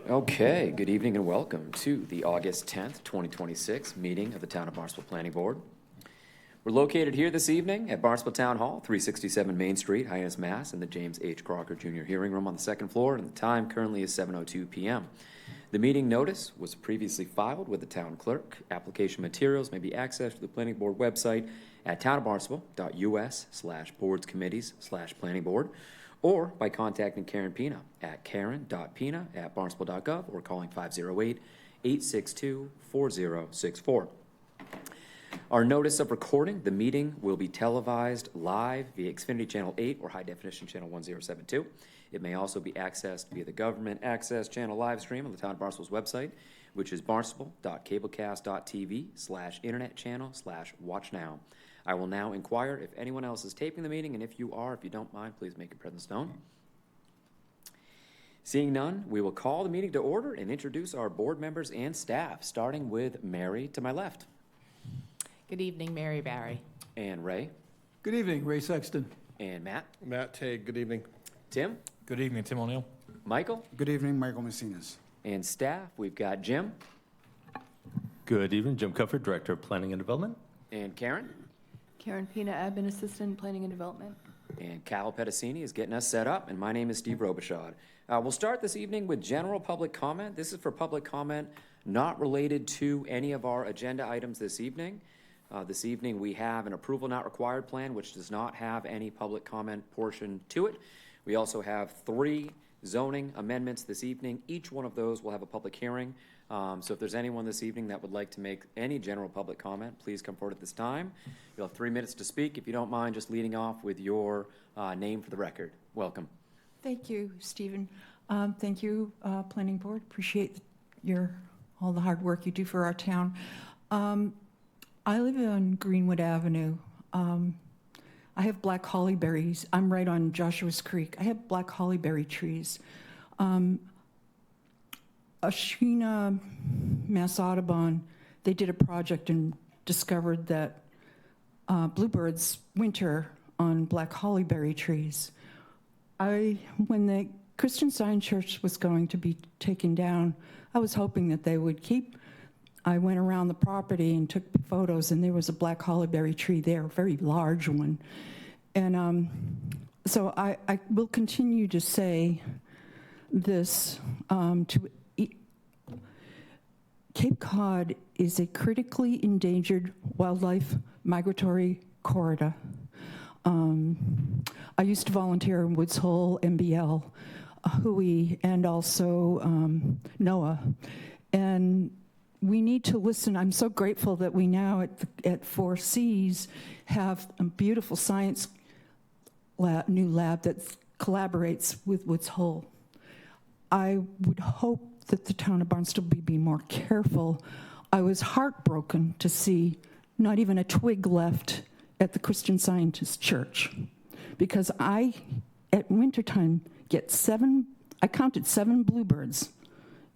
Okay, good evening and welcome to the August 10th, 2026 meeting of the Town of Barnstable Planning Board. We're located here this evening at Barnstable Town Hall, 367 Main Street, Hyannis, Mass, in the James H. Crocker Jr. Hearing Room on the second floor, and the time currently is 7:02 p.m. The meeting notice was previously filed with the town clerk. Application materials may be accessed through the planning board website at townofbarnstable.us/boards/committees/planning board, or by contacting Karen Pina at karen.pina@barnstable.gov or calling 508-862-4064. Our notice of recording: the meeting will be televised live via Xfinity Channel 8 or High Definition Channel 1072. It may also be accessed via the Government Access Channel live stream on the Town of Barnstable's website, which is barnstable.cablecast.tv/internet channel/watchnow. I will now inquire if anyone else is taping the meeting, and if you don't mind, please make your presence known. Seeing none, we will call the meeting to order and introduce our board members and staff, starting with Mary to my left. Good evening, Mary Barry. And Ray. Good evening, Ray Sexton. And Matt. Matt Tague, good evening. Tim. Good evening, Tim O'Neill. Michael. Good evening, Michael Messinas. And staff, we've got Jim. Good evening, Jim Cufford, Director of Planning and Development. And Karen. Karen Pina, Admin Assistant, Planning and Development. And Cal Pedicini is getting us set up, and my name is Steve Robichaud. We'll start this evening with general public comment. This is for public comment not related to any of our agenda items this evening. This evening we have an approval not required plan, which does not have any public comment portion to it. We also have 3 zoning amendments this evening. Each one of those will have a public hearing. So if there's anyone this evening that would like to make any general public comment, please come forward at this time. You'll have 3 minutes to speak. If you don't mind just leading off with your name for the record. Welcome. Thank you, Stephen. Thank you, Planning Board. Appreciate all the hard work you do for our town. I live on Greenwood Avenue. I have black hollyberries. I'm right on Joshua's Creek. I have black hollyberry trees. Ashina, Mass Audubon, they did a project and discovered that bluebirds winter on black hollyberry trees. When the Christian Science Church was going to be taken down, I was hoping that they would keep. I went around the property and took photos, and there was a black hollyberry tree there, a very large one. And so I will continue to say this Cape Cod is a critically endangered wildlife migratory corridor. I used to volunteer in Woods Hole, MBL, Hui, and also NOAA. And we need to listen. I'm so grateful that we now at 4Cs have a beautiful science new lab that collaborates with Woods Hole. I would hope that the town of Barnstable be more careful. I was heartbroken to see not even a twig left at the Christian Scientist Church, because at wintertime, I counted 7 bluebirds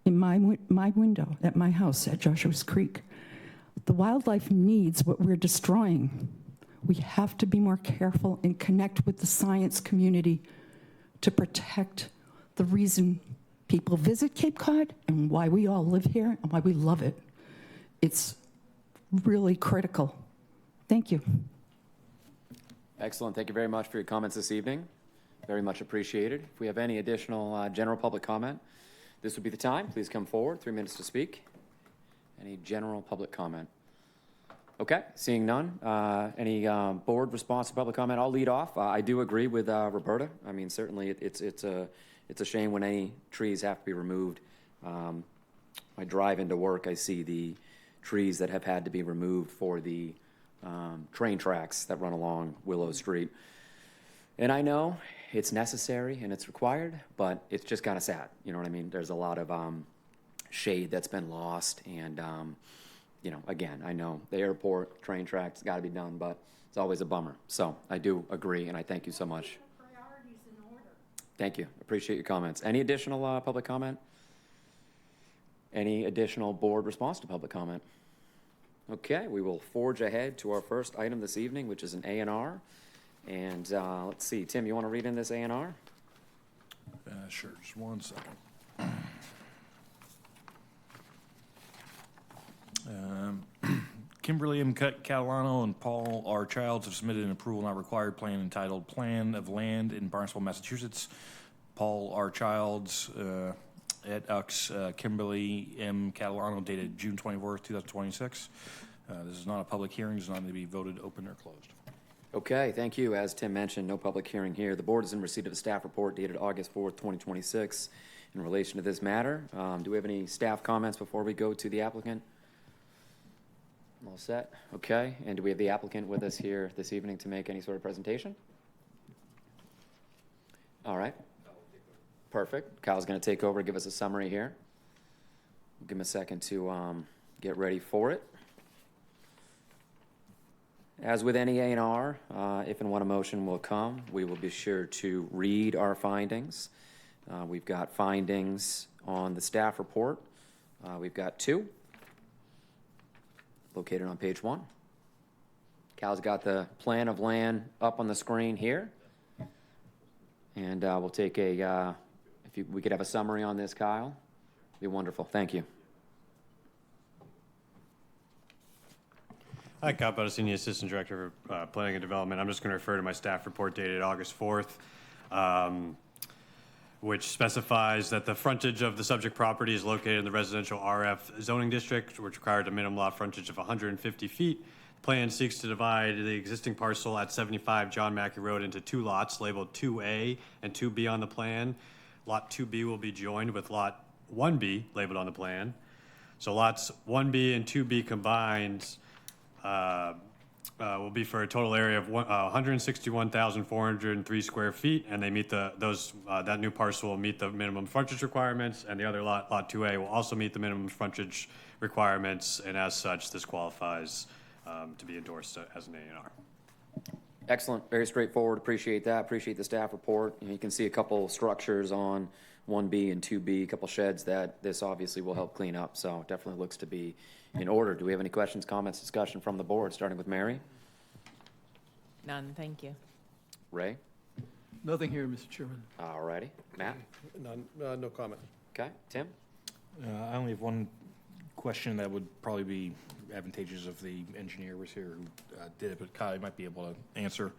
in my window at my house at Joshua's Creek. The wildlife needs what we're destroying. We have to be more careful and connect with the science community to protect the reason people visit Cape Cod and why we all live here and why we love it. It's really critical. Thank you. Excellent. Thank you very much for your comments this evening. Very much appreciated. If we have any additional general public comment, this would be the time. Please come forward. 3 minutes to speak. Any general public comment? Okay, seeing none. Any board response to public comment? I'll lead off. I do agree with Roberta. I mean, certainly it's a shame when any trees have to be removed. I drive into work, I see the trees that have had to be removed for the train tracks that run along Willow Street. And I know it's necessary and it's required, but it's just kind of sad. You know what I mean? There's a lot of shade that's been lost. And, again, I know the airport, train tracks, got to be done, but it's always a bummer. So I do agree, and I thank you so much. Priorities in order. Thank you. Appreciate your comments. Any additional public comment? Any additional board response to public comment? Okay, we will forge ahead to our first item this evening, which is an A&R. And let's see, Tim, you want to read in this A&R? Sure, just one second. Kimberly M. Catalano and Paul R. Childs have submitted an approval not required plan entitled Plan of Land in Barnstable, Massachusetts. Paul R. Childs, et Ux, Kimberly M. Catalano, dated June 24th, 2026. This is not a public hearing. It's not going to be voted open or closed. Okay, thank you. As Tim mentioned, no public hearing here. The board is in receipt of a staff report dated August 4th, 2026 in relation to this matter. Do we have any staff comments before we go to the applicant? All set? Okay, and do we have the applicant with us here this evening to make any sort of presentation? All right. Perfect. Kyle's going to take over and give us a summary here. Give him a second to get ready for it. As with any A&R, if and when a motion will come, we will be sure to read our findings. We've got findings on the staff report. We've got 2, located on page 1. Cal's got the plan of land up on the screen here. And we'll take we could have a summary on this, Kyle. Be wonderful. Thank you. Hi, Kyle Butta, Senior Assistant Director for Planning and Development. I'm just going to refer to my staff report dated August 4th, which specifies that the frontage of the subject property is located in the residential RF zoning district, which required a minimum lot frontage of 150 feet. The plan seeks to divide the existing parcel at 75 John Mackey Road into 2 lots labeled 2A and 2B on the plan. Lot 2B will be joined with Lot 1B labeled on the plan. So lots 1B and 2B combined will be for a total area of 161,403 square feet, and they meet that new parcel will meet the minimum frontage requirements, and the other lot 2A, will also meet the minimum frontage requirements, and as such, this qualifies to be endorsed as an A&R. Excellent. Very straightforward. Appreciate that. Appreciate the staff report. You can see a couple structures on 1B and 2B, a couple sheds that this obviously will help clean up. So it definitely looks to be in order. Do we have any questions, comments, discussion from the board, starting with Mary? None, thank you. Ray? Nothing here, Mr. Chairman. All righty. Matt? None, no comment. Okay. Tim? I only have one question that would probably be advantageous if the engineer was here who did it, but Kyle might be able to answer.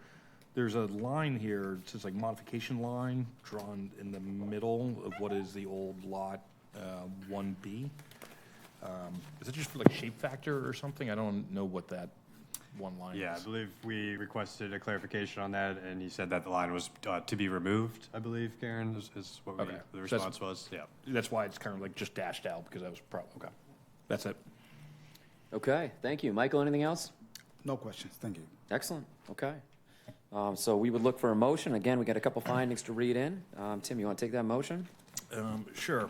There's a line here, it says like modification line, drawn in the middle of what is the old lot 1B. Is it just for like shape factor or something? I don't know what that one line Yeah, I is. believe we requested a clarification on that, and he said that the line was to be removed, I believe, Karen, is what Okay. the So response was. Yeah. That's why it's kind of like just dashed out, because that was okay. That's it. Okay. Thank you. Michael, anything else? No questions, thank you. Excellent. Okay. So we would look for a motion. Again, we got a couple findings to read in. Tim, you want to take that motion? Sure.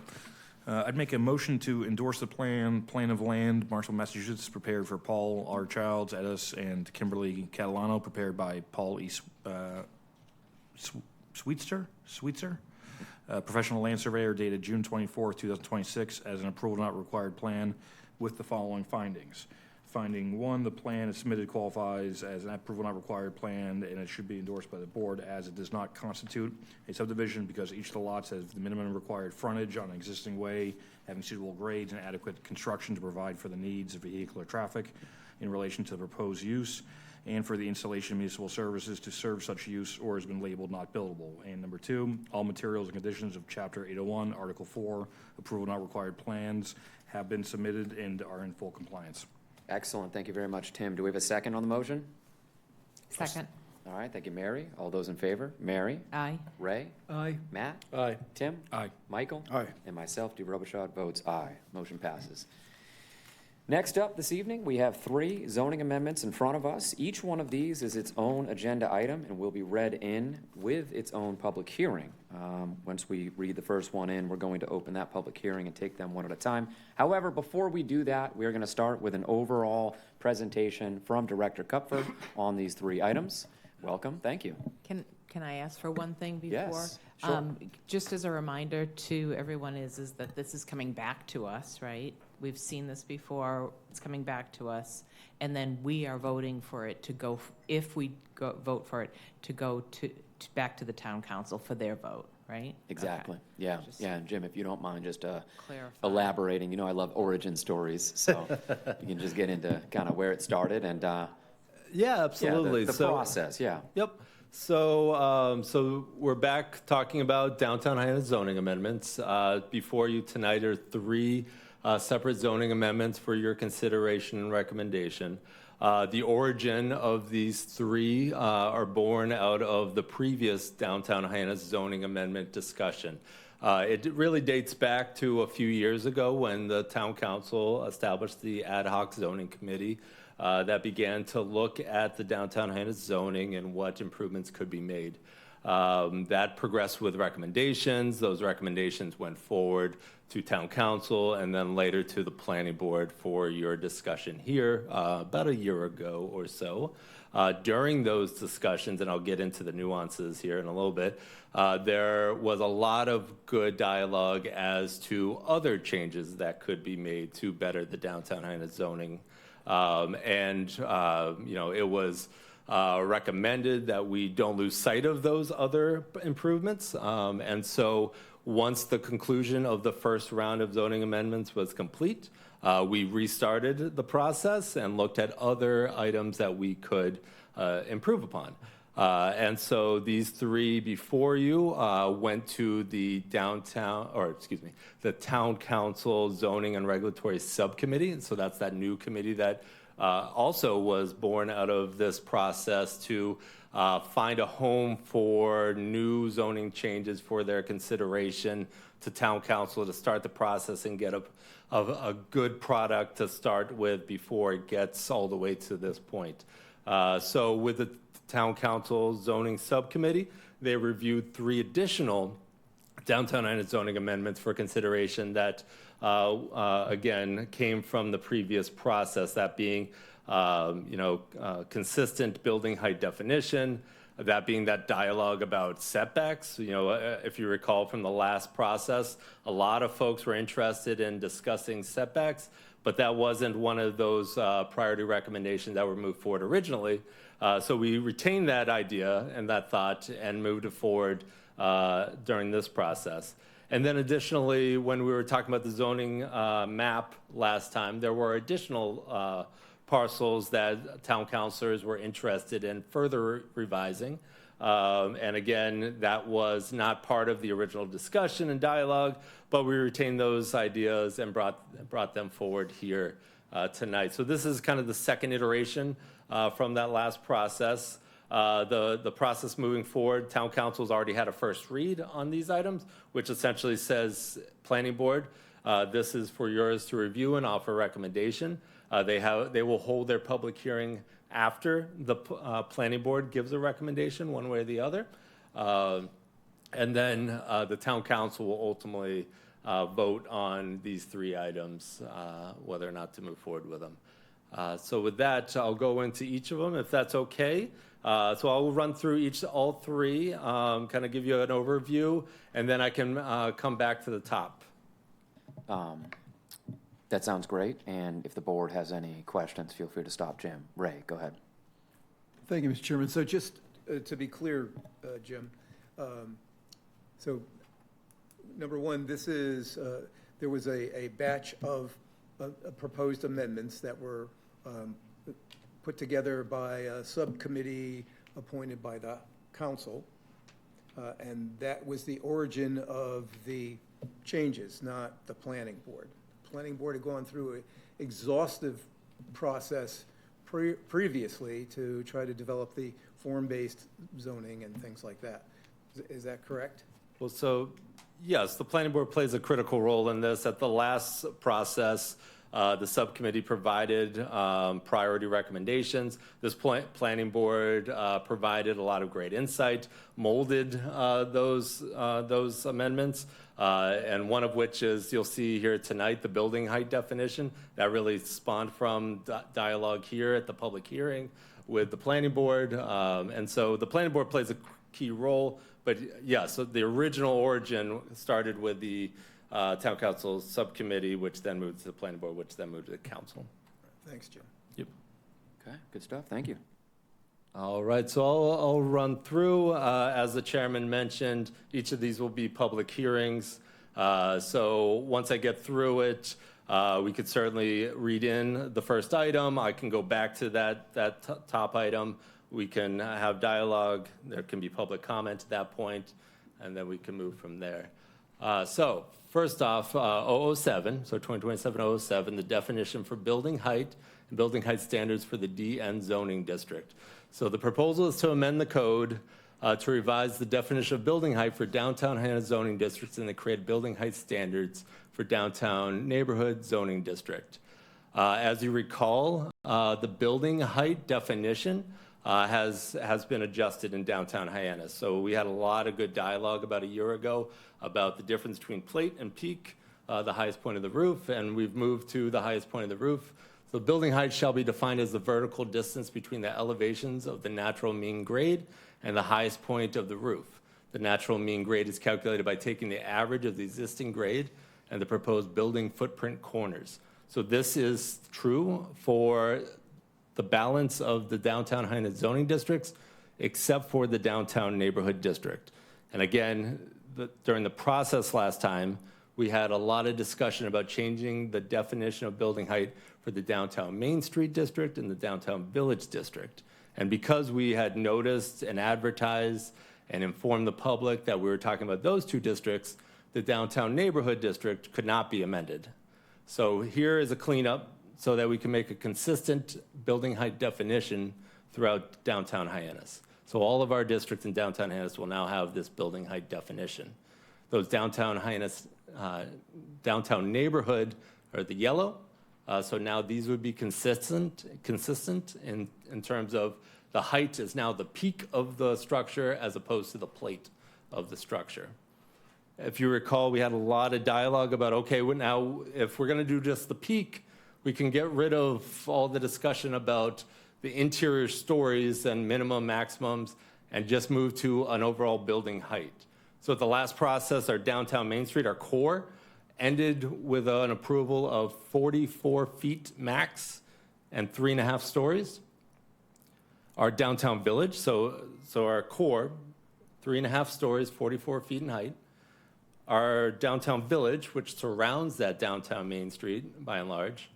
I'd make a motion to endorse the plan of land, Marshall, Massachusetts, prepared for Paul R. Childs, Edis, and Kimberly Catalano, prepared by Paul E. Sweetser, professional land surveyor, dated June 24, 2026, as an approval not required plan with the following findings. Finding 1, the plan is submitted qualifies as an approval not required plan, and it should be endorsed by the board, as it does not constitute a subdivision because each of the lots has the minimum required frontage on an existing way, having suitable grades and adequate construction to provide for the needs of vehicular traffic in relation to the proposed use, and for the installation of municipal services to serve such use or has been labeled not buildable. And number 2, all materials and conditions of Chapter 801, Article 4, approval not required plans have been submitted and are in full compliance. Excellent. Thank you very much, Tim. Do we have a second on the motion? Second. All right. Thank you, Mary. All those in favor? Mary? Aye. Ray? Aye. Matt? Aye. Tim? Aye. Michael? Aye. And myself, Steve Robichaud, votes aye. Motion passes. Next up this evening, we have 3 zoning amendments in front of us. Each one of these is its own agenda item and will be read in with its own public hearing. Once we read the first one in, we're going to open that public hearing and take them one at a time. However, before we do that, we're going to start with an overall presentation from Director Kupfer on these 3 items. Welcome. Thank you. Can I ask for one thing before? Yes, sure. Just as a reminder to everyone is that this is coming back to us, right? We've seen this before, it's coming back to us, and then we are voting for it to go, if we vote for it, to go back to the town council for their vote, right? Exactly. Okay. Yeah. Just- Yeah. And Jim, if you don't mind just Clarify. elaborating, you know, I love origin stories. So you can just get into kind of where it started and, Yeah, yeah, absolutely. the process. Yeah. Yep. So we're back talking about downtown Hyannis zoning amendments. Before you tonight are three separate zoning amendments for your consideration and recommendation. The origin of these three are born out of the previous downtown Hyannis zoning amendment discussion. It really dates back to a few years ago when the town council established the ad hoc zoning committee that began to look at the downtown Hyannis zoning and what improvements could be made. That progressed with recommendations. Those recommendations went forward to town council and then later to the planning board for your discussion here about a year ago or so. During those discussions, and I'll get into the nuances here in a little bit, there was a lot of good dialogue as to other changes that could be made to better the downtown Hyannis zoning. It was recommended that we don't lose sight of those other improvements. And so once the conclusion of the first round of zoning amendments was complete, we restarted the process and looked at other items that we could improve upon. And so these three before you went to the Town Council Zoning and Regulatory Subcommittee. And so that's that new committee that also was born out of this process to find a home for new zoning changes for their consideration to Town Council to start the process and get a good product to start with before it gets all the way to this point. So with the Town Council Zoning Subcommittee, they reviewed three additional downtown Hyannis zoning amendments for consideration that, again, came from the previous process, that being, consistent building height definition, that being that dialogue about setbacks. If you recall from the last process, a lot of folks were interested in discussing setbacks, but that wasn't one of those priority recommendations that were moved forward originally. So we retained that idea and that thought and moved it forward during this process. And then additionally, when we were talking about the zoning map last time, there were additional parcels that town councilors were interested in further revising. And again, that was not part of the original discussion and dialogue, but we retained those ideas and brought them forward here tonight. So this is kind of the second iteration from that last process. The process moving forward, town council's already had a first read on these items, which essentially says, planning board, this is for yours to review and offer recommendation. They will hold their public hearing after the planning board gives a recommendation one way or the other. And then the town council will ultimately vote on these three items, whether or not to move forward with them. So with that, I'll go into each of them if that's okay. So I'll run through all three, kind of give you an overview, and then I can come back to the top. That sounds great. And if the board has any questions, feel free to stop Jim. Ray, go ahead. Thank you, Mr. Chairman. So just to be clear, Jim, so number one, there was a batch of proposed amendments that were put together by a subcommittee appointed by the council, and that was the origin of the changes, not the planning board. The planning board had gone through an exhaustive process previously to try to develop the form-based zoning and things like that. Is that correct? Well, so yes, the planning board plays a critical role in this. At the last process, the subcommittee provided priority recommendations. This planning board provided a lot of great insight, molded those amendments, and one of which is, you'll see here tonight, the building height definition. That really spawned from dialogue here at the public hearing with the planning board. And so the planning board plays a key role. But yeah, so the original origin started with the town council subcommittee, which then moved to the planning board, which then moved to the council. Thanks, Jim. Yep. Okay, good stuff. Thank you. All right, so I'll run through. As the chairman mentioned, each of these will be public hearings. So once I get through it, we could certainly read in the first item. I can go back to that top item. We can have dialogue. There can be public comment at that point, and then we can move from there. So first off, 007, so 2027-007, the definition for building height and building height standards for the DN zoning district. So the proposal is to amend the code to revise the definition of building height for downtown Hyannis zoning districts and to create building height standards for downtown neighborhood zoning district. As you recall, the building height definition has been adjusted in downtown Hyannis. So we had a lot of good dialogue about a year ago about the difference between plate and peak, the highest point of the roof, and we've moved to the highest point of the roof. So building height shall be defined as the vertical distance between the elevations of the natural mean grade and the highest point of the roof. The natural mean grade is calculated by taking the average of the existing grade and the proposed building footprint corners. So this is true for the balance of the downtown Hyannis zoning districts, except for the downtown neighborhood district. And again, during the process last time, we had a lot of discussion about changing the definition of building height for the downtown Main Street district and the downtown Village district. And because we had noticed and advertised and informed the public that we were talking about those two districts, the downtown neighborhood district could not be amended. So here is a cleanup so that we can make a consistent building height definition throughout downtown Hyannis. So all of our districts in downtown Hyannis will now have this building height definition. Those downtown Hyannis, downtown neighborhood are the yellow. So now these would be consistent in terms of the height is now the peak of the structure as opposed to the plate of the structure. If you recall, we had a lot of dialogue about, okay, well, now if we're gonna do just the peak, we can get rid of all the discussion about the interior stories and minimum maximums and just move to an overall building height. So at the last process, our downtown Main Street, our core, ended with an approval of 44 feet max and 3.5 stories. Our downtown Village, so our core, 3.5 stories, 44 feet in height. Our downtown Village, which surrounds that downtown Main Street by and large,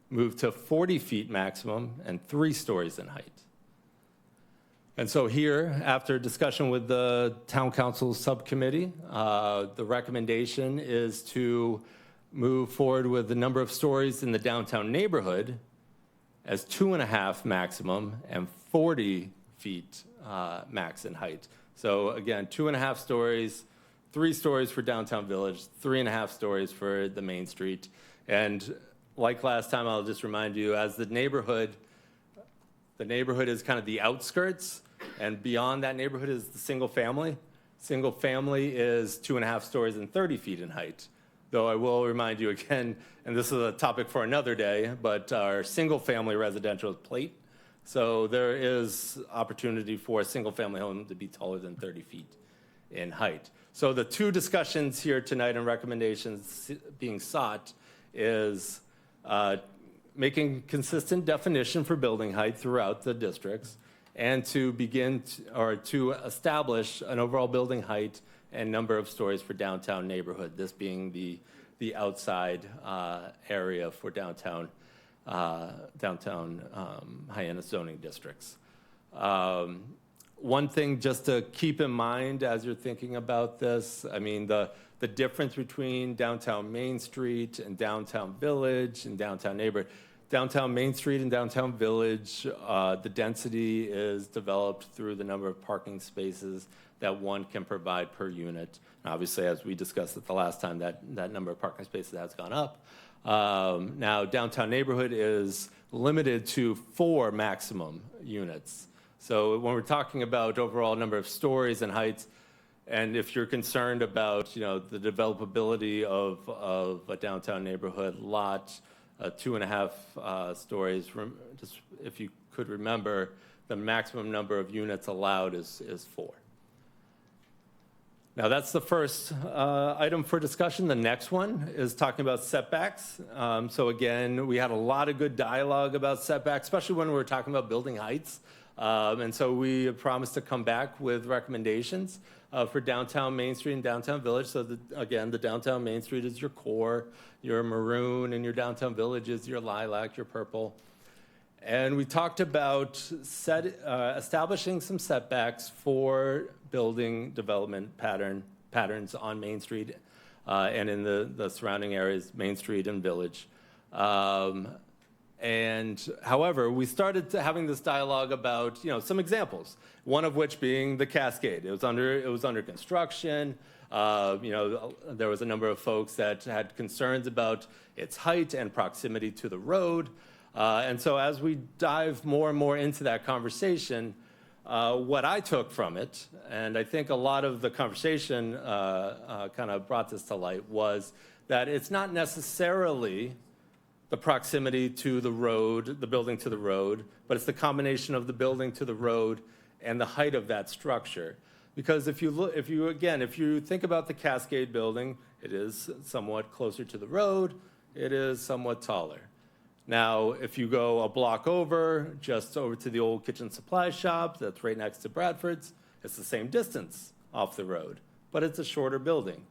moved to 40 feet maximum and 3 stories in height. And so here, after discussion with the town council subcommittee, the recommendation is to move forward with the number of stories in the downtown neighborhood as 2.5 maximum and 40 feet max in height. So again, 2.5 stories, 3 stories for downtown Village, 3.5 stories for the Main Street. And like last time, I'll just remind you, as the neighborhood is kind of the outskirts, and beyond that neighborhood is the single family. Single family is 2.5 stories and 30 feet in height. Though I will remind you again, and this is a topic for another day, but our single family residential is plate. So there is opportunity for a single family home to be taller than 30 feet in height. So the two discussions here tonight and recommendations being sought is making consistent definition for building height throughout the districts, and to begin to establish an overall building height and number of stories for downtown neighborhood, this being the outside area for downtown Hyannis zoning districts. One thing just to keep in mind as you're thinking about this, I mean, the difference between downtown Main Street and downtown Village and downtown neighborhood. Downtown Main Street and downtown Village, the density is developed through the number of parking spaces that one can provide per unit. And obviously, as we discussed at the last time, that number of parking spaces has gone up. Now, downtown neighborhood is limited to 4 maximum units. So when we're talking about overall number of stories and heights, and if you're concerned about, the developability of a downtown neighborhood lot, 2.5 stories, just if you could remember, the maximum number of units allowed is 4. Now, that's the first item for discussion. The next one is talking about setbacks. So again, we had a lot of good dialogue about setbacks, especially when we were talking about building heights. And so we promised to come back with recommendations for downtown Main Street and downtown Village. So again, the downtown Main Street is your core, your maroon, and your downtown Village is your lilac, your purple. And we talked about establishing some setbacks for building development patterns on Main Street and in the surrounding areas, Main Street and Village. And however, we started having this dialogue about some examples. One of which being the Cascade. It was under construction. There was a number of folks that had concerns about its height and proximity to the road. And so as we dive more and more into that conversation, what I took from it, and I think a lot of the conversation kind of brought this to light, was that it's not necessarily the proximity to the road, the building to the road, but it's the combination of the building to the road and the height of that structure. Because if you think about the Cascade building, it is somewhat closer to the road, it is somewhat taller. Now, if you go a block over, just over to the old kitchen supply shop that's right next to Bradford's, it's the same distance off the road, but it's a shorter building.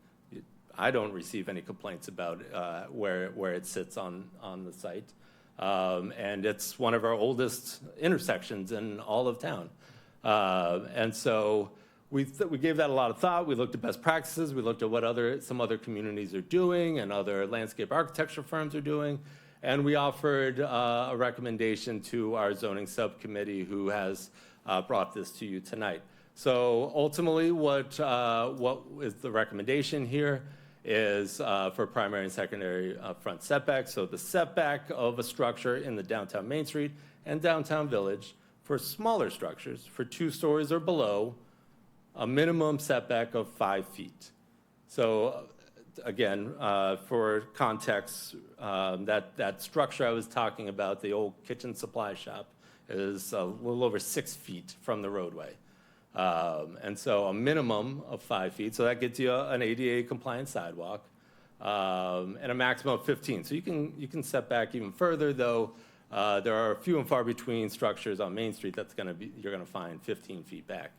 I don't receive any complaints about where it sits on the site. And it's one of our oldest intersections in all of town. And so we gave that a lot of thought. We looked at best practices. We looked at what some other communities are doing and other landscape architecture firms are doing. And we offered a recommendation to our zoning subcommittee who has brought this to you tonight. So ultimately, what is the recommendation here is for primary and secondary front setbacks. So the setback of a structure in the downtown Main Street and downtown Village for smaller structures, for 2 stories or below, a minimum setback of 5 feet. So again, for context, that structure I was talking about, the old kitchen supply shop, is a little over 6 feet from the roadway. And so a minimum of 5 feet, so that gets you an ADA compliant sidewalk, and a maximum of 15. So you can set back even further, though there are few and far between structures on Main Street you're gonna find 15 feet back.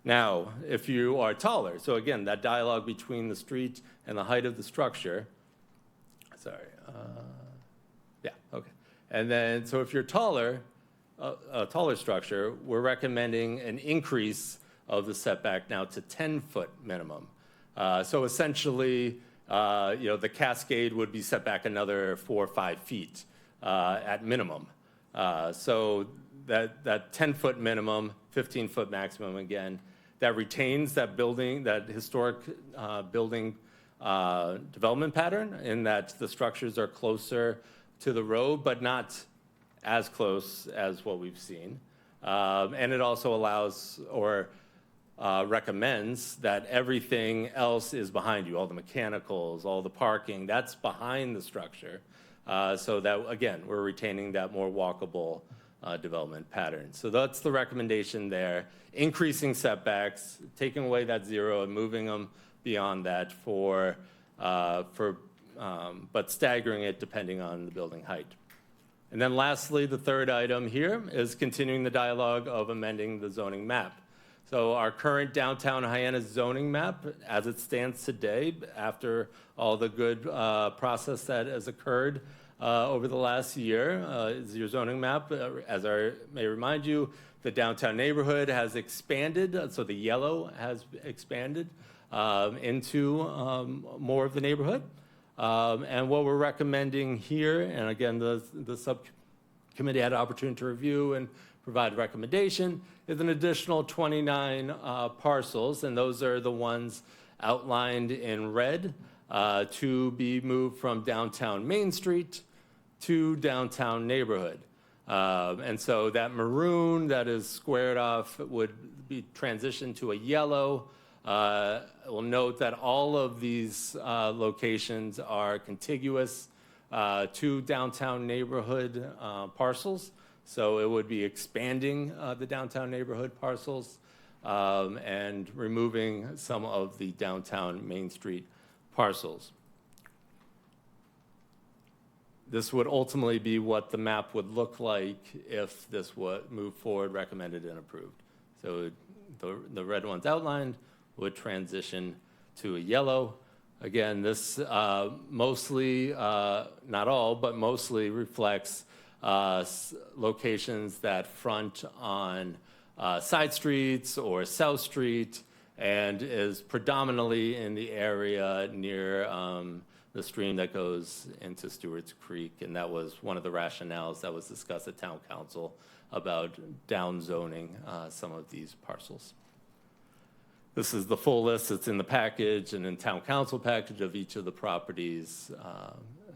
Now, if you are taller, so again, that dialogue between the street and the height of the structure, and then, so if you're taller, a taller structure, we're recommending an increase of the setback now to 10-foot minimum. So essentially, the Cascade would be set back another 4 or 5 feet at minimum. So that 10-foot minimum, 15-foot maximum again, that retains that building, that historic building development pattern in that the structures are closer to the road, but not as close as what we've seen. And it also allows or recommends that everything else is behind you, all the mechanicals, all the parking, that's behind the structure. So that, again, we're retaining that more walkable development pattern. So that's the recommendation there. Increasing setbacks, taking away that 0 and moving them beyond that but staggering it depending on the building height. And then lastly, the third item here is continuing the dialogue of amending the zoning map. So our current downtown Hyannis zoning map, as it stands today, after all the good process that has occurred over the last year, is your zoning map. As I may remind you, the downtown neighborhood has expanded, so the yellow has expanded into more of the neighborhood. And what we're recommending here, and again, the subcommittee had an opportunity to review and provide recommendation, is an additional 29 parcels, and those are the ones outlined in red to be moved from downtown Main Street to downtown neighborhood. And so that maroon that is squared off would be transitioned to a yellow. We'll note that all of these locations are contiguous to downtown neighborhood parcels. So it would be expanding the downtown neighborhood parcels. and removing some of the downtown Main Street parcels. This would ultimately be what the map would look like if this would move forward, recommended and approved. So the red ones outlined would transition to a yellow. Again, this mostly, not all, but mostly reflects locations that front on side streets or South Street and is predominantly in the area near the stream that goes into Stewart's Creek. And that was one of the rationales that was discussed at Town Council about downzoning some of these parcels. This is the full list. It's in the package and in Town Council package of each of the properties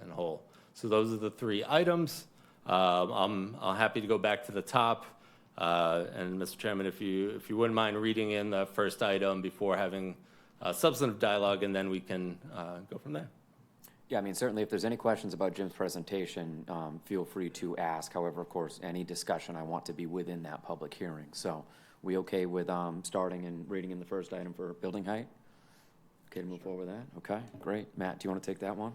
in whole. So those are the three items. I'm happy to go back to the top. And Mr. Chairman, if you wouldn't mind reading in the first item before having substantive dialogue, and then we can go from there. Yeah, I mean, certainly if there's any questions about Jim's presentation, feel free to ask. However, of course, any discussion I want to be within that public hearing. So we okay with starting and reading in the first item for building height? Okay to move forward with that? Okay, great. Matt, do you want to take that one?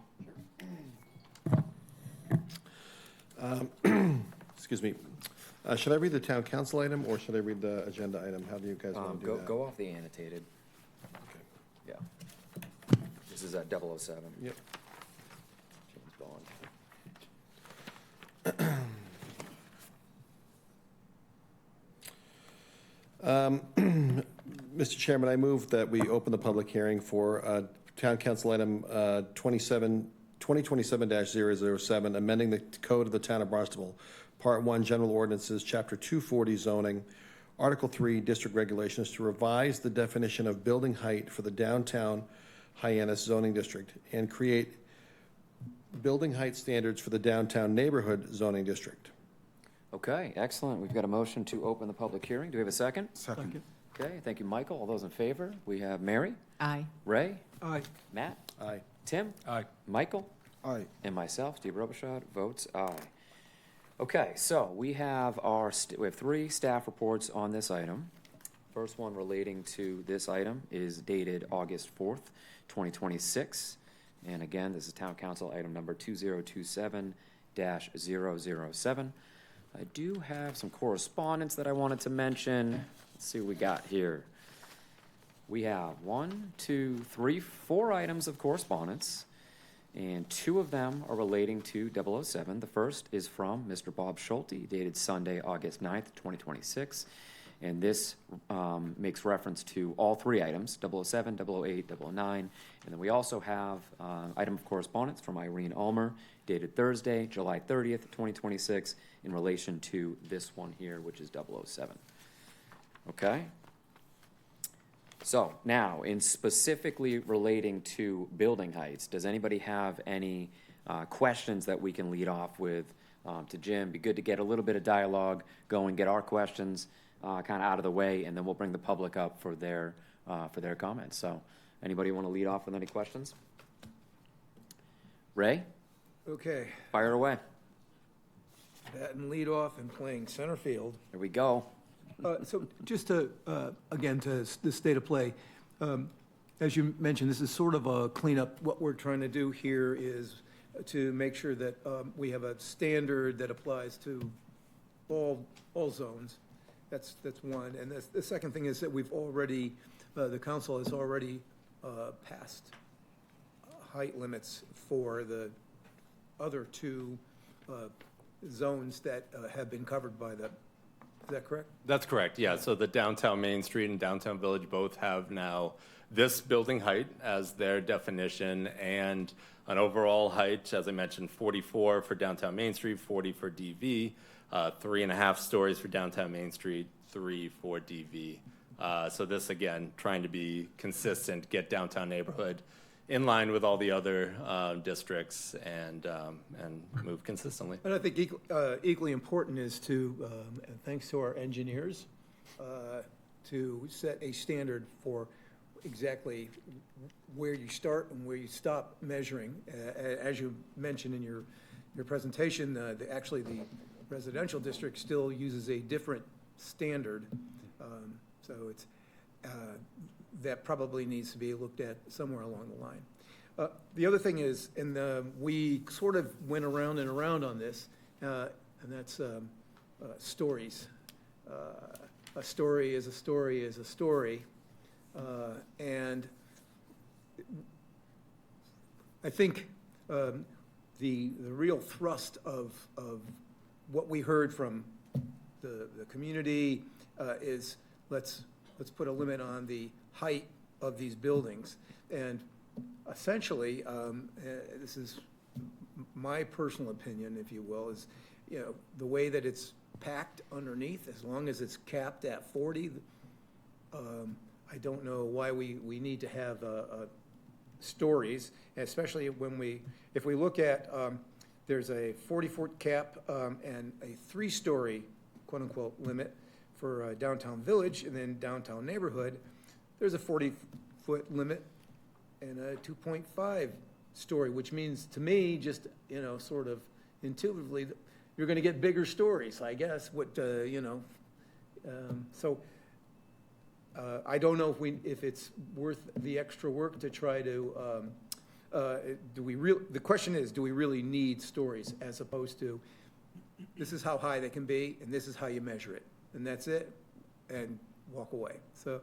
Excuse me. Should I read the town council item or should I read the agenda item? How do you guys want to do that? Go off the annotated. Okay. Yeah. This is 007. Yep. James Bond. Mr. Chairman, I move that we open the public hearing for Town Council Item 2027-007, amending the Code of the Town of Barnstable, Part 1, General Ordinances, Chapter 240, Zoning, Article 3, District Regulations, to revise the definition of building height for the downtown Hyannis zoning district and create building height standards for the downtown neighborhood zoning district. Okay, excellent. We've got a motion to open the public hearing. Do we have a second? Second. Okay, thank you, Michael. All those in favor? We have Mary, Aye. Ray, Aye. Matt, Aye. Tim, Aye. Michael, Aye. and myself, Steve Robichaud, votes aye. Okay, so we have we have three staff reports on this item. First one relating to this item is dated August 4th, 2026. And again, this is Town Council item number 2027-007. I do have some correspondence that I wanted to mention. Let's see what we got here. We have 4 items of correspondence, and 2 of them are relating to 007. The first is from Mr. Bob Schulte, dated Sunday, August 9th, 2026. And this makes reference to all 3 items, 007, 008, 009. And then we also have item of correspondence from Irene Ulmer, dated Thursday, July 30th, 2026, in relation to this one here, which is 007. Okay? So now, in specifically relating to building heights, does anybody have any questions that we can lead off with to Jim? Be good to get a little bit of dialogue going, get our questions kind of out of the way, and then we'll bring the public up for their comments. So anybody want to lead off with any questions? Ray, Okay, fire away. batting lead off and playing center field. Here we go. So just to, again, to the state of play, as you mentioned, this is sort of a cleanup. What we're trying to do here is to make sure that we have a standard that applies to all zones. That's one. And the second thing is that we've already, the council has already passed height limits for the other 2 zones that have been covered by that. Is that correct? That's correct, yeah. So the downtown Main Street and downtown Village both have now this building height as their definition and an overall height, as I mentioned, 44 for downtown Main Street, 40 for DV, 3.5 stories for downtown Main Street, 3 for DV. So this, again, trying to be consistent, get downtown neighborhood in line with all the other districts and move consistently. And I think equally important is to, and thanks to our engineers, to set a standard for exactly where you start and where you stop measuring. As you mentioned in your presentation, actually the residential district still uses a different standard. So that probably needs to be looked at somewhere along the line. The other thing is, and we sort of went around and around on this, and that's stories. A story is a story is a story. And I think the real thrust of what we heard from the community is let's put a limit on the height of these buildings. And essentially, this is my personal opinion, if you will, is, you know, the way that it's packed underneath, as long as it's capped at 40, I don't know why we need to have stories, especially if we look at, there's a 40-foot cap and a 3-story, quote-unquote, limit for downtown village, and then downtown neighborhood, there's a 40-foot limit and a 2.5 story, which means to me, just, you know, sort of intuitively, you're going to get bigger stories, I guess, so I don't know if it's worth the extra work to try to, the question is, do we really need stories as opposed to, this is how high they can be and this is how you measure it, and that's it, and walk away. So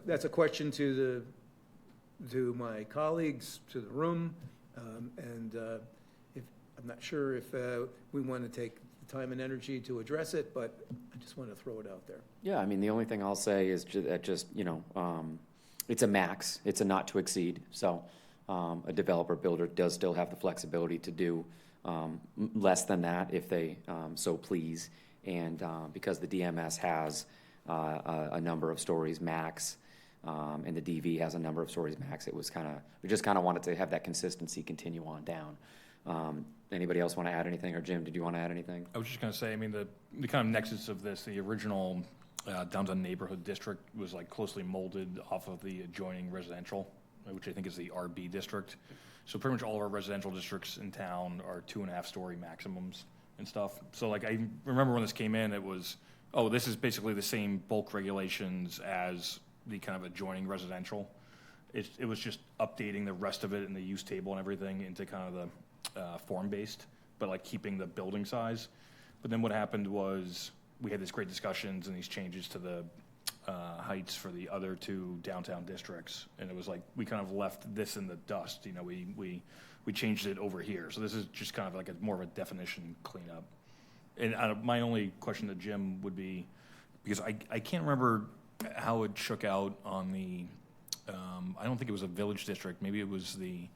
that's a question to my colleagues, to the room, and I'm not sure if we want to take the time and energy to address it, but I just want to throw it out there. Yeah, I mean, the only thing I'll say is that it's a max, it's a not to exceed. So a developer builder does still have the flexibility to do less than that if they so please. And because the DMS has a number of stories max, and the DV has a number of stories max, we just kind of wanted to have that consistency continue on down. Anybody else want to add anything? Or Jim, did you want to add anything? I was just going to say, I mean, the kind of nexus of this, the original downtown neighborhood district was like closely molded off of the adjoining residential, which I think is the RB district. So pretty much all of our residential districts in town are 2.5-story maximums and stuff. So like, I remember when this came in, it was, oh, this is basically the same bulk regulations as the kind of adjoining residential. It was just updating the rest of it in the use table and everything into kind of the form-based, but like keeping the building size. But then what happened was we had these great discussions and these changes to the heights for the other 2 downtown districts, and it was like we kind of left this in the dust. You know, we changed it over here. So this is just kind of like more of a definition cleanup. And my only question to Jim would be, because I can't remember how it shook out on the, I don't think it was a village district, maybe it was the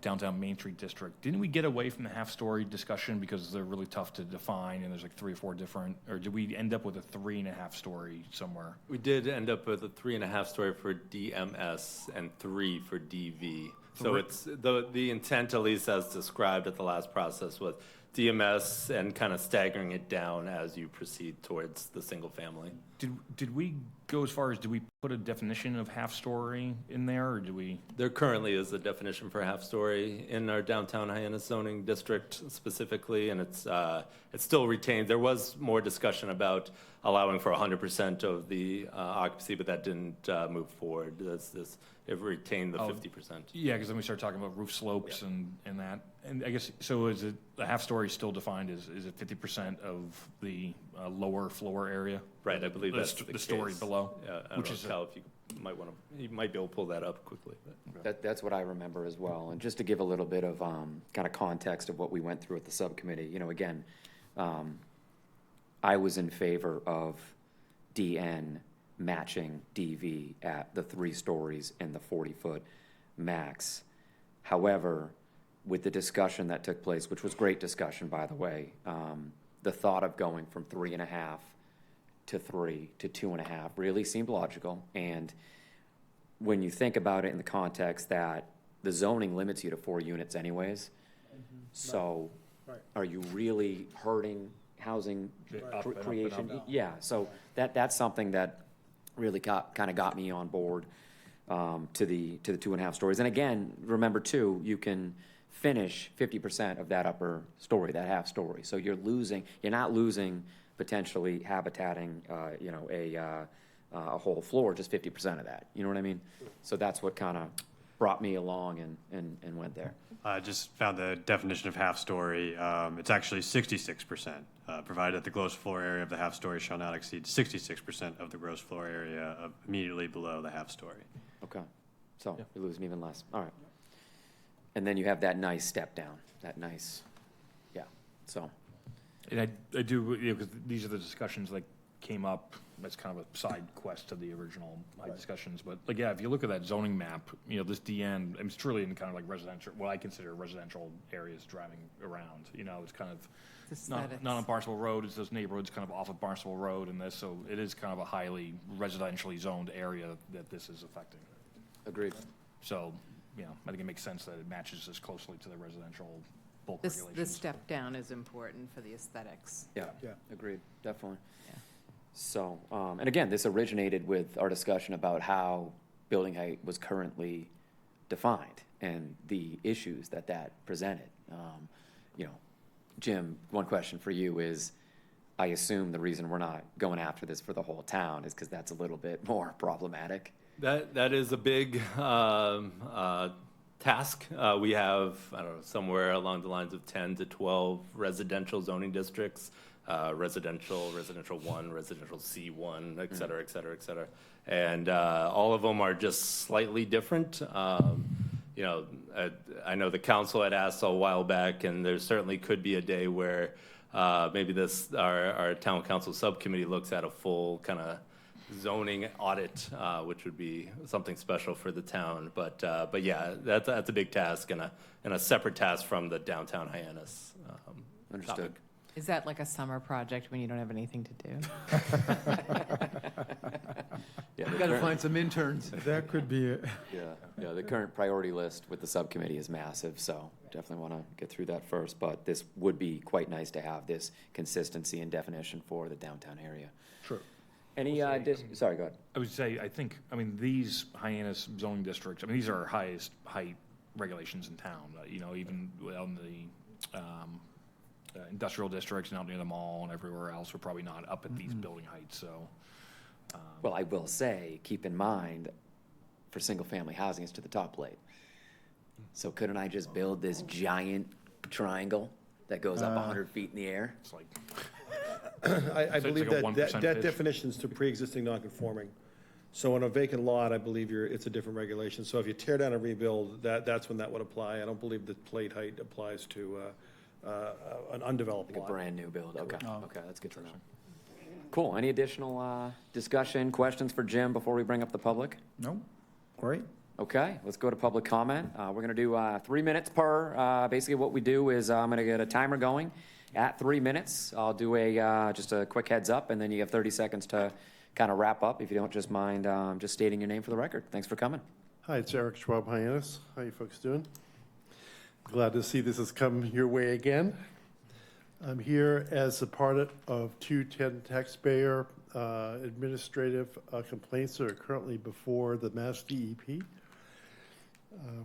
downtown Main Street district. Didn't we get away from the half-story discussion because they're really tough to define and there's like 3 or 4 different, or did we end up with a 3.5-story somewhere? We did end up with a 3.5-story for DMS and 3 for DV. So it's the intent, at least as described at the last process, was DMS and kind of staggering it down as you proceed towards the single family. Did we go as far as, did we put a definition of half-story in there, or do we? There currently is a definition for half-story in our downtown Hyannis zoning district specifically, and it's still retained. There was more discussion about allowing for 100% of the occupancy, but that didn't move forward. It retained the 50%. Yeah, because then we started talking about roof slopes and that. And I guess, so is it, the half-story still defined as, is it 50% of the lower floor area? Right, I believe that's the story case. Below. Yeah, I don't know, Cal, if you might be able to pull that up quickly. But. That's what I remember as well. And just to give a little bit of kind of context of what we went through at the subcommittee, you know, again, I was in favor of DN matching DV at the 3 stories and the 40-foot max. However, with the discussion that took place, which was great discussion, by the way, the thought of going from 3.5 to 3 to 2.5 really seemed logical. And when you think about it in the context that the zoning limits you to 4 units anyways, so are you really hurting housing creation? Yeah, so that's something that really kind of got me on board to the 2.5 stories. And again, remember too, you can finish 50% of that upper story, that half story. So you're not losing potentially habitating, a whole floor, just 50% of that. You know what I mean? So that's what kind of brought me along and went there. I just found the definition of half-story. It's actually 66%, provided that the gross floor area of the half-story shall not exceed 66% of the gross floor area immediately below the half-story. Okay, so you're losing even less. All right. And then you have that nice step down, that nice, yeah, so. And I do, because these are the discussions that came up as kind of a side quest to the original discussions. But like, yeah, if you look at that zoning map, this DN, it's truly in kind of like residential, what I consider residential areas driving around. It's kind of not on Barnstable Road. It's those neighborhoods kind of off of Barnstable Road and this. So it is kind of a highly residentially zoned area that this is affecting. Agreed. So, I think it makes sense that it matches this closely to the residential bulk This regulations. step down is important for the aesthetics. Yeah, Yeah. agreed, definitely. Yeah. So, and again, this originated with our discussion about how building height was currently defined and the issues that presented. Jim, one question for you is, I assume the reason we're not going after this for the whole town is because that's a little bit more problematic. That is a big task. We have, I don't know, somewhere along the lines of 10 to 12 residential zoning districts, residential 1, residential C1, et cetera, et cetera, et cetera. And all of them are just slightly different. I know the council had asked a while back, and there certainly could be a day where maybe our town council subcommittee looks at a full kind of zoning audit, which would be something special for the town. But yeah, that's a big task and a separate task from the downtown Hyannis. Understood. topic. Is that like a summer project when you don't have anything to do? Yeah, We got to find some interns. That could be it. Yeah, the current priority list with the subcommittee is massive, so definitely want to get through that first. But this would be quite nice to have this consistency and definition for the downtown area. Sure. Any, sorry, go ahead. I would say, these Hyannis zoning districts, these are our highest height regulations in town, even on the industrial districts and out near the mall and everywhere else, we're probably not up at these building heights, so. Well, I will say, keep in mind, for single-family housing, it's to the top plate. So couldn't I just build this giant triangle that goes up 100 feet in the air? It's like, I it's believe like a 1% that pitch. definition's to pre-existing non-conforming. So on a vacant lot, I believe it's a different regulation. So if you tear down and rebuild, that's when that would apply. I don't believe that plate height applies to an undeveloped Like a lot. brand-new build, okay, okay, that's good to know. Cool, any additional discussion, questions for Jim before we bring up the public? No? Great. Okay, let's go to public comment. We're gonna do 3 minutes per. Basically what we do is I'm gonna get a timer going. At 3 minutes, I'll do just a quick heads up, and then you have 30 seconds to kind of wrap up, if you don't just mind just stating your name for the record. Thanks for coming. Hi, it's Eric Schwab, Hyannis. How you folks doing? Glad to see this has come your way again. I'm here as a part of 210 taxpayer administrative complaints that are currently before the Mass DEP.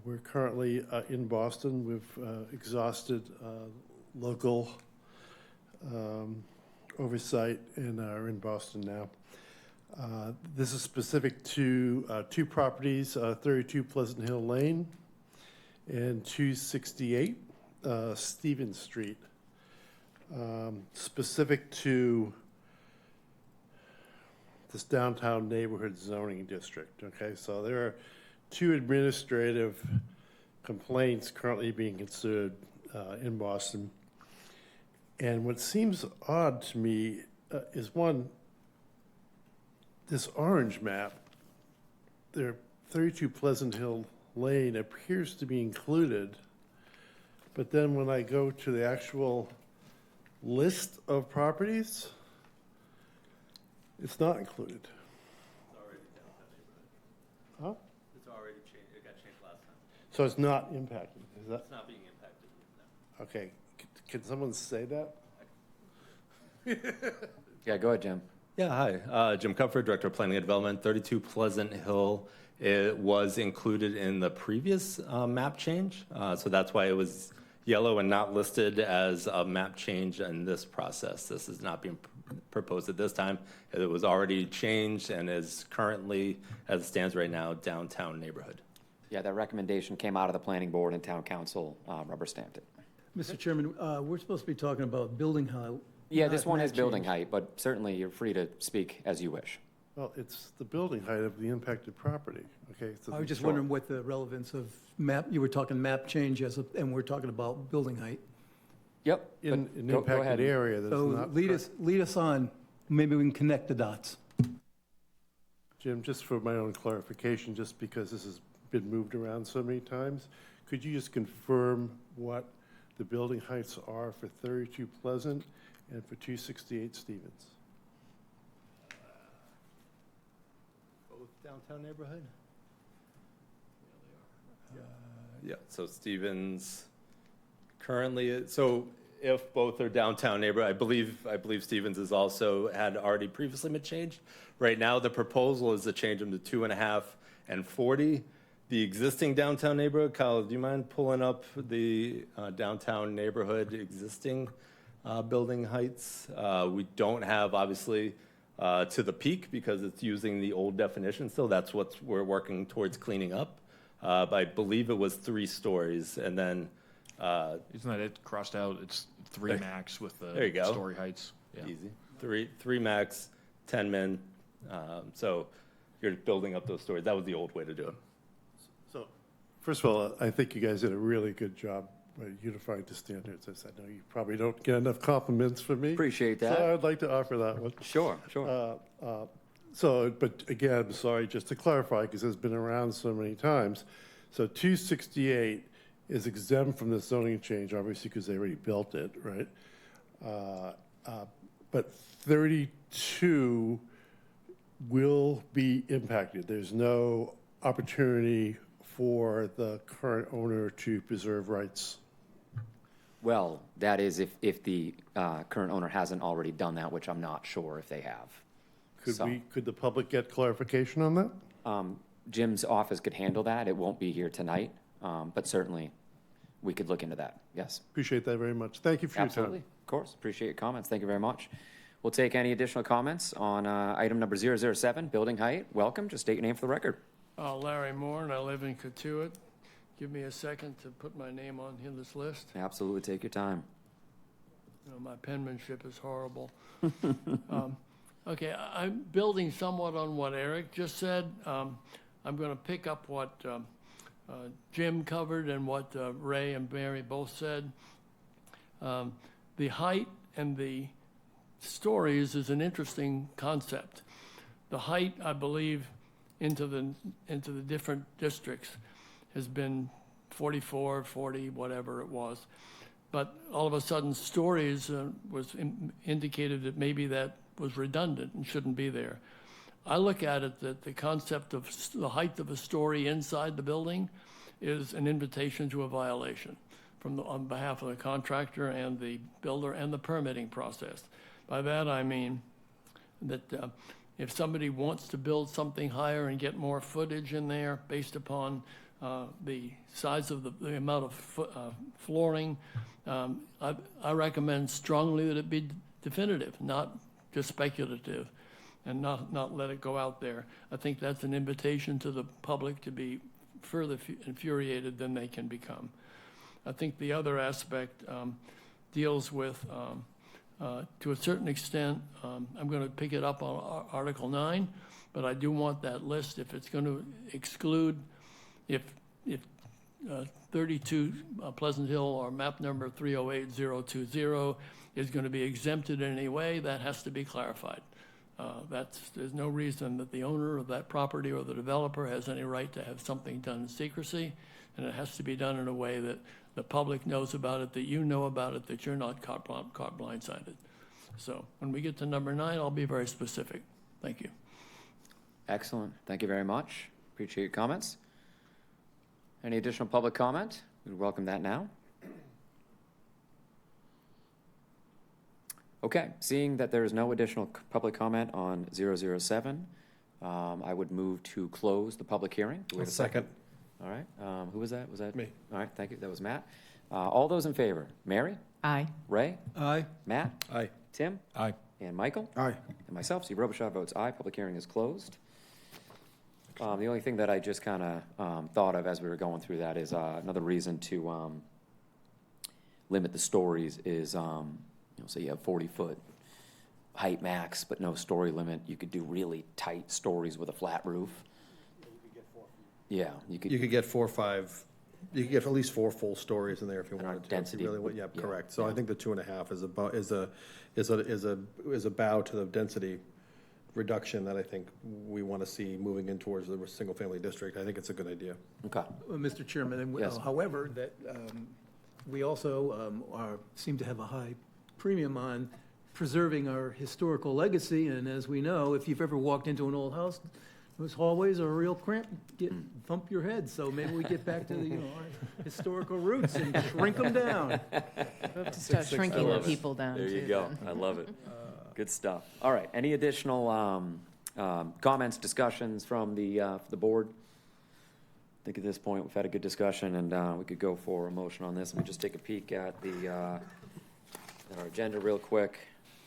We're currently in Boston. We've exhausted local oversight and are in Boston now. This is specific to two properties, 32 Pleasant Hill Lane and 268 Stevens Street. Specific to this downtown neighborhood zoning district, okay? So there are two administrative complaints currently being considered in Boston. And what seems odd to me is one, this orange map, there 32 Pleasant Hill Lane appears to be included, but then when I go to the actual list of properties, it's not included. It's already down that neighborhood. Huh? It's already changed, it got changed last time. So it's not impacted, is that, It's not being impacted now. okay, can someone say that? Yeah, go ahead, Jim. Yeah, hi. Jim Comfort, Director of Planning and Development. 32 Pleasant Hill. It was included in the previous map change, so that's why it was yellow and not listed as a map change in this process. This is not being proposed at this time. It was already changed and is currently, as it stands right now, downtown neighborhood. Yeah, that recommendation came out of the planning board and town council rubber stamped it. Mr. Chairman, we're supposed to be talking about building height. Yeah, this not one is map building change. height, but certainly you're free to speak as you wish. Well, it's the building height of the impacted property, okay? So I was just Sure. wondering what the relevance of map, you were talking map change and we're talking about building height. Yep. In but an go ahead. impacted area that's So not. lead us on, maybe we can connect the dots. Jim, just for my own clarification, just because this has been moved around so many times, could you just confirm what the building heights are for 32 Pleasant and for 268 Stevens? Both downtown neighborhood? Yeah, so Stevens currently, so if both are downtown neighborhood, I believe Stevens has also had already previously been changed. Right now, the proposal is to change them to 2.5 and 40. The existing downtown neighborhood, Kyle, do you mind pulling up the downtown neighborhood existing building heights? We don't have, obviously, to the peak because it's using the old definition still. That's what we're working towards cleaning up. But I believe it was 3 stories, and then Isn't that it crossed out? It's 3 max with the There you go. story heights. Yeah. easy. Three max, 10 min. So you're building up those stories. That was the old way to do it. So, first of all, I think you guys did a really good job unifying the standards. As I know you probably don't get enough compliments from me. Appreciate that. So I'd like to offer that one. Sure. So, but again, I'm sorry, just to clarify, because it's been around so many times. So 268 is exempt from the zoning change, obviously, because they already built it, right? But 32 will be impacted. There's no opportunity for the current owner to preserve rights. Well, that is if the current owner hasn't already done that, which I'm not sure if they have. Could the public get clarification on that? Jim's office could handle that. It won't be here tonight, but certainly we could look into that. Yes. Appreciate that very much. Thank you for your time. Absolutely. Of course. Appreciate your comments. Thank you very much. We'll take any additional comments on item number 007, building height. Welcome. Just state your name for the record. Larry Moore, and I live in Katuitt. Give me a second to put my name on this list. Absolutely. Take your time. You know, my penmanship is horrible. Okay, I'm building somewhat on what Eric just said. I'm going to pick up what Jim covered and what Ray and Barry both said. The height and the stories is an interesting concept. The height, I believe, into the different districts has been 44, 40, whatever it was. But all of a sudden, stories was indicated that maybe that was redundant and shouldn't be there. I look at it that the concept of the height of a story inside the building is an invitation to a violation on behalf of the contractor and the builder and the permitting process. By that I mean that if somebody wants to build something higher and get more footage in there based upon the size of the amount of flooring, I recommend strongly that it be definitive, not just speculative, and not let it go out there. I think that's an invitation to the public to be further infuriated than they can become. I think the other aspect deals with, to a certain extent, I'm going to pick it up on Article 9, but I do want that list if it's going to exclude, if 32 Pleasant Hill or map number 308020 is going to be exempted in any way, that has to be clarified. There's no reason that the owner of that property or the developer has any right to have something done in secrecy, and it has to be done in a way that the public knows about it, that you know about it, that you're not caught blindsided. So when we get to number 9, I'll be very specific. Thank you. Excellent. Thank you very much. Appreciate your comments. Any additional public comment? We welcome that now. Okay, seeing that there is no additional public comment on 007, I would move to close the public hearing. Do we have a second? All right. Who was that? Was that me? All right. Thank you. That was Matt. All those in favor? Mary? Aye. Ray? Aye. Matt? Aye. Tim? Aye. And Michael? Aye. And myself, Steve Robichaud votes aye. Public hearing is closed. The only thing that I just kind of thought of as we were going through that is another reason to limit the stories is, say you have 40-foot height max, but no story limit. You could do really tight stories with a flat roof. Yeah, you could. You could get 4 or 5, you could get at least 4 full stories in there if you And our wanted to. if you density really want- would- Yeah, yeah, correct. So I yeah. think the 2.5 is a bow to the density reduction that I think we want to see moving in towards the single-family district. I think it's a good idea. Okay. Mr. Chairman, and Yes. however, that we also seem to have a high premium on preserving our historical legacy, and as we know, if you've ever walked into an old house, those hallways are real cramped, thump your head, so maybe we get back to the, our historical roots and shrink them down. To start shrinking the people down, There you too, go. then. I love it. Good stuff. All right. Any additional comments, discussions from the board? I think at this point we've had a good discussion, and we could go for a motion on this. Let me just take a peek at our agenda real quick,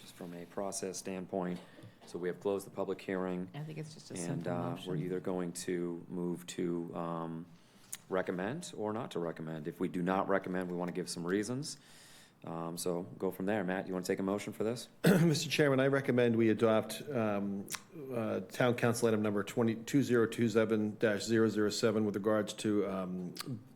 just from a process standpoint. So we have closed the public hearing, I think it's just a and simple we're motion. either going to move to recommend or not to recommend. If we do not recommend, we want to give some reasons. So go from there. Matt, you want to take a motion for this? Mr. Chairman, I recommend we adopt Town Council item number 2027-007 with regards to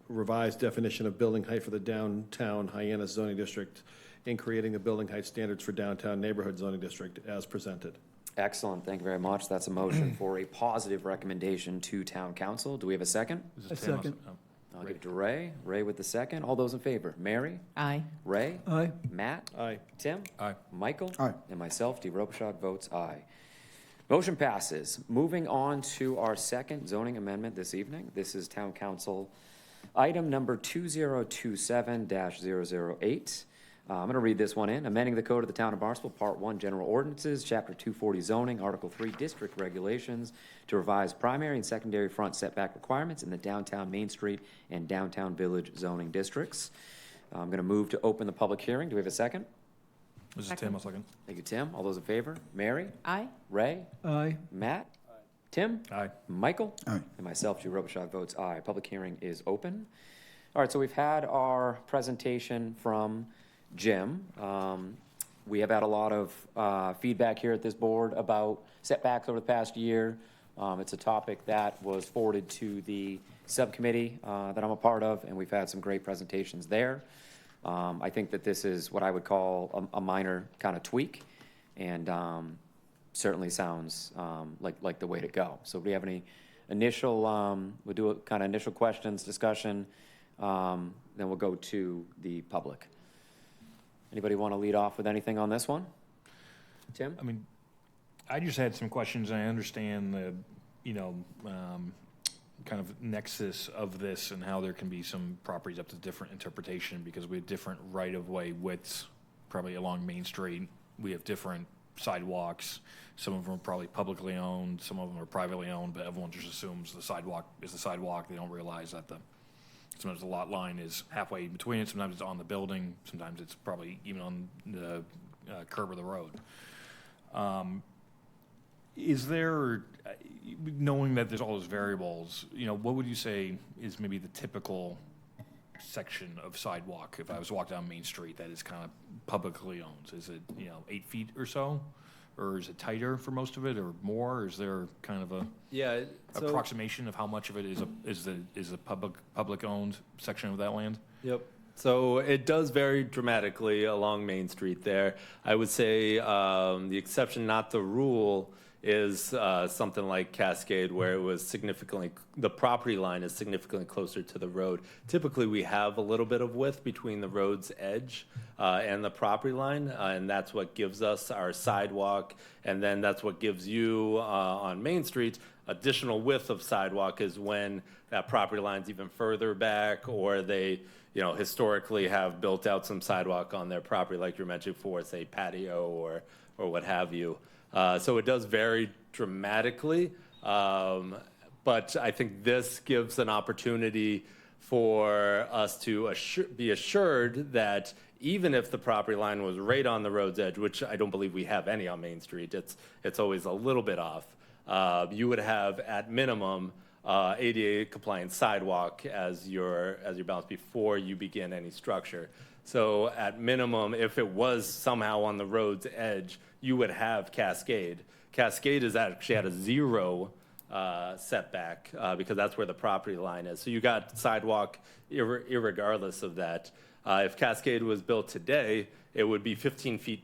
revised definition of building height for the downtown Hyannis zoning district in creating the building height standards for downtown neighborhood zoning district as presented. Excellent. Thank you very much. That's a motion for a positive recommendation to town council. Do we have a second? This is A Tim. second. I'll give it to Ray. Ray with the second. All those in favor? Mary? Aye. Ray? Aye. Matt? Aye. Tim? Aye. Michael? Aye. And myself, Steve Robichaud, votes aye. Motion passes. Moving on to our second zoning amendment this evening. This is Town Council item number 2027-008. I'm going to read this one in. Amending the Code of the Town of Barnstable, Part 1, General Ordinances, Chapter 240 Zoning, Article 3, District Regulations, to revise primary and secondary front setback requirements in the downtown Main Street and downtown Village zoning districts. I'm going to move to open the public hearing. Do we have a second? This is Tim, I'll second. Thank you, Tim. All those in favor? Mary? Aye. Ray? Aye. Matt? Tim? Aye. Michael? Aye. And myself, Steve Robichaud, votes aye. Public hearing is open. All right, so we've had our presentation from Jim. We have had a lot of feedback here at this board about setbacks over the past year. It's a topic that was forwarded to the subcommittee that I'm a part of, and we've had some great presentations there. I think that this is what I would call a minor kind of tweak, and certainly sounds like the way to go. So do we have any initial, we'll do a kind of initial questions, discussion, then we'll go to the public. Anybody want to lead off with anything on this one? Tim? I mean, I just had some questions, and I understand the, kind of nexus of this and how there can be some properties up to different interpretation because we have different right-of-way widths, probably along Main Street. We have different sidewalks. Some of them are probably publicly owned, some of them are privately owned, but everyone just assumes the sidewalk is the sidewalk. They don't realize that sometimes the lot line is halfway between it, sometimes it's on the building, sometimes it's probably even on the curb of the road. Is there, knowing that there's all those variables, what would you say is maybe the typical section of sidewalk if I was walking down Main Street that is kind of publicly owned? Is it, 8 feet or so? Or is it tighter for most of it or more? Or is there kind of a approximation of how much of it is a public owned section of that land? Yep. So it does vary dramatically along Main Street there. I would say the exception, not the rule, is something like Cascade, where it was the property line is significantly closer to the road. Typically, we have a little bit of width between the road's edge and the property line, and that's what gives us our sidewalk, and then that's what gives you on Main Street additional width of sidewalk is when that property line's even further back, or they historically have built out some sidewalk on their property, like you mentioned, for, say, patio or what have you. So it does vary dramatically, but I think this gives an opportunity for us to be assured that even if the property line was right on the road's edge, which I don't believe we have any on Main Street, it's always a little bit off, you would have at minimum ADA compliant sidewalk as your balance before you begin any structure. So at minimum, if it was somehow on the road's edge, you would have Cascade. Cascade is actually at a 0 setback because that's where the property line is. So you got sidewalk irregardless of that. If Cascade was built today, it would be 10 feet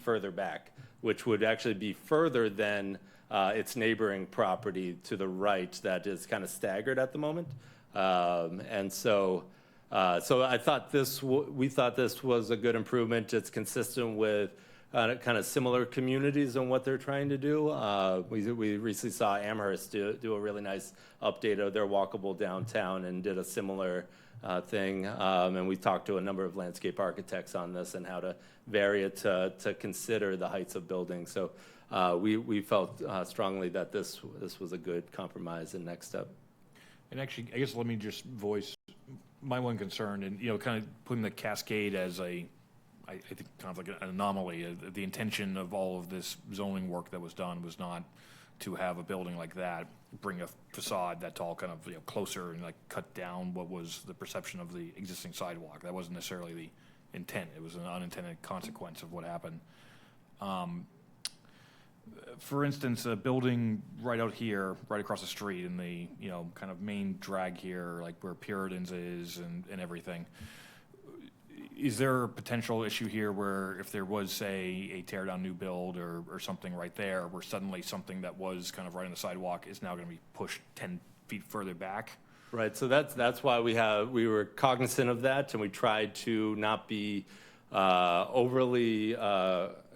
further back, which would actually be further than its neighboring property to the right that is kind of staggered at the moment. And so I thought we thought this was a good improvement. It's consistent with kind of similar communities and what they're trying to do. We recently saw Amherst do a really nice update of their walkable downtown and did a similar thing. And we talked to a number of landscape architects on this and how to vary it to consider the heights of buildings. So we felt strongly that this was a good compromise and next step. And actually, I guess let me just voice my one concern, and kind of putting the Cascade as I think kind of like an anomaly. The intention of all of this zoning work that was done was not to have a building like that bring a facade that tall, kind of closer and like cut down what was the perception of the existing sidewalk. That wasn't necessarily the intent. It was an unintended consequence of what happened. For instance, a building right out here, right across the street in the kind of main drag here, like where Puritans is and everything. Is there a potential issue here where if there was, say, a tear down new build or something right there, where suddenly something that was kind of right on the sidewalk is now going to be pushed 10 feet further back? Right, so that's why we were cognizant of that, and we tried to not be overly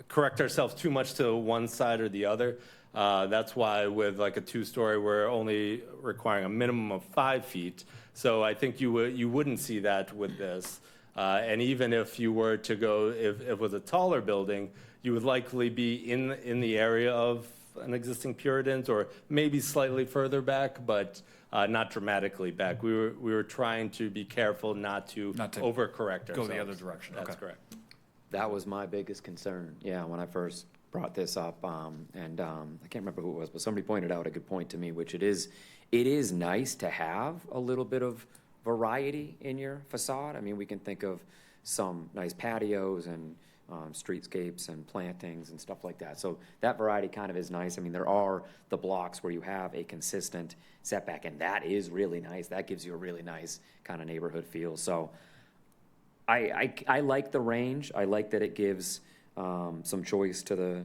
correct ourselves too much to one side or the other. That's why with like a 2-story, we're only requiring a minimum of 5 feet. So I think you wouldn't see that with this. And even if you were to go, if it was a taller building, you would likely be in the area of an existing Puritans or maybe slightly further back, but not dramatically back. We were trying to be careful not to overcorrect ourselves. Go the other direction. That's okay. correct. That was my biggest concern, when I first brought this up, and I can't remember who it was, but somebody pointed out a good point to me, which it is nice to have a little bit of variety in your facade. I mean, we can think of some nice patios and streetscapes and plantings and stuff like that. So that variety kind of is nice. I mean, there are the blocks where you have a consistent setback, and that is really nice. That gives you a really nice kind of neighborhood feel. So I like the range. I like that it gives some choice to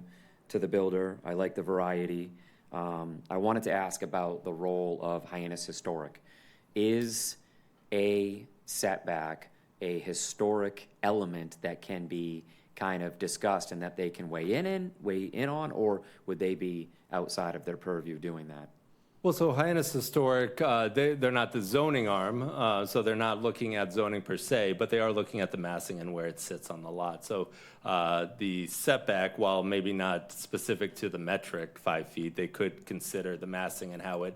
the builder. I like the variety. I wanted to ask about the role of Hyannis Historic. Is a setback a historic element that can be kind of discussed and that they can weigh in on, or would they be outside of their purview doing that? Well, so Hyannis Historic, they're not the zoning arm, so they're not looking at zoning per se, but they are looking at the massing and where it sits on the lot. So the setback, while maybe not specific to the metric 5 feet, they could consider the massing and how it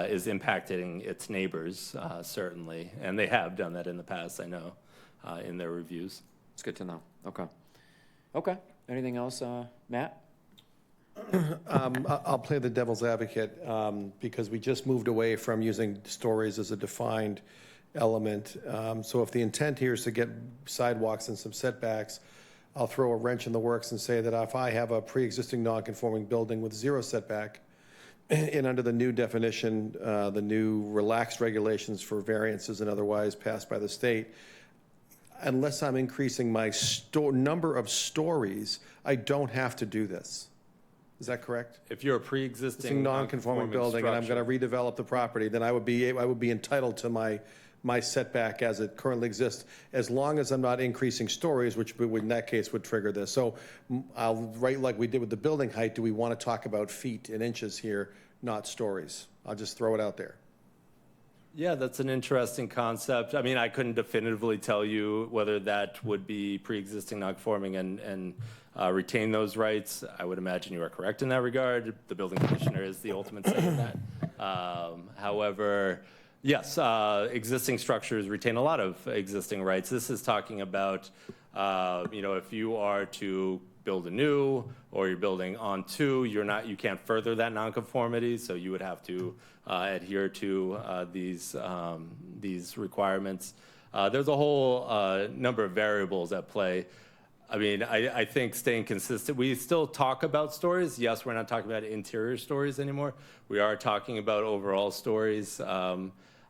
is impacting its neighbors, certainly. And they have done that in the past, I know, in their reviews. It's good to know. Okay. Anything else, Matt? I'll play the devil's advocate because we just moved away from using stories as a defined element. So if the intent here is to get sidewalks and some setbacks, I'll throw a wrench in the works and say that if I have a pre-existing non-conforming building with 0 setback, and under the new definition, the new relaxed regulations for variances and otherwise passed by the state, unless I'm increasing my number of stories, I don't have to do this. Is that correct? If you're a pre-existing non-conforming building and I'm going to redevelop the property, then I would be entitled to my setback as it currently exists, as long as I'm not increasing stories, which in that case would trigger this. So I'll write like we did with the building height. Do we want to talk about feet and inches here, not stories? I'll just throw it out there. Yeah, that's an interesting concept. I mean, I couldn't definitively tell you whether that would be pre-existing non-conforming and retain those rights. I would imagine you are correct in that regard. The building commissioner is the ultimate say in that. However, Yes, existing structures retain a lot of existing rights. This is talking about, if you are to build anew or you're building onto, you can't further that nonconformity, so you would have to adhere to these requirements. There's a whole number of variables at play. I mean, I think staying consistent, we still talk about stories. Yes, we're not talking about interior stories anymore. We are talking about overall stories.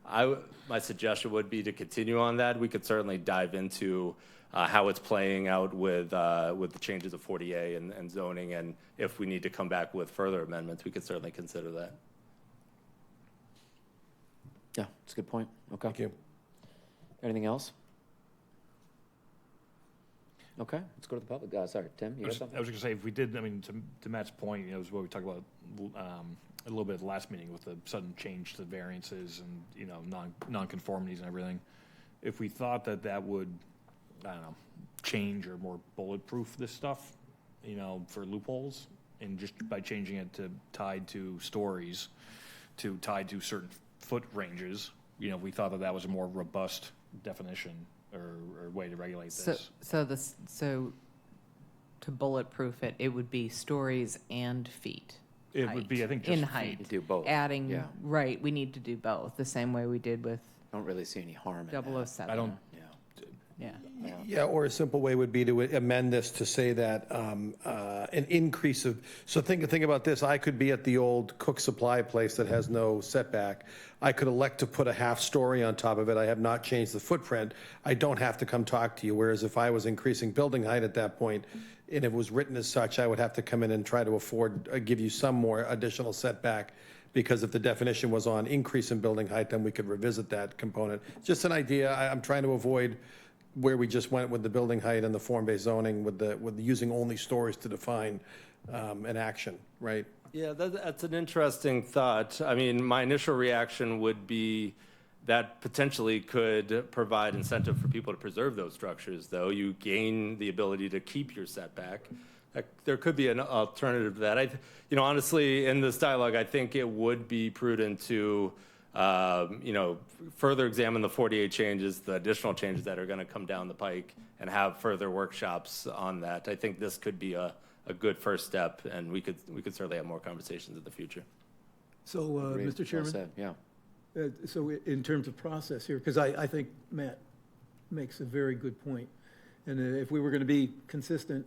My suggestion would be to continue on that. We could certainly dive into how it's playing out with the changes of 40A and zoning, and if we need to come back with further amendments, we could certainly consider that. Yeah, that's a good point. Okay. Thank you. Anything else? Okay, let's go to the public. Sorry, Tim, you got something? I was going to say, if we did, I mean, to Matt's point, is what we talked about a little bit at the last meeting with the sudden change to variances and, non-conformities and everything. If we thought that would, I don't know, change or more bulletproof this stuff, for loopholes, and just by changing it to tied to stories, tied to certain foot ranges, we thought that was a more robust definition or way to regulate this. So to bulletproof it, it would be stories and feet. It would be, I think, just in feet. height. You do both. Adding, Yeah. right, we need to do both, the same way we did with Don't really see any harm in that. 007. I don't, Yeah. Yeah. Yeah, or a simple way would be to amend this to say that an increase of, so think about this, I could be at the old Cook Supply place that has no setback. I could elect to put a half story on top of it. I have not changed the footprint. I don't have to come talk to you, whereas if I was increasing building height at that point, and it was written as such, I would have to come in and try to give you some more additional setback, because if the definition was on increase in building height, then we could revisit that component. Just an idea. I'm trying to avoid where we just went with the building height and the form-based zoning with using only stories to define an action, right? Yeah, that's an interesting thought. I mean, my initial reaction would be that potentially could provide incentive for people to preserve those structures, though. You gain the ability to keep your setback. There could be an alternative to that. Honestly, in this dialogue, I think it would be prudent to further examine the 48 changes, the additional changes that are going to come down the pike, and have further workshops on that. I think this could be a good first step, and we could certainly have more conversations in the future. So, Agreed. Mr. Chairman? Well said, yeah. So in terms of process here, because I think Matt makes a very good point, and if we were going to be consistent,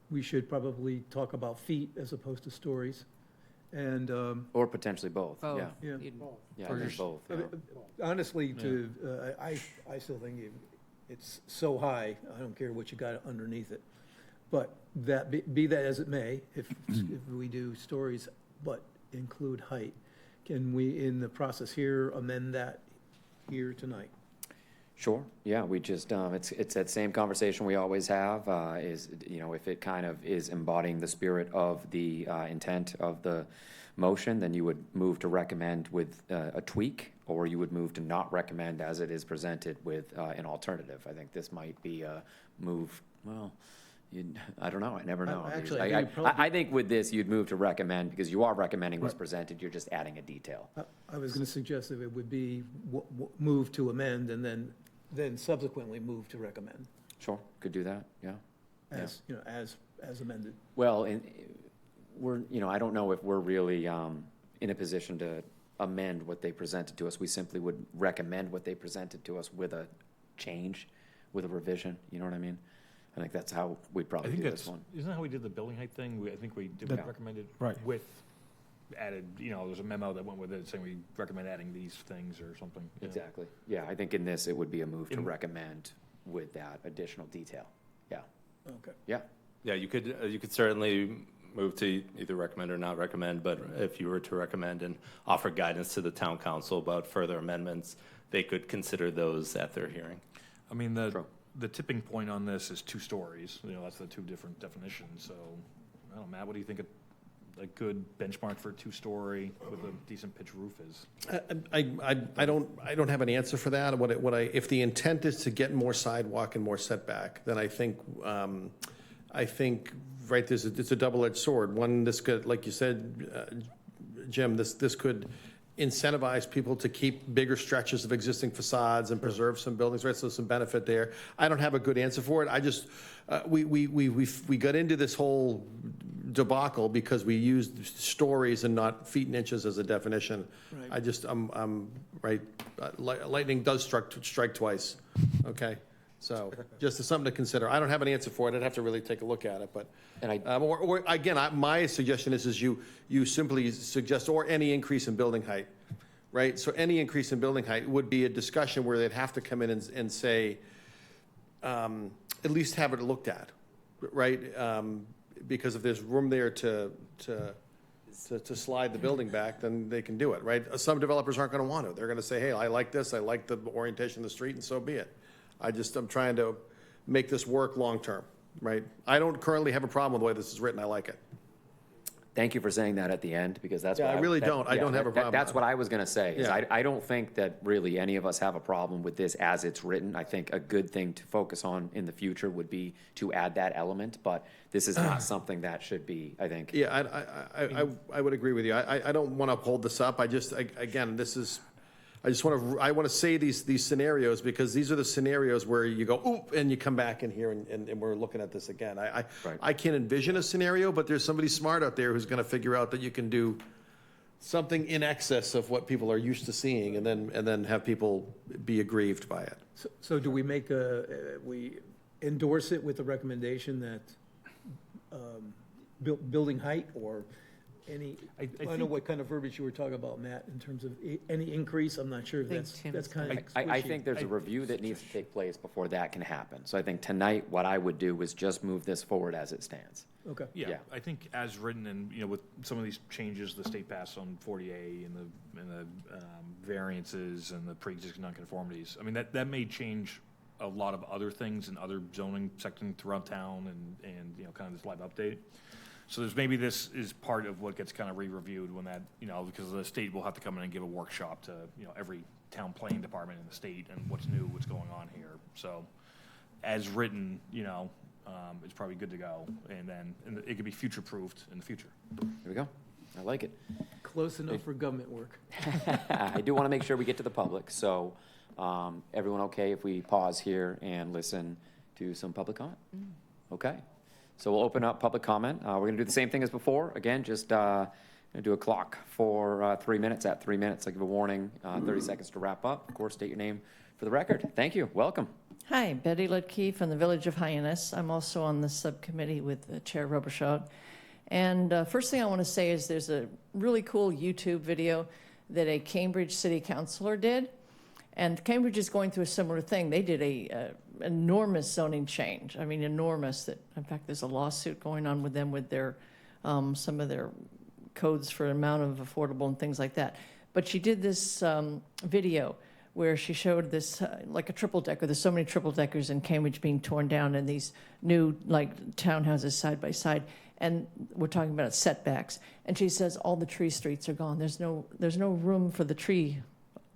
we should probably talk about feet as opposed to stories, and Or potentially both, Both. yeah. Yeah. You'd- Yeah, I think both. Yeah. honestly, I still think it's so high, I don't care what you got underneath it. But be that as it may, if we do stories but include height, can we, in the process here, amend that here tonight? Sure, yeah, we just, it's that same conversation we always have, if it kind of is embodying the spirit of the intent of the motion, then you would move to recommend with a tweak, or you would move to not recommend as it is presented with an alternative. I think this might be a move, well, I don't know, I never know. Actually, I I think probably- I think with this, you'd move to recommend, because you are recommending what's presented, you're just adding a detail. I was going to suggest that it would be move to amend and then subsequently move to recommend Sure, could do that, yeah. as amended. Well, I don't know if we're really in a position to amend what they presented to us. We simply would recommend what they presented to us with a change, with a revision, you know what I mean? I think that's how we'd I probably think do this that's, one. isn't that how we did the building height thing? I think we That- recommended Right. with added, there's a memo that went with it saying we recommend adding these things or something. Yeah. Exactly. Yeah, I think in this, it would be a move to In- recommend with that additional detail. Yeah, Okay. yeah. Yeah, you could certainly move to either recommend or not recommend, but if you were to recommend and offer guidance to the town council about further amendments, they could consider those at their hearing. I mean, True. the tipping point on this is 2 stories. That's the 2 different definitions. So, I don't know, Matt, what do you think a good benchmark for a 2-story with a decent pitch roof is? I don't have an answer for that. If the intent is to get more sidewalk and more setback, then I think, right, it's a double-edged sword. One, this could, like you said, Jim, this could incentivize people to keep bigger stretches of existing facades and preserve some buildings, right? So some benefit there. I don't have a good answer for it. I just, we got into this whole debacle because we used stories and not feet and inches as a definition. Right. I just, I'm right, lightning does strike twice, okay? So just as something to consider. I don't have an answer for it. I'd have to really take a look at it, but. And Or again, my suggestion is you simply suggest, or any increase in building height, right? So any increase in building height would be a discussion where they'd have to come in and say, at least have it looked at, right? Because if there's room there to slide the building back, then they can do it, right? Some developers aren't gonna want to. They're gonna say, hey, I like this, I like the orientation of the street, and so be it. I'm trying to make this work long-term, right? I don't currently have a problem with the way this is written. I like it. Thank you for saying that at the end, because that's Yeah, what I really don't. I don't have a problem. That's what I was gonna say, is Yeah. I don't think that really any of us have a problem with this as it's written. I think a good thing to focus on in the future would be to add that element, but this is not something that should be, I think. Yeah, I would agree with you. I don't want to hold this up. Again, this is, I want to say these scenarios because these are the scenarios where you go, oop, and you come back in here and we're looking at this again. Right. I can't envision a scenario, but there's somebody smart out there who's going to figure out that you can do something in excess of what people are used to seeing and then have people be aggrieved by it. So do we make we endorse it with the recommendation that building height or any, I don't know what kind of verbiage you were talking about, Matt, in terms of any increase? I'm not sure if I think that's Tim's kind of I squishy. think there's a review that needs to take place before that can happen. So I think tonight, what I would do is just move this forward as it stands. Okay. Yeah, Yeah. I think as written and, with some of these changes the state passed on 40A and the variances and the pre-existing nonconformities, I mean, that may change a lot of other things in other zoning sections throughout town and kind of this live update. So maybe this is part of what gets kind of re-reviewed when that, because the state will have to come in and give a workshop to, every town planning department in the state and what's new, what's going on here. So as written, it's probably good to go. And then it could be future-proofed in the future. There we go. I like it. Close enough for government work. I do want to make sure we get to the public, so everyone okay if we pause here and listen to some public comment? Okay, so we'll open up public comment. We're going to do the same thing as before. Again, just gonna do a clock for 3 minutes. At 3 minutes, I give a warning, 30 seconds to wrap up. Of course, state your name for the record. Thank you. Welcome. Hi, Betty Lutke from the Village of Hyannis. I'm also on the subcommittee with Chair Robichaud. And first thing I want to say is there's a really cool YouTube video that a Cambridge City Councilor did. And Cambridge is going through a similar thing. They did a enormous zoning change. I mean, enormous. That in fact, there's a lawsuit going on with them with their some of their codes for amount of affordable and things like that. But she did this video where she showed this like a triple decker. There's so many triple deckers in Cambridge being torn down, and these new like townhouses side by side. And we're talking about setbacks. And she says all the tree streets are gone. There's no room for the tree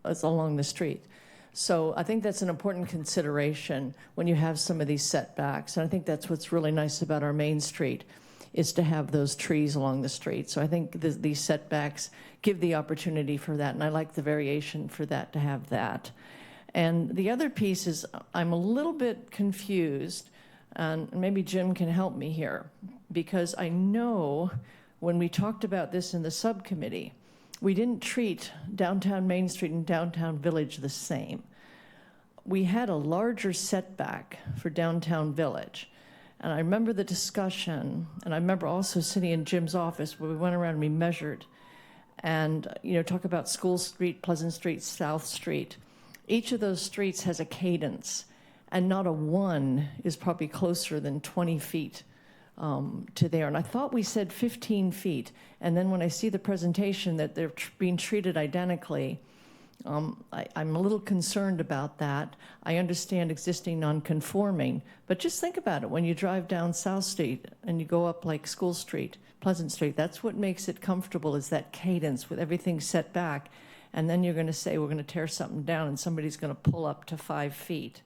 along the street. So I think that's an important consideration when you have some of these setbacks. And I think that's what's really nice about our main street is to have those trees along the street. So I think these setbacks give the opportunity for that. And I like the variation for that, to have that. And the other piece is I'm a little bit confused, and maybe Jim can help me here, because I know when we talked about this in the subcommittee, we didn't treat downtown Main Street and downtown Village the same. We had a larger setback for downtown Village. And I remember the discussion, and I remember also sitting in Jim's office where we went around and we measured and, talk about School Street, Pleasant Street, South Street. Each of those streets has a cadence, and not a one is probably closer than 20 feet to there. And I thought we said 15 feet. And then when I see the presentation that they're being treated identically, I'm a little concerned about that. I understand existing non-conforming, but just think about it. When you drive down South Street and you go up like School Street, Pleasant Street, that's what makes it comfortable, is that cadence with everything set back. And then you're going to say, we're going to tear something down and somebody's going to pull up to 5 feet.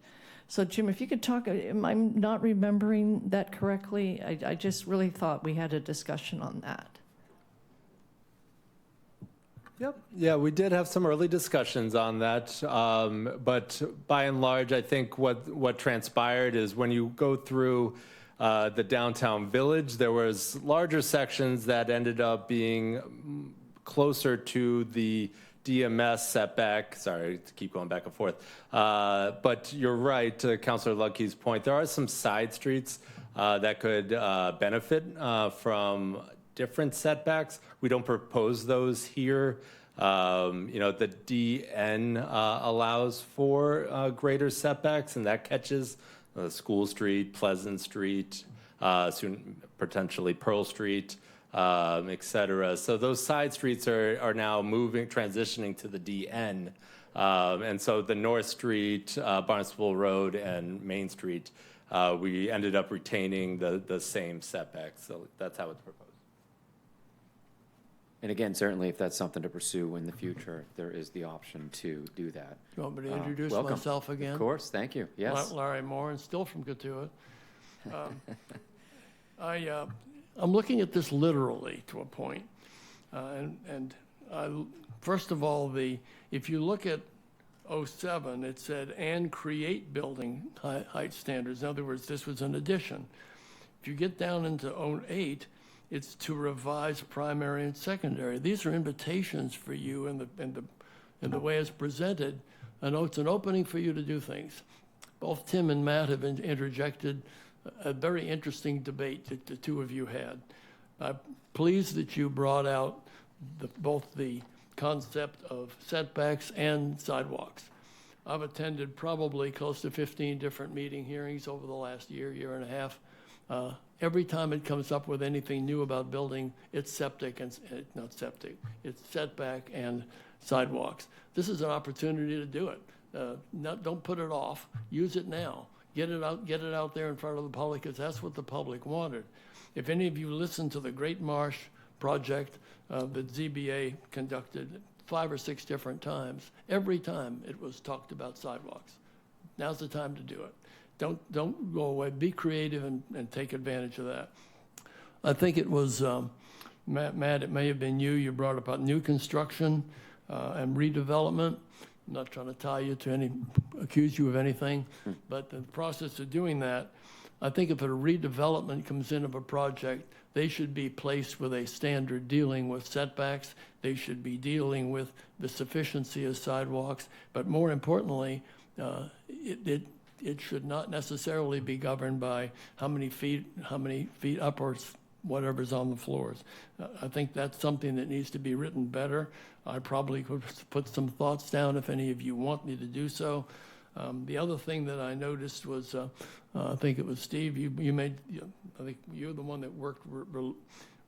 So, Jim, if you could talk, am I not remembering that correctly? I just really thought we had a discussion on that. Yep. Yeah, we did have some early discussions on that, but by and large, I think what transpired is when you go through the downtown village, there was larger sections that ended up being closer to the DMS setback. Sorry to keep going back and forth, but you're right, to Councilor Ludke's point. There are some side streets that could benefit from different setbacks. We don't propose those here. The DN allows for greater setbacks, and that catches School Street, Pleasant Street, soon potentially Pearl Street, et cetera. So those side streets are now transitioning to the DN. And so the North Street, Barnstable Road, and Main Street, we ended up retaining the same setbacks. So that's how it's proposed. And again, certainly if that's something to pursue in the future, there is the option to do that. You want me to introduce Welcome. myself again? Of course, thank you. Yes. Larry Moore, and still from Katuitt. I'm looking at this literally to a point. First of all, if you look at 07, it said, and create building height standards. In other words, this was an addition. If you get down into 08, it's to revise primary and secondary. These are invitations for you in the way it's presented. I know it's an opening for you to do things. Both Tim and Matt have interjected a very interesting debate that the two of you had. I'm pleased that you brought out both the concept of setbacks and sidewalks. I've attended probably close to 15 different meeting hearings over the last year and a half. Every time it comes up with anything new about building, it's septic and not septic, it's setback and sidewalks. This is an opportunity to do it. Don't put it off. Use it now. Get it out there in front of the public, because that's what the public wanted. If any of you listened to the Great Marsh project that ZBA conducted 5 or 6 different times, every time it was talked about sidewalks. Now's the time to do it. Don't go away. Be creative and take advantage of that. I think it was, Matt, it may have been you. You brought about new construction and redevelopment. I'm not trying to accuse you of anything, but the process of doing that, I think if a redevelopment comes in of a project, they should be placed with a standard dealing with setbacks. They should be dealing with the sufficiency of sidewalks, but more importantly, it should not necessarily be governed by how many feet up or whatever's on the floors. I think that's something that needs to be written better. I probably could put some thoughts down if any of you want me to do so. The other thing that I noticed was, I think it was Steve, I think you're the one that worked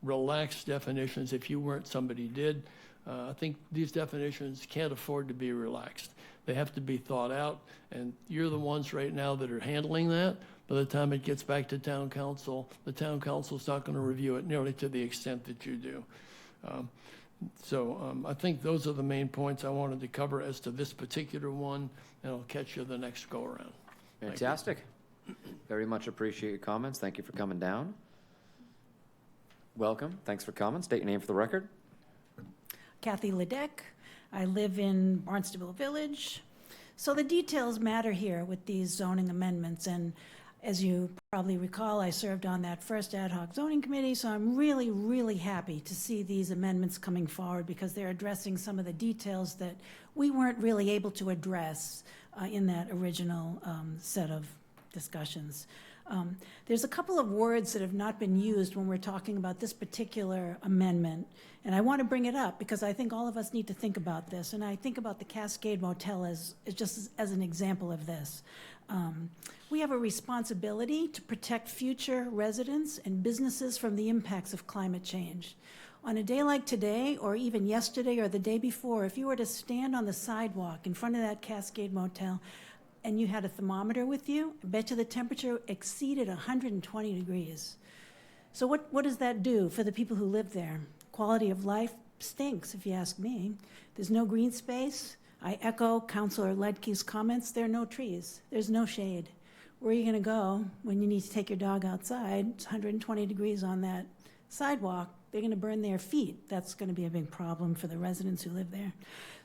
relaxed definitions if you weren't, somebody did. I think these definitions can't afford to be relaxed. They have to be thought out, and you're the ones right now that are handling that. By the time it gets back to town council, the town council's not going to review it nearly to the extent that you do. I think those are the main points I wanted to cover as to this particular one, and I'll catch you the next go-around. Fantastic. Very much appreciate your comments. Thank you for coming down. Welcome. Thanks for coming. State your name for the record. Kathy Ledeck. I live in Barnstable Village. So the details matter here with these zoning amendments, and as you probably recall, I served on that first ad hoc zoning committee, so I'm really, really happy to see these amendments coming forward because they're addressing some of the details that we weren't really able to address in that original set of discussions. There's a couple of words that have not been used when we're talking about this particular amendment, and I want to bring it up because I think all of us need to think about this, and I think about the Cascade Motel as just as an example of this. We have a responsibility to protect future residents and businesses from the impacts of climate change. On a day like today, or even yesterday or the day before, if you were to stand on the sidewalk in front of that Cascade Motel and you had a thermometer with you, I bet you the temperature exceeded 120 degrees. So what does that do for the people who live there? Quality of life stinks, if you ask me. There's no green space. I echo Councilor Ledke's comments. There are no trees. There's no shade. Where are you going to go when you need to take your dog outside? It's 120 degrees on that sidewalk, they're going to burn their feet. That's going to be a big problem for the residents who live there.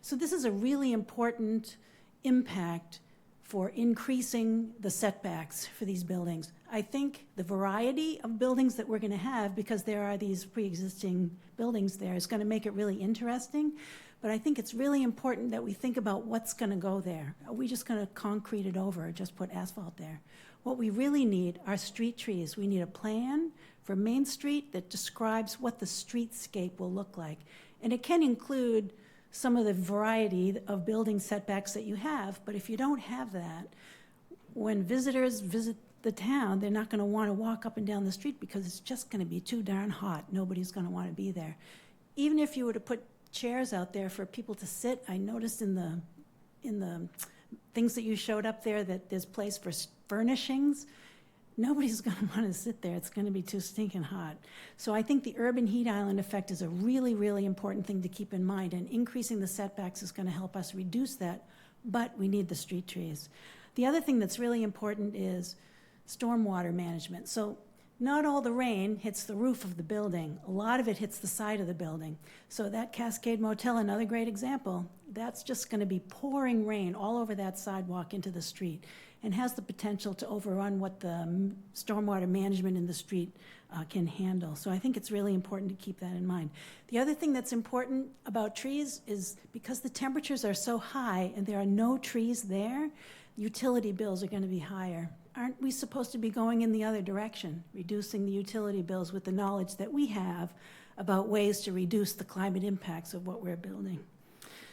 So this is a really important impact for increasing the setbacks for these buildings. I think the variety of buildings that we're going to have, because there are these pre-existing buildings there, is going to make it really interesting. But I think it's really important that we think about what's going to go there. Are we just going to concrete it over or just put asphalt there? What we really need are street trees. We need a plan for Main Street that describes what the streetscape will look like. And it can include some of the variety of building setbacks that you have, but if you don't have that, when visitors visit the town, they're not going to want to walk up and down the street because it's just going to be too darn hot. Nobody's going to want to be there. Even if you were to put chairs out there for people to sit, I noticed in the things that you showed up there that there's place for furnishings. Nobody's going to want to sit there. It's going to be too stinking hot. So I think the urban heat island effect is a really, really important thing to keep in mind, and increasing the setbacks is going to help us reduce that, but we need the street trees. The other thing that's really important is stormwater management. So not all the rain hits the roof of the building. A lot of it hits the side of the building. So that Cascade Motel, another great example, that's just going to be pouring rain all over that sidewalk into the street, and has the potential to overrun what the stormwater management in the street can handle. So I think it's really important to keep that in mind. The other thing that's important about trees is because the temperatures are so high and there are no trees there, utility bills are going to be higher. Aren't we supposed to be going in the other direction, reducing the utility bills with the knowledge that we have about ways to reduce the climate impacts of what we're building?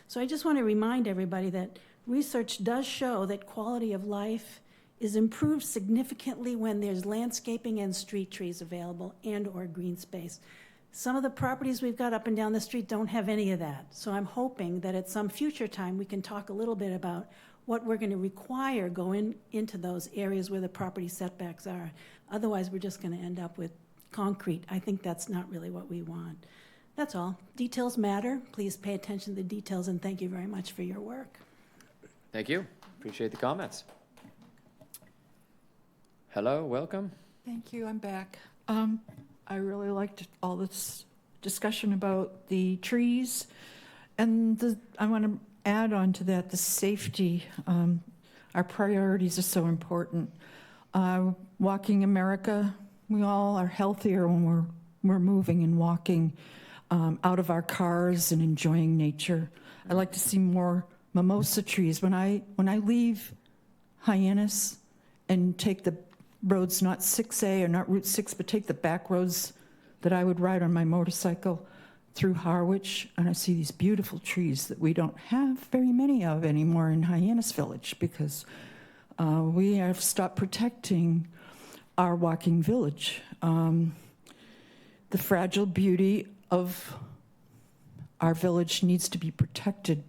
So I just want to remind everybody that research does show that quality of life is improved significantly when there's landscaping and street trees available and or green space. Some of the properties we've got up and down the street don't have any of that. So I'm hoping that at some future time we can talk a little bit about what we're going to require going into those areas where the property setbacks are. Otherwise, we're just going to end up with concrete. I think that's not really what we want. That's all. Details matter. Please pay attention to the details, and thank you very much for your work. Thank you. Appreciate the comments. Hello, welcome. Thank you, I'm back. I really liked all this discussion about the trees, and I want to add on to that the safety. Our priorities are so important. Walking America, we all are healthier when we're moving and walking out of our cars and enjoying nature. I like to see more mimosa trees. When I leave Hyannis and take the roads, not 6A or not Route 6, but take the back roads that I would ride on my motorcycle through Harwich, and I see these beautiful trees that we don't have very many of anymore in Hyannis Village because we have stopped protecting our walking village. The fragile beauty of our village needs to be protected.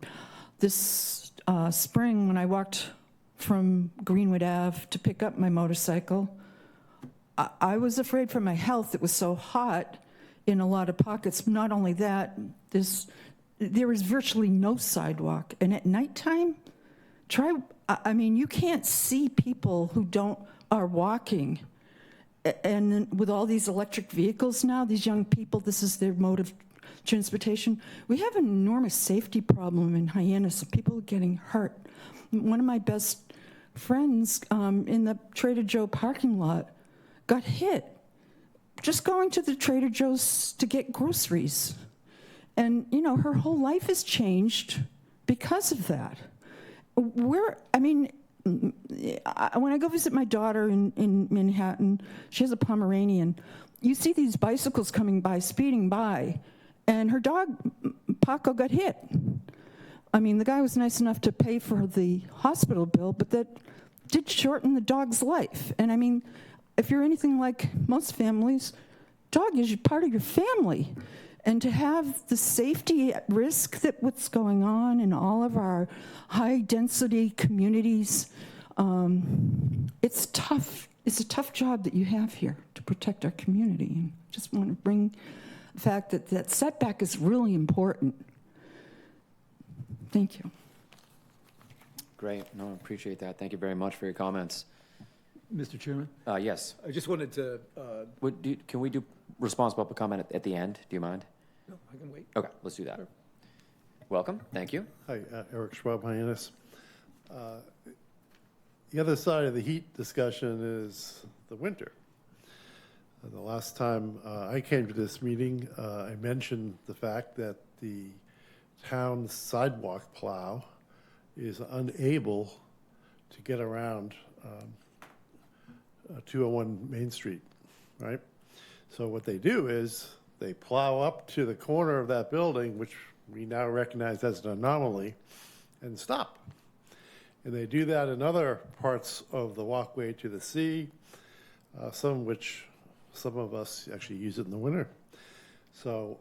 This spring, when I walked from Greenwood Ave to pick up my motorcycle, I was afraid for my health. It was so hot in a lot of pockets. Not only that, there is virtually no sidewalk. And at nighttime, you can't see people who are walking. And with all these electric vehicles now, these young people, this is their mode of transportation. We have an enormous safety problem in Hyannis of people getting hurt. One of my best friends in the Trader Joe parking lot got hit just going to the Trader Joe's to get groceries. And, her whole life has changed because of that. When I go visit my daughter in Manhattan, she has a Pomeranian, you see these bicycles coming by, speeding by, and her dog, Paco, got hit. The guy was nice enough to pay for the hospital bill, but that did shorten the dog's life. And if you're anything like most families, dog is part of your family. And to have the safety at risk that what's going on in all of our high-density communities, it's tough. It's a tough job that you have here to protect our community. And just want to bring the fact that setback is really important. Thank you. Great. No, I appreciate that. Thank you very much for your comments. Mr. Chairman? Yes. I just wanted to, Can we do response public comment at the end. Do you mind? No, I can wait. Okay, let's do that. Welcome. Thank you. Hi, Eric Schwab, Hyannis. The other side of the heat discussion is the winter. The last time I came to this meeting, I mentioned the fact that the town sidewalk plow is unable to get around 201 Main Street, right? So what they do is they plow up to the corner of that building, which we now recognize as an anomaly, and stop. And they do that in other parts of the walkway to the sea, some of us actually use it in the winter. So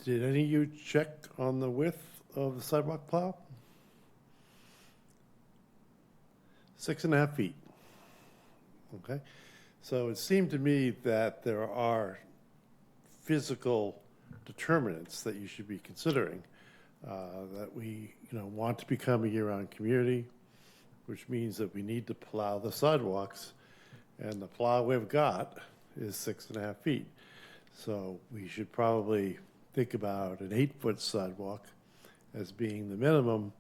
did any of you check on the width of the sidewalk plow? 6.5 feet. Okay. So it seemed to me that there are physical determinants that you should be considering, that we want to become a year-round community, which means that we need to plow the sidewalks, and the plow we've got is 6.5 feet. So we should probably think about an 8-foot sidewalk as being the minimum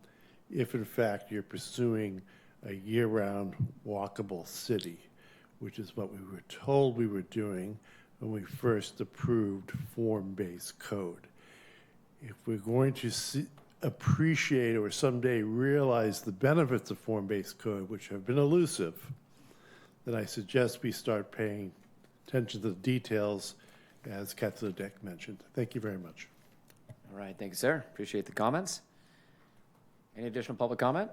if in fact you're pursuing a year-round walkable city, which is what we were told we were doing when we first approved form-based code. If we're going to appreciate or someday realize the benefits of form-based code, which have been elusive, then I suggest we start paying attention to the details, as Kathy Ledeck mentioned. Thank you very much. All right, thank you, sir. Appreciate the comments. Any additional public comment?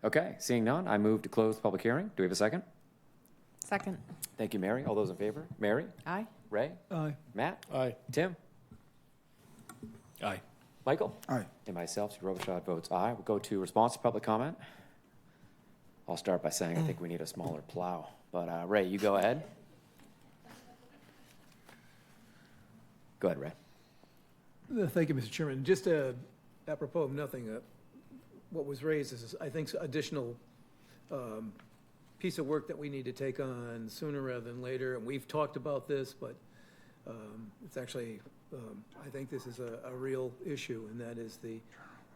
Okay, seeing none, I move to close the public hearing. Do we have a second? Second. Thank you, Mary. All those in favor? Mary? Aye. Ray? Aye. Matt? Aye. Tim? Aye. Michael? Aye. And myself, Steve Robichaud votes aye. We'll go to response to public comment. I'll start by saying I think we need a smaller plow, but Ray, you go ahead. Go ahead, Ray. Thank you, Mr. Chairman. Just apropos of nothing, what was raised is, I think, additional piece of work that we need to take on sooner rather than later. And we've talked about this, but it's actually, I think this is a real issue, and that is the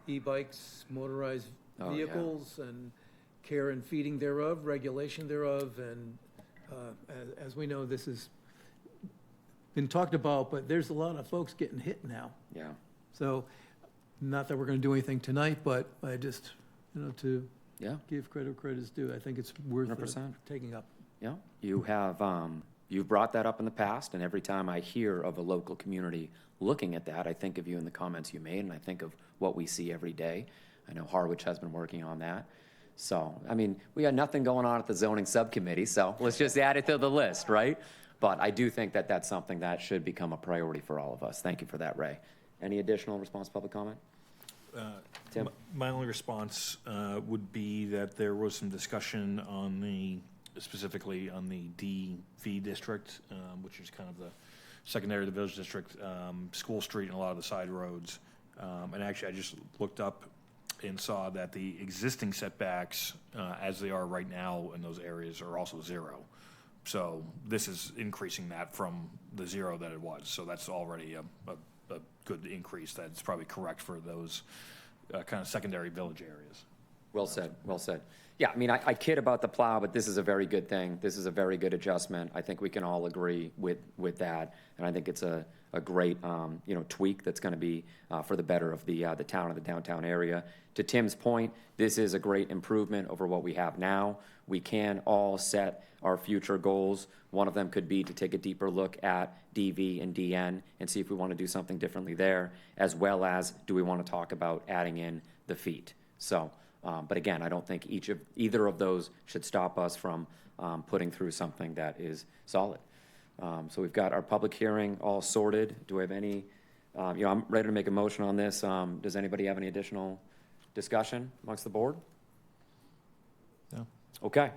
e-bikes, motorized vehicles, and care and feeding thereof, regulation thereof. And as we know, this has been talked about, but there's a lot of folks getting hit now. Yeah. So, not that we're going to do anything tonight, but I just, to give credit where credit is due, I think it's worth 100%. Taking up. Yeah, you have, you've brought that up in the past, and every time I hear of a local community looking at that, I think of you in the comments you made, and I think of what we see every day. I know Harwich has been working on that. So, I mean, we got nothing going on at the zoning subcommittee, so let's just add it to the list, right? But I do think that that's something that should become a priority for all of us. Thank you for that, Ray. Any additional response, public comment? Tim? My only response would be that there was some discussion on specifically on the DV district, which is kind of the secondary to the village district, School Street and a lot of the side roads. And actually, I just looked up and saw that the existing setbacks, as they are right now in those areas, are also 0. So this is increasing that from the 0 that it was. So that's already a good increase. That's probably correct for those kind of secondary village areas. Well said, well said. Yeah, I mean, I kid about the plow, but this is a very good thing. This is a very good adjustment. I think we can all agree with that. And I think it's a great, tweak that's going to be for the better of the town and the downtown area. To Tim's point, this is a great improvement over what we have now. We can all set our future goals. One of them could be to take a deeper look at DV and DN and see if we want to do something differently there, as well as do we want to talk about adding in the feet. So, but again, I don't think either of those should stop us from putting through something that is solid. So we've got our public hearing all sorted. Do we have any, I'm ready to make a motion on this. Does anybody have any additional discussion amongst the board? No. Okay.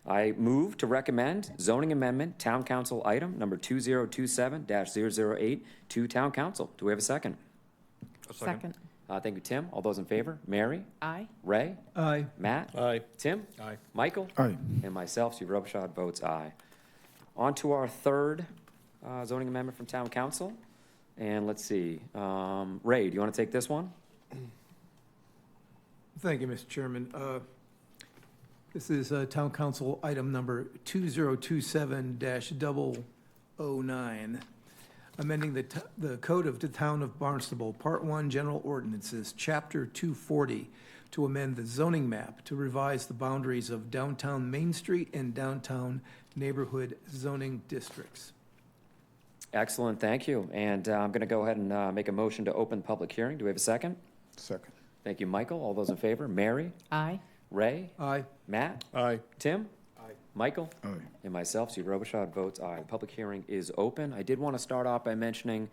I move to recommend zoning amendment, town council item number 2027-008 to town council. Do we have a second? Second. Thank you, Tim. All those in favor? Mary? Aye. Ray? Aye. Matt? Aye. Tim? Aye. Michael? Aye. And myself, Steve Robichaud, votes aye. On to our third zoning amendment from Town Council. And let's see, Ray, do you want to take this one? Thank you, Mr. Chairman. This is Town Council item number 2027-009, amending the Code of the Town of Barnstable, Part 1, General Ordinances, Chapter 240, to amend the zoning map to revise the boundaries of downtown Main Street and downtown neighborhood zoning districts. Excellent, thank you. And I'm going to go ahead and make a motion to open public hearing. Do we have a second? Second. Thank you, Michael. All those in favor? Mary? Aye. Ray? Aye. Matt? Aye. Tim? Aye. Michael? Aye. And myself, Steve Robichaud, votes aye. The public hearing is open. I did want to start off by mentioning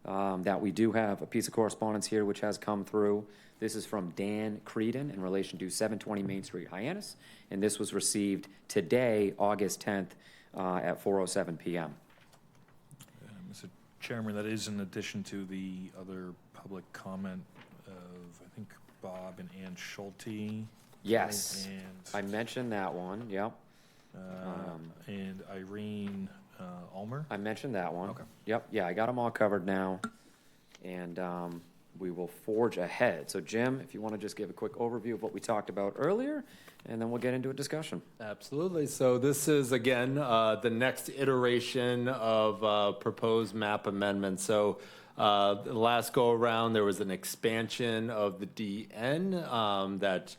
that we do have a piece of correspondence here which has come through. This is from Dan Creedon in relation to 720 Main Street, Hyannis, and this was received today, August 10th, at 4:07 PM. Mr. Chairman, that is in addition to the other public comment of, I think, Bob and Ann Schulte. Yes, And, I mentioned that one, yep. and Irene Ulmer. I mentioned that one. Okay. Yep, yeah, I got them all covered now, and we will forge ahead. So Jim, if you want to just give a quick overview of what we talked about earlier, and then we'll get into a discussion. Absolutely. So this is, again, the next iteration of proposed map amendment. So the last go-around, there was an expansion of the DN that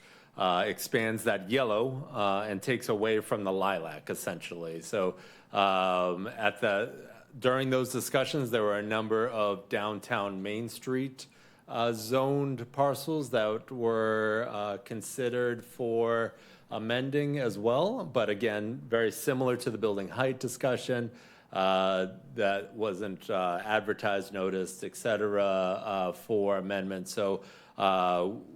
expands that yellow and takes away from the lilac, essentially. So during those discussions, there were a number of downtown Main Street zoned parcels that were considered for amending as well, but again, very similar to the building height discussion, that wasn't advertised, noticed, et cetera, for amendment. So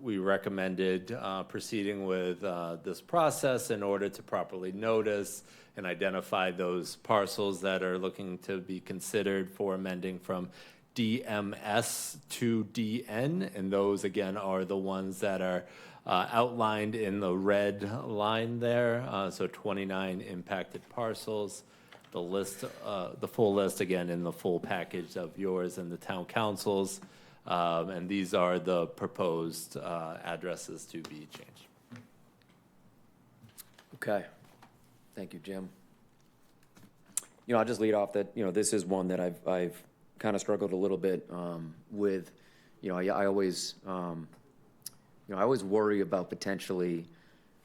we recommended proceeding with this process in order to properly notice and identify those parcels that are looking to be considered for amending from DMS to DN, and those again are the ones that are outlined in the red line there. So 29 impacted parcels. The list, the full list again in the full package of yours and the town councils, and these are the proposed addresses to be changed. Okay, thank you, Jim. You know, I'll just lead off that, you know, this is one that I've kind of struggled a little bit with. You know, I always worry about potentially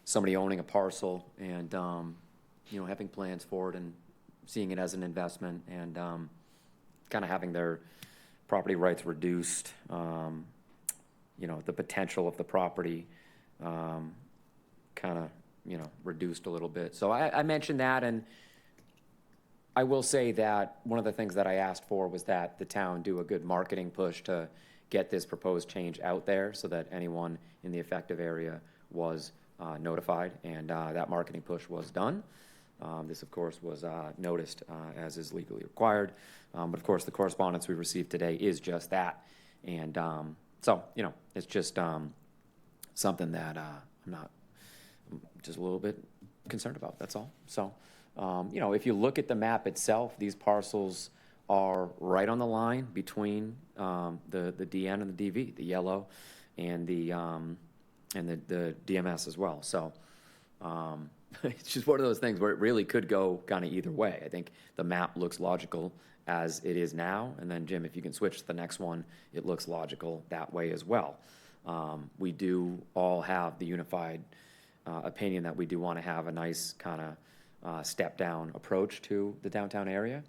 somebody owning a parcel and, you know, having plans for it and seeing it as an investment and kind of having their property rights reduced, you know, the potential of the property kind of, you know, reduced a little bit. So I mentioned that, and I will say that one of the things that I asked for was that the town do a good marketing push to get this proposed change out there so that anyone in the affected area was notified, and that marketing push was done. This, of course, was noticed as is legally required. But, of course, the correspondence we received today is just that. And so, you know, it's just something that I'm just a little bit concerned about, that's all. So, you know, if you look at the map itself, these parcels are right on the line between the DN and the DV, the yellow and the DMS as well. So it's just one of those things where it really could go kind of either way. I think the map looks logical as it is now, and then Jim, if you can switch to the next one, it looks logical that way as well. We do all have the unified opinion that we do want to have a nice kind of step-down approach to the downtown area.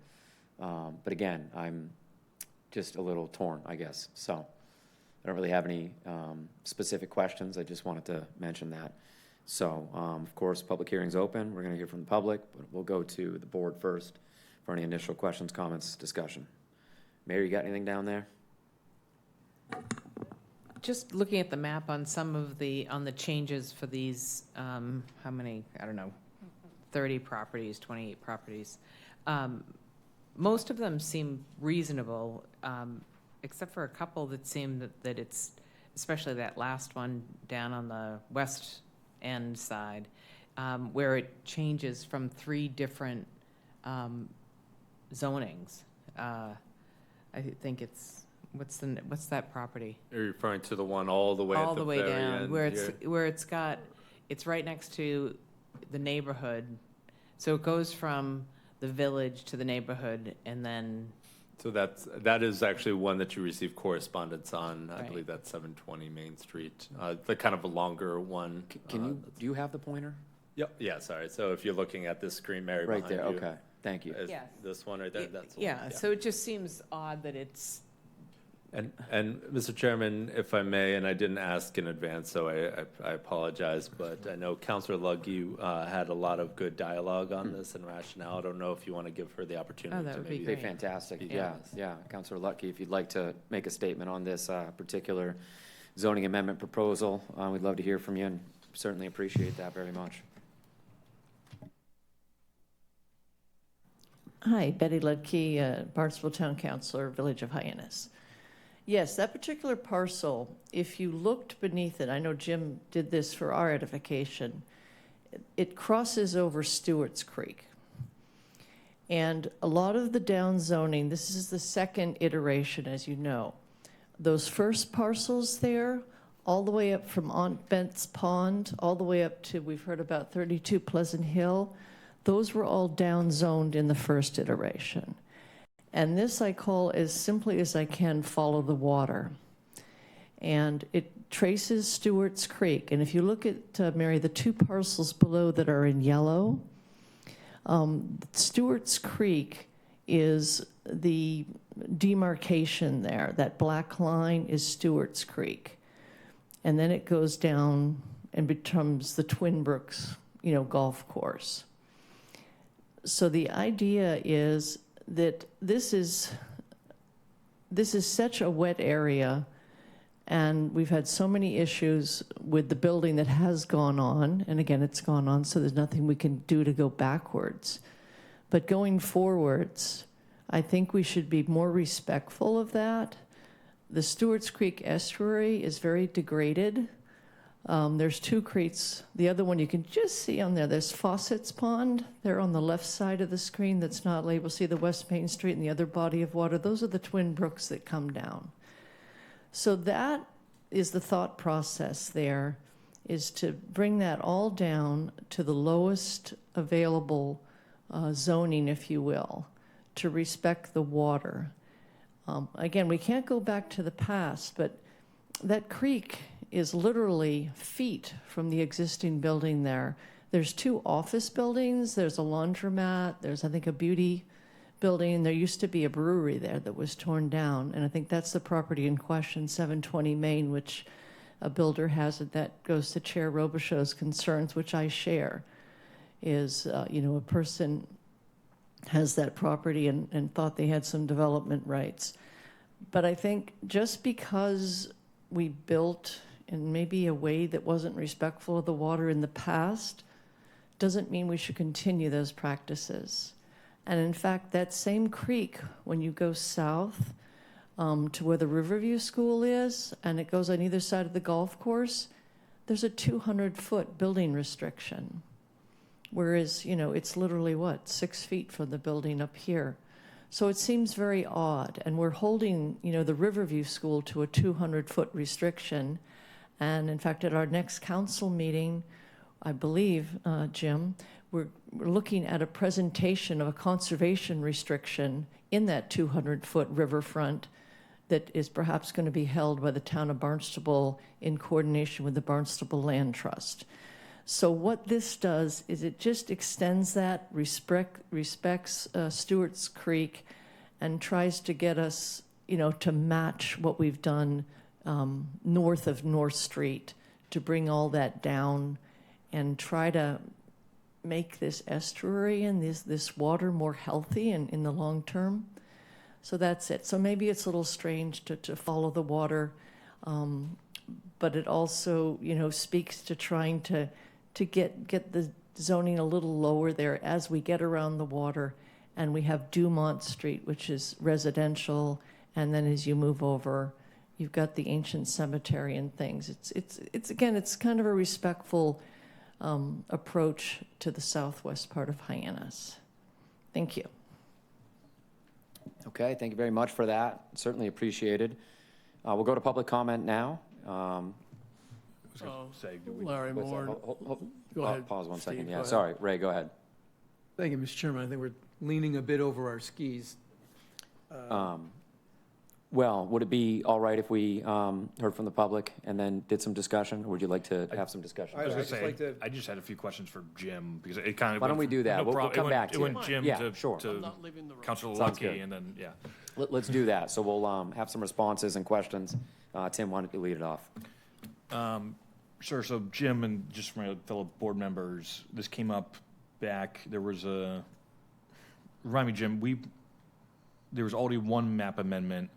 But again, I'm just a little torn, I guess. So I don't really have any specific questions. I just wanted to mention that. So, of course, public hearing's open. We're going to hear from the public, but we'll go to the board first for any initial questions, comments, discussion. Mary, you got anything down there? Just looking at the map on some of the changes for these, how many, I don't know, 30 properties, 28 properties. Most of them seem reasonable, except for a couple that seem that it's, especially that last one down on the west end side, where it changes from 3 different zonings. I think it's, what's that property? You're referring to the one all the way All at the the way very down, end where it's, here? where it's right next to the neighborhood. So it goes from the village to the neighborhood, and then, So that is actually one that you received correspondence on. I Right. believe that's 720 Main Street, the kind of a longer one. Can you, do you have the pointer? Yep, yeah, sorry. So if you're looking at this screen, Mary, Right behind there, you. okay, thank you. Is Yes. this one right there? That's the one, yeah, so it just seems odd that it's, And Mr. Chairman, if I may, and I didn't ask in advance, so I apologize, but I know Councilor Lugg, you had a lot of good dialogue on this and rationale. I don't know if you want to give her the opportunity that to would be maybe. Hey, great. fantastic, Yeah. yeah. Councilor Lutke, if you'd like to make a statement on this particular zoning amendment proposal, we'd love to hear from you and certainly appreciate that very much. Hi, Betty Ledke, Barnstable Town Councilor, Village of Hyannis. Yes, that particular parcel, if you looked beneath it, I know Jim did this for our edification, it crosses over Stewart's Creek. And a lot of the down zoning, this is the second iteration, as you know. Those first parcels there, all the way up from Aunt Bent's Pond, all the way up to, we've heard about 32 Pleasant Hill, those were all down zoned in the first iteration. And this I call, as simply as I can, follow the water. And it traces Stewart's Creek. And if you look at, Mary, the two parcels below that are in yellow, Stewart's Creek is the demarcation there. That black line is Stewart's Creek. And then it goes down and becomes the Twin Brooks, golf course. So the idea is that this is such a wet area, and we've had so many issues with the building that has gone on, and again, it's gone on, so there's nothing we can do to go backwards. But going forwards, I think we should be more respectful of that. The Stewart's Creek estuary is very degraded. There's two creeks. The other one you can just see on there. There's Fawcett's Pond. They're on the left side of the screen that's not labeled. See the West Main Street and the other body of water. Those are the Twin Brooks that come down. So that is the thought process there, is to bring that all down to the lowest available zoning, if you will, to respect the water. Again, we can't go back to the past, but that creek is literally feet from the existing building there. There's two office buildings, there's a laundromat, there's, I think, a beauty building. There used to be a brewery there that was torn down, and I think that's the property in question, 720 Main, which a builder has it. That goes to Chair Robichaud's concerns, which I share, is, a person has that property and thought they had some development rights. But I think just because we built in maybe a way that wasn't respectful of the water in the past doesn't mean we should continue those practices. And in fact, that same creek, when you go south to where the Riverview School is, and it goes on either side of the golf course, there's a 200-foot building restriction. Whereas, it's literally, 6 feet from the building up here. So it seems very odd. And we're holding, the Riverview School to a 200-foot restriction. And in fact, at our next council meeting, I believe, Jim, we're looking at a presentation of a conservation restriction in that 200-foot riverfront that is perhaps going to be held by the town of Barnstable in coordination with the Barnstable Land Trust. So what this does is it just extends that, respects Stewart's Creek, and tries to get us, to match what we've done north of North Street, to bring all that down and try to make this estuary and this water more healthy in the long term. So that's it. So maybe it's a little strange to follow the water, but it also, speaks to trying to get the zoning a little lower there as we get around the water, and we have Dumont Street, which is residential, and then as you move over, you've got the ancient cemetery and things. It's again, it's kind of a respectful approach to the southwest part of Hyannis. Thank you. Okay, thank you very much for that. Certainly appreciated. We'll go to public comment now. Say, Larry What's that? Moore. Go ahead. Pause one second. Steve, Yeah, go ahead. sorry. Ray, go ahead. Thank you, Mr. Chairman. I think we're leaning a bit over our skis. Well, would it be all right if we heard from the public and then did some discussion? Or would you like to have some discussion? I was I'd gonna just say, like to- I just had a few questions for Jim, because it kind of. Why don't we do that? We'll problem. come back to It went it. Jim Yeah, to, sure. I'm to not leaving the room. Councilor Sounds Lucky, good. and then, yeah. Let's do that. So we'll have some responses and questions. Tim, why don't you lead it off? Sure, so Jim, and just from my fellow board members, this came up back, there was a, remind me, Jim, there was already one map amendment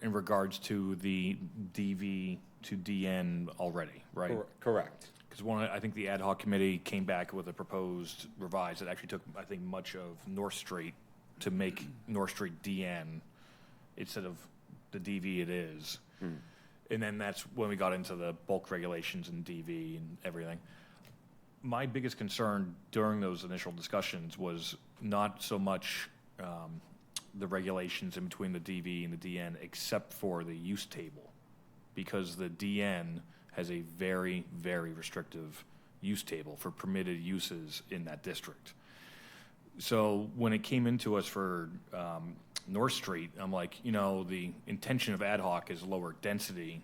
in regards to the DV to DN already, right? Correct. Because I think the ad hoc committee came back with a proposed revised that actually took, I think, much of North Street to make North Street DN instead of the DV it is. And then that's when we got into the bulk regulations and DV and everything. My biggest concern during those initial discussions was not so much the regulations in between the DV and the DN, except for the use table, because the DN has a very, very restrictive use table for permitted uses in that district. So when it came into us for North Street, I'm like, the intention of ad hoc is lower density,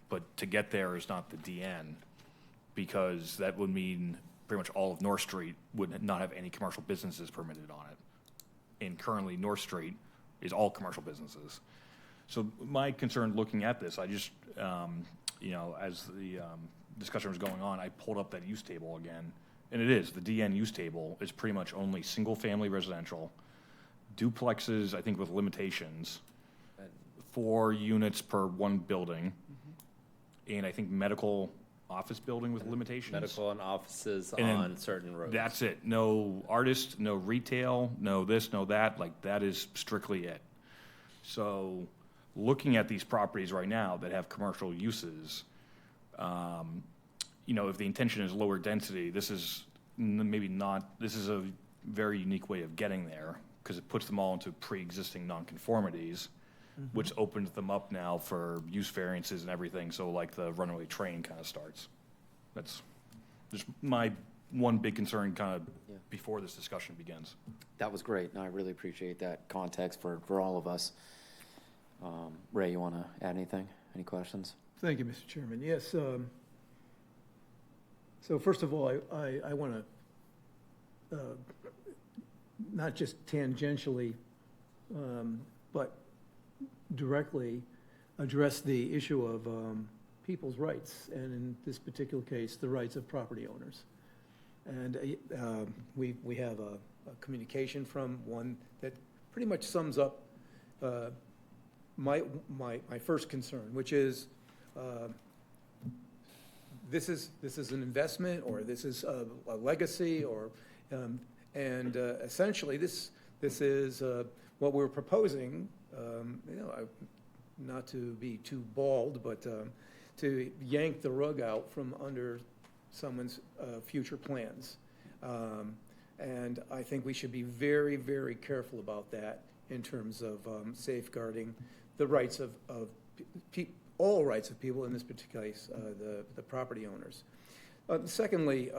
but to get there is not the DN, because that would mean pretty much all of North Street would not have any commercial businesses permitted on it. And currently, North Street is all commercial businesses. So my concern looking at this, I just, as the discussion was going on, I pulled up that use table again. And it is, the DN use table is pretty much only single-family residential, duplexes, I think with limitations, 4 units per one building, and I think medical office building with limitations. Medical and offices And then on certain roads. That's it. No artist, no retail, no this, no that. Like, that is strictly it. So looking at these properties right now that have commercial uses, if the intention is lower density, this is maybe not, this is a very unique way of getting there, because it puts them all into pre-existing nonconformities, which opens them up now for use variances and everything. So like the runaway train kind of starts. That's just my one big concern kind of before this discussion begins. That was great. No, I really appreciate that context for all of us. Ray, you want to add anything? Any questions? Thank you, Mr. Chairman. Yes. So first of all, I want to not just tangentially, but directly address the issue of people's rights, and in this particular case, the rights of property owners. And we have a communication from one that pretty much sums up my first concern, which is this is an investment, or this is a legacy, or and essentially this is what we're proposing. Not to be too bald, but to yank the rug out from under someone's future plans. And I think we should be very, very careful about that in terms of safeguarding the rights of all rights of people, in this particular case, the property owners. Secondly,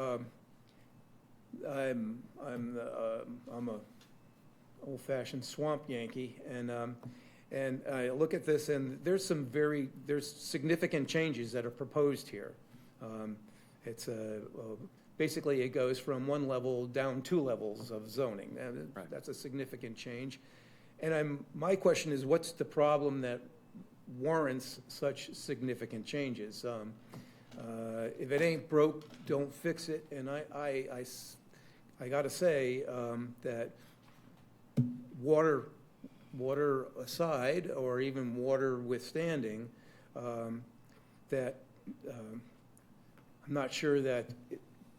I'm a old-fashioned swamp Yankee, and I look at this, and there's significant changes that are proposed here. It's basically, it goes from one level down 2 levels of zoning. That's a significant change. And my question is, what's the problem that warrants such significant changes? If it ain't broke, don't fix it. And I got to say that water aside, or even water withstanding, that I'm not sure that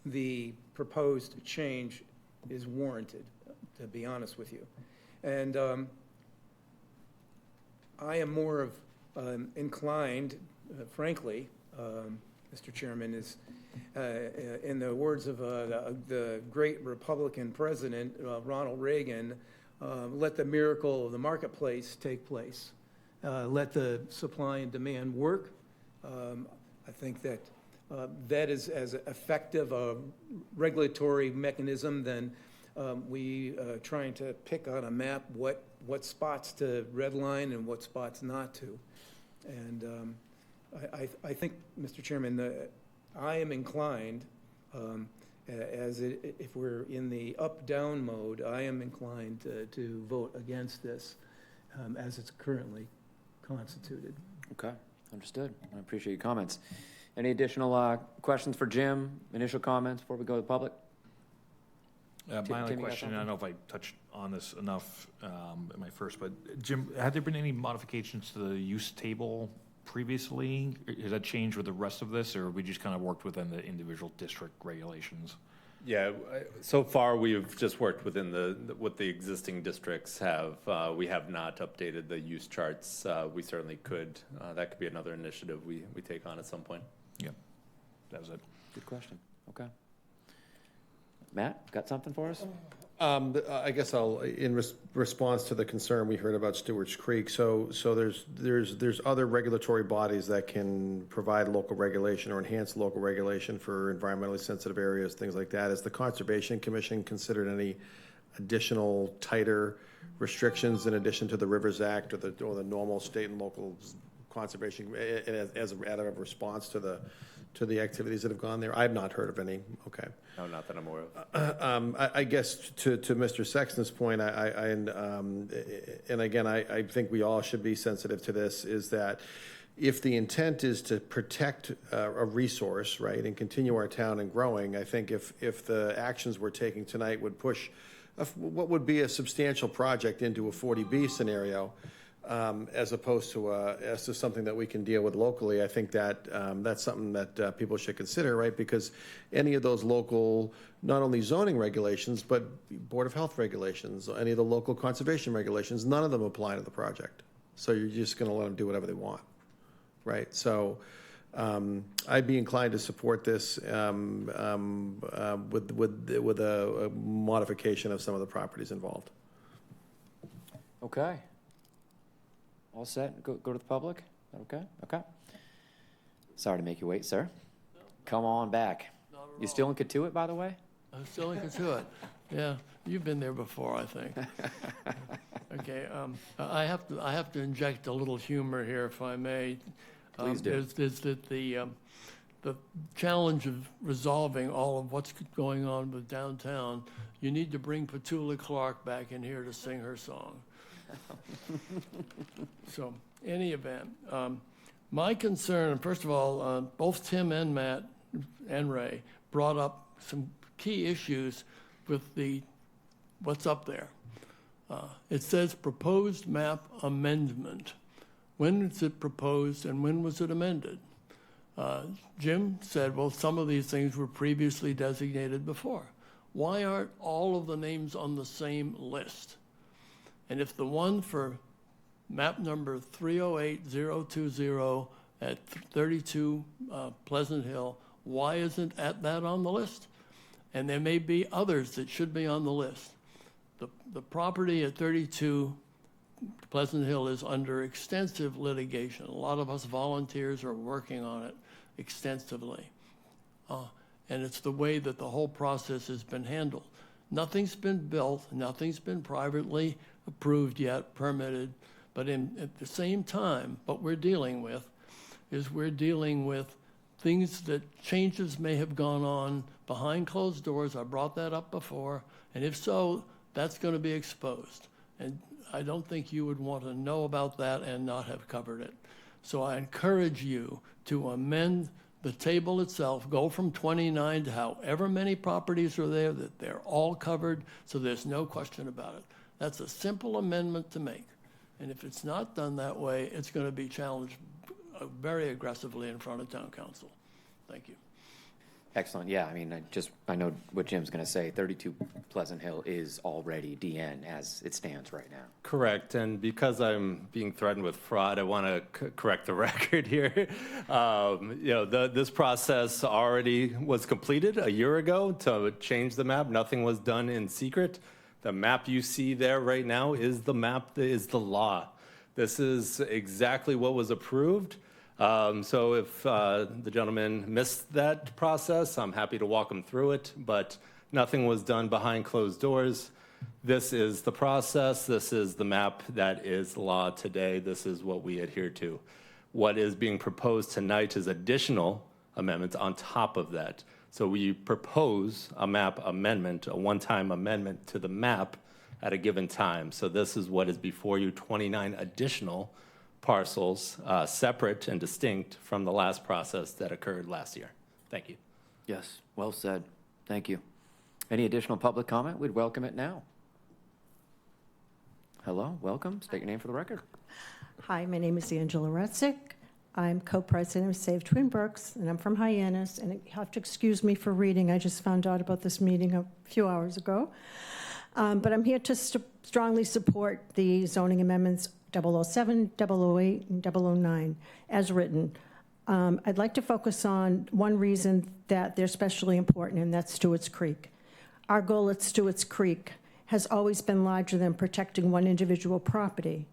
the proposed change is warranted, to be honest with you. And I am more of inclined, frankly, Mr. Chairman, is, in the words of the great Republican president, Ronald Reagan, let the miracle of the marketplace take place. Let the supply and demand work. I think that that is as effective a regulatory mechanism than we trying to pick on a map what spots to redline and what spots not to. And I think, Mr. Chairman, I am inclined, if we're in the up-down mode, I am inclined to vote against this as it's currently constituted. Okay, understood. I appreciate your comments. Any additional questions for Jim? Initial comments before we go to the public? My only Tim, you got question, I don't know if I touched on this enough in my first, but Jim, have there been any modifications to the use table previously? Has that changed with the rest of this, or we just kind of worked within the individual district regulations? Yeah, so far we've just worked within what the existing districts have. We have not updated the use charts. We certainly could. That could be another initiative we take on at some point. Yeah, that was it. Good question. Okay. Matt, got something for us? I guess in response to the concern we heard about Stewart's Creek, so there's other regulatory bodies that can provide local regulation or enhance local regulation for environmentally sensitive areas, things like that. Has the Conservation Commission considered any additional tighter restrictions in addition to the Rivers Act or the normal state and local conservation as a response to the activities that have gone there? I've not heard of any. Okay. No, not that I'm aware of. I guess to Mr. Sexton's point, and again, I think we all should be sensitive to this, is that if the intent is to protect a resource, right, and continue our town and growing, I think if the actions we're taking tonight would push what would be a substantial project into a 40B scenario, as opposed to something that we can deal with locally, I think that that's something that people should consider, right? Because any of those local, not only zoning regulations, but Board of Health regulations, any of the local conservation regulations, none of them apply to the project. So you're just going to let them do whatever they want, right? So I'd be inclined to support this with a modification of some of the properties involved. Okay. All set? Go to the public? Okay? Okay. Sorry to make you wait, sir. Come on back. You still in Katuitt, by the way? I'm still in Katuitt. Yeah, you've been there before, I think. Okay, I have to inject a little humor here, if I may. Please do. Is that the challenge of resolving all of what's going on with downtown, you need to bring Petula Clark back in here to sing her song. So, any event, my concern, first of all, both Tim and Matt and Ray brought up some key issues with what's up there. It says proposed map amendment. When was it proposed and when was it amended? Jim said, well, some of these things were previously designated before. Why aren't all of the names on the same list? And if the one for map number 308020 at 32 Pleasant Hill, why isn't that on the list? And there may be others that should be on the list. The property at 32 Pleasant Hill is under extensive litigation. A lot of us volunteers are working on it extensively. And it's the way that the whole process has been handled. Nothing's been built, nothing's been privately approved yet, permitted, but at the same time, what we're dealing with is things that changes may have gone on behind closed doors. I brought that up before, and if so, that's going to be exposed. And I don't think you would want to know about that and not have covered it. So I encourage you to amend the table itself, go from 29 to however many properties are there, that they're all covered, so there's no question about it. That's a simple amendment to make. And if it's not done that way, it's going to be challenged very aggressively in front of town council. Thank you. Excellent, yeah, I mean, I know what Jim's gonna say, 32 Pleasant Hill is already DN as it stands right now. Correct, and because I'm being threatened with fraud, I want to correct the record here. This process already was completed a year ago to change the map. Nothing was done in secret. The map you see there right now is the map that is the law. This is exactly what was approved. So if the gentleman missed that process, I'm happy to walk him through it, but nothing was done behind closed doors. This is the process. This is the map that is law today. This is what we adhere to. What is being proposed tonight is additional amendments on top of that. So we propose a map amendment, a one-time amendment to the map at a given time. So this is what is before you, 29 additional parcels, separate and distinct from the last process that occurred last year. Thank you. Yes, well said, thank you. Any additional public comment? We'd welcome it now. Hello, welcome, state your name for the record. Hi, my name is Angela Retzik. I'm co-president of Save Twin Brooks, and I'm from Hyannis, and you have to excuse me for reading. I just found out about this meeting a few hours ago. But I'm here to strongly support the zoning amendments 007, 008, and 009 as written. I'd like to focus on one reason that they're especially important, and that's Stewart's Creek. Our goal at Stewart's Creek has always been larger than protecting one individual property.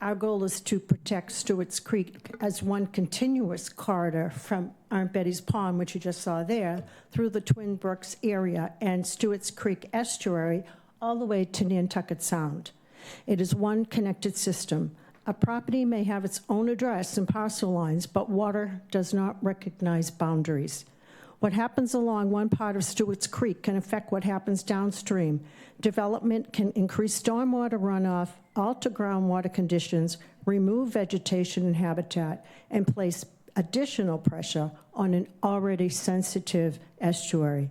Our goal is to protect Stewart's Creek as one continuous corridor from Aunt Betty's Pond, which you just saw there, through the Twin Brooks area and Stewart's Creek estuary, all the way to Nantucket Sound. It is one connected system. A property may have its own address and parcel lines, but water does not recognize boundaries. What happens along one part of Stewart's Creek can affect what happens downstream. Development can increase stormwater runoff, alter groundwater conditions, remove vegetation and habitat, and place additional pressure on an already sensitive estuary.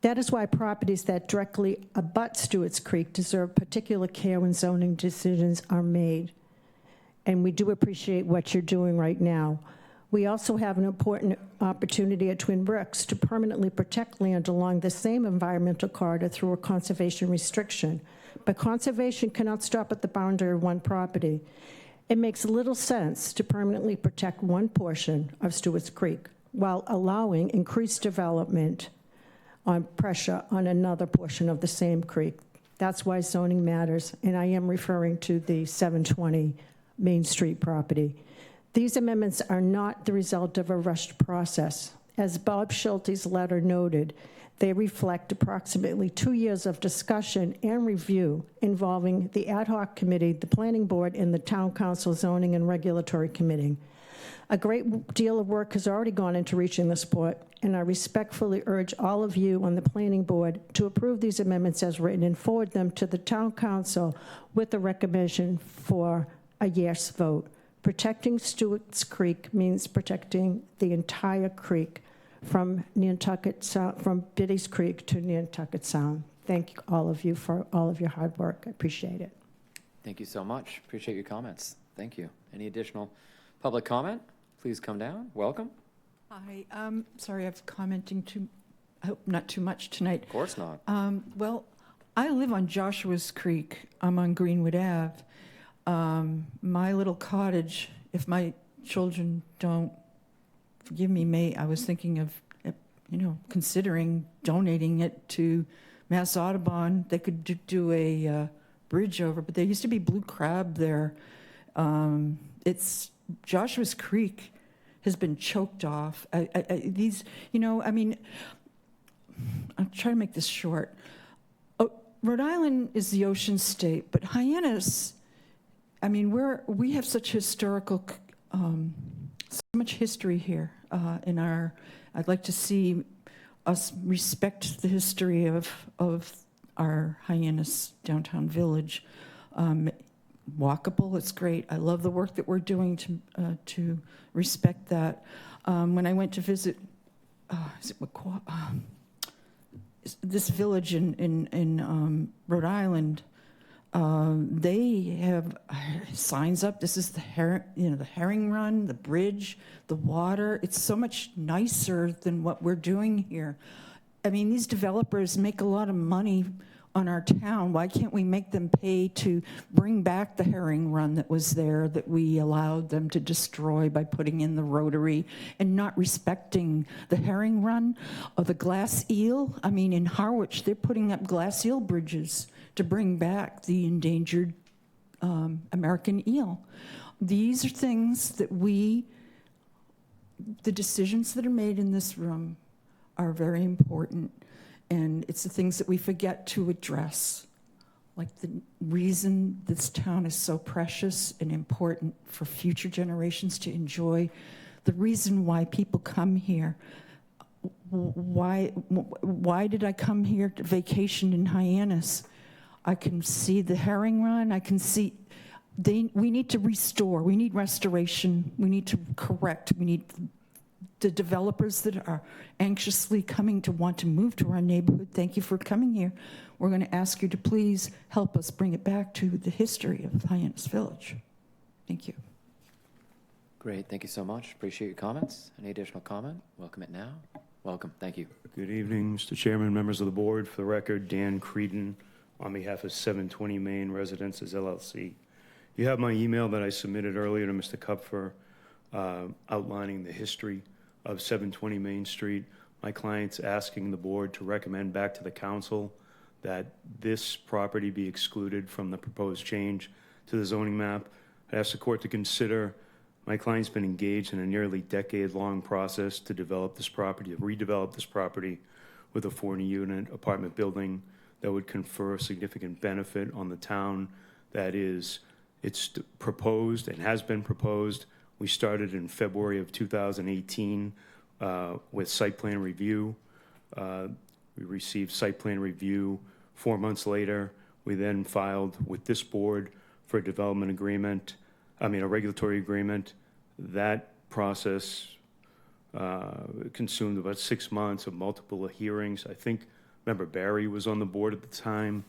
That is why properties that directly abut Stewart's Creek deserve particular care when zoning decisions are made. And we do appreciate what you're doing right now. We also have an important opportunity at Twin Brooks to permanently protect land along the same environmental corridor through a conservation restriction. But conservation cannot stop at the boundary of one property. It makes little sense to permanently protect one portion of Stewart's Creek while allowing increased development on pressure on another portion of the same creek. That's why zoning matters, and I am referring to the 720 Main Street property. These amendments are not the result of a rushed process. As Bob Schulte's letter noted, they reflect approximately 2 years of discussion and review involving the ad hoc committee, the planning board, and the town council zoning and regulatory committee. A great deal of work has already gone into reaching this point, and I respectfully urge all of you on the planning board to approve these amendments as written and forward them to the town council with a recommendation for a yes vote. Protecting Stewart's Creek means protecting the entire creek from Nantucket Sound, from Biddy's Creek to Nantucket Sound. Thank you, all of you, for all of your hard work. I appreciate it. Thank you so much, appreciate your comments, thank you. Any additional public comment? Please come down, welcome. Hi, sorry, I'm commenting I hope not too much tonight. Of course not. Well, I live on Joshua's Creek. I'm on Greenwood Ave. My little cottage, if my children don't forgive me, I was thinking of, considering donating it to Mass Audubon. They could do a bridge over, but there used to be blue crab there. It's Joshua's Creek has been choked off. I'll try to make this short. Rhode Island is the ocean state, but Hyannis, we have such historical, so much history here I'd like to see us respect the history of our Hyannis downtown village. Walkable, it's great. I love the work that we're doing to respect that. When I went to visit, this village in Rhode Island, they have signs up. This is the the herring run, the bridge, the water. It's so much nicer than what we're doing here. I mean, these developers make a lot of money on our town. Why can't we make them pay to bring back the herring run that was there, that we allowed them to destroy by putting in the rotary and not respecting the herring run or the glass eel? I mean, in Harwich, they're putting up glass eel bridges to bring back the endangered American eel. These are things that the decisions that are made in this room are very important. And it's the things that we forget to address, like the reason this town is so precious and important for future generations to enjoy, the reason why people come here. Why did I come here to vacation in Hyannis? I can see the herring run. I can see we need to restore. We need restoration. We need to correct. We need the developers that are anxiously coming to want to move to our neighborhood. Thank you for coming here. We're going to ask you to please help us bring it back to the history of Hyannis Village. Thank you. Great, thank you so much. Appreciate your comments. Any additional comment? Welcome it now. Welcome, thank you. Good evening, Mr. Chairman, members of the board. For the record, Dan Creedon on behalf of 720 Main Residences, LLC. You have my email that I submitted earlier to Mr. Kupfer outlining the history of 720 Main Street. My client's asking the board to recommend back to the council that this property be excluded from the proposed change to the zoning map. I ask the court to consider, my client's been engaged in a nearly decade-long process to develop this property, to redevelop this property with a 40-unit apartment building that would confer significant benefit on the town. That is, it's proposed and has been proposed. We started in February of 2018 with site plan review. We received site plan review 4 months later. We then filed with this board for a development agreement, a regulatory agreement. That process consumed about 6 months of multiple hearings. I think Member Barry was on the board at the time.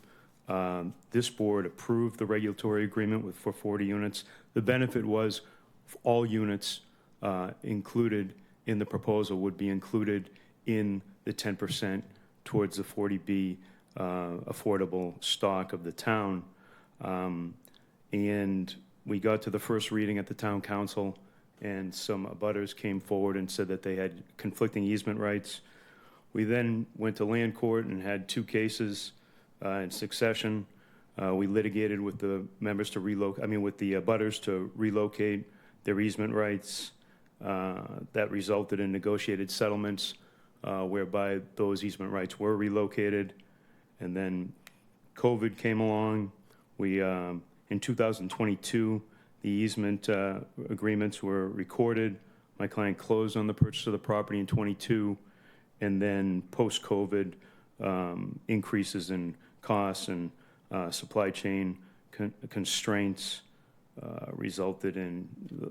This board approved the regulatory agreement for 40 units. The benefit was all units included in the proposal would be included in the 10% towards the 40B affordable stock of the town. And we got to the first reading at the town council, and some abutters came forward and said that they had conflicting easement rights. We then went to land court and had 2 cases in succession. We litigated with the members to with the abutters to relocate their easement rights. That resulted in negotiated settlements whereby those easement rights were relocated. And then COVID came along. We, in 2022, the easement agreements were recorded. My client closed on the purchase of the property in 22. And then post-COVID, increases in costs and supply chain constraints resulted in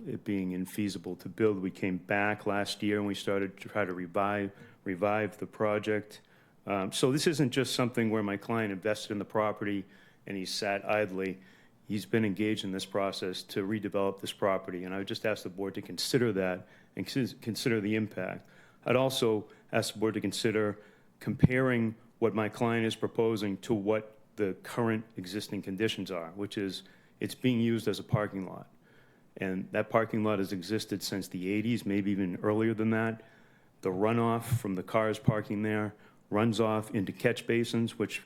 it being infeasible to build. We came back last year and we started to try to revive the project. So this isn't just something where my client invested in the property and he sat idly. He's been engaged in this process to redevelop this property, and I would just ask the board to consider that and consider the impact. I'd also ask the board to consider comparing what my client is proposing to what the current existing conditions are, which is it's being used as a parking lot. And that parking lot has existed since the 80s, maybe even earlier than that. The runoff from the cars parking there runs off into catch basins, which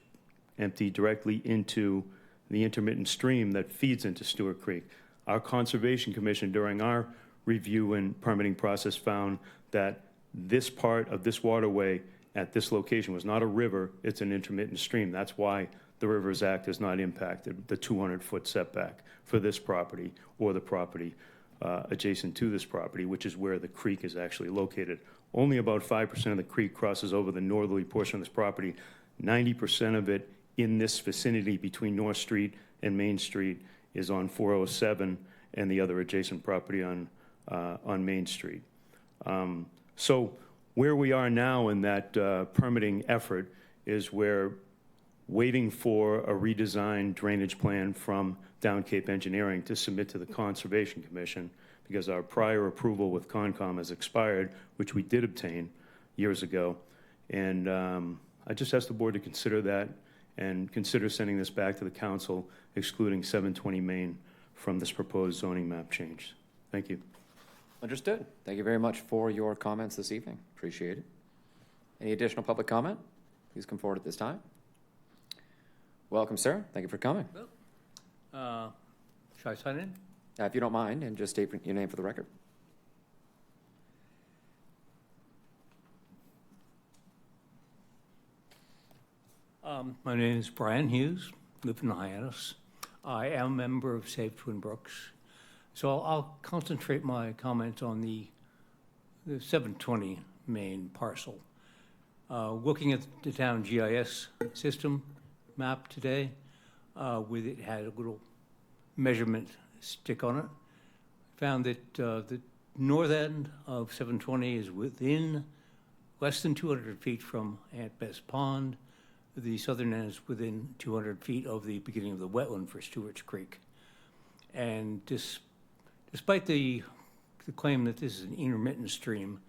empty directly into the intermittent stream that feeds into Stewart Creek. Our Conservation Commission, during our review and permitting process, found that this part of this waterway at this location was not a river, it's an intermittent stream. That's why the Rivers Act has not impacted the 200-foot setback for this property or the property adjacent to this property, which is where the creek is actually located. Only about 5% of the creek crosses over the northerly portion of this property. 90% of it in this vicinity between North Street and Main Street is on 407 and the other adjacent property on Main Street. So where we are now in that permitting effort is where waiting for a redesigned drainage plan from Down Cape Engineering to submit to the Conservation Commission, because our prior approval with Concom has expired, which we did obtain years ago. And I just asked the board to consider that and consider sending this back to the council, excluding 720 Main from this proposed zoning map change. Thank you. Understood. Thank you very much for your comments this evening. Appreciate it. Any additional public comment? Please come forward at this time. Welcome, sir. Thank you for coming. Should I sign in? If you don't mind, and just state your name for the record. My name is Brian Hughes, live in Hyannis. I am a member of Save Twin Brooks. So I'll concentrate my comments on the 720 Main parcel. Looking at the town GIS system map today, with it had a little measurement stick on it, found that the north end of 720 is within less than 200 feet from Aunt Bess Pond. The southern end is within 200 feet of the beginning of the wetland for Stewart's Creek. And despite the claim that this is an intermittent stream,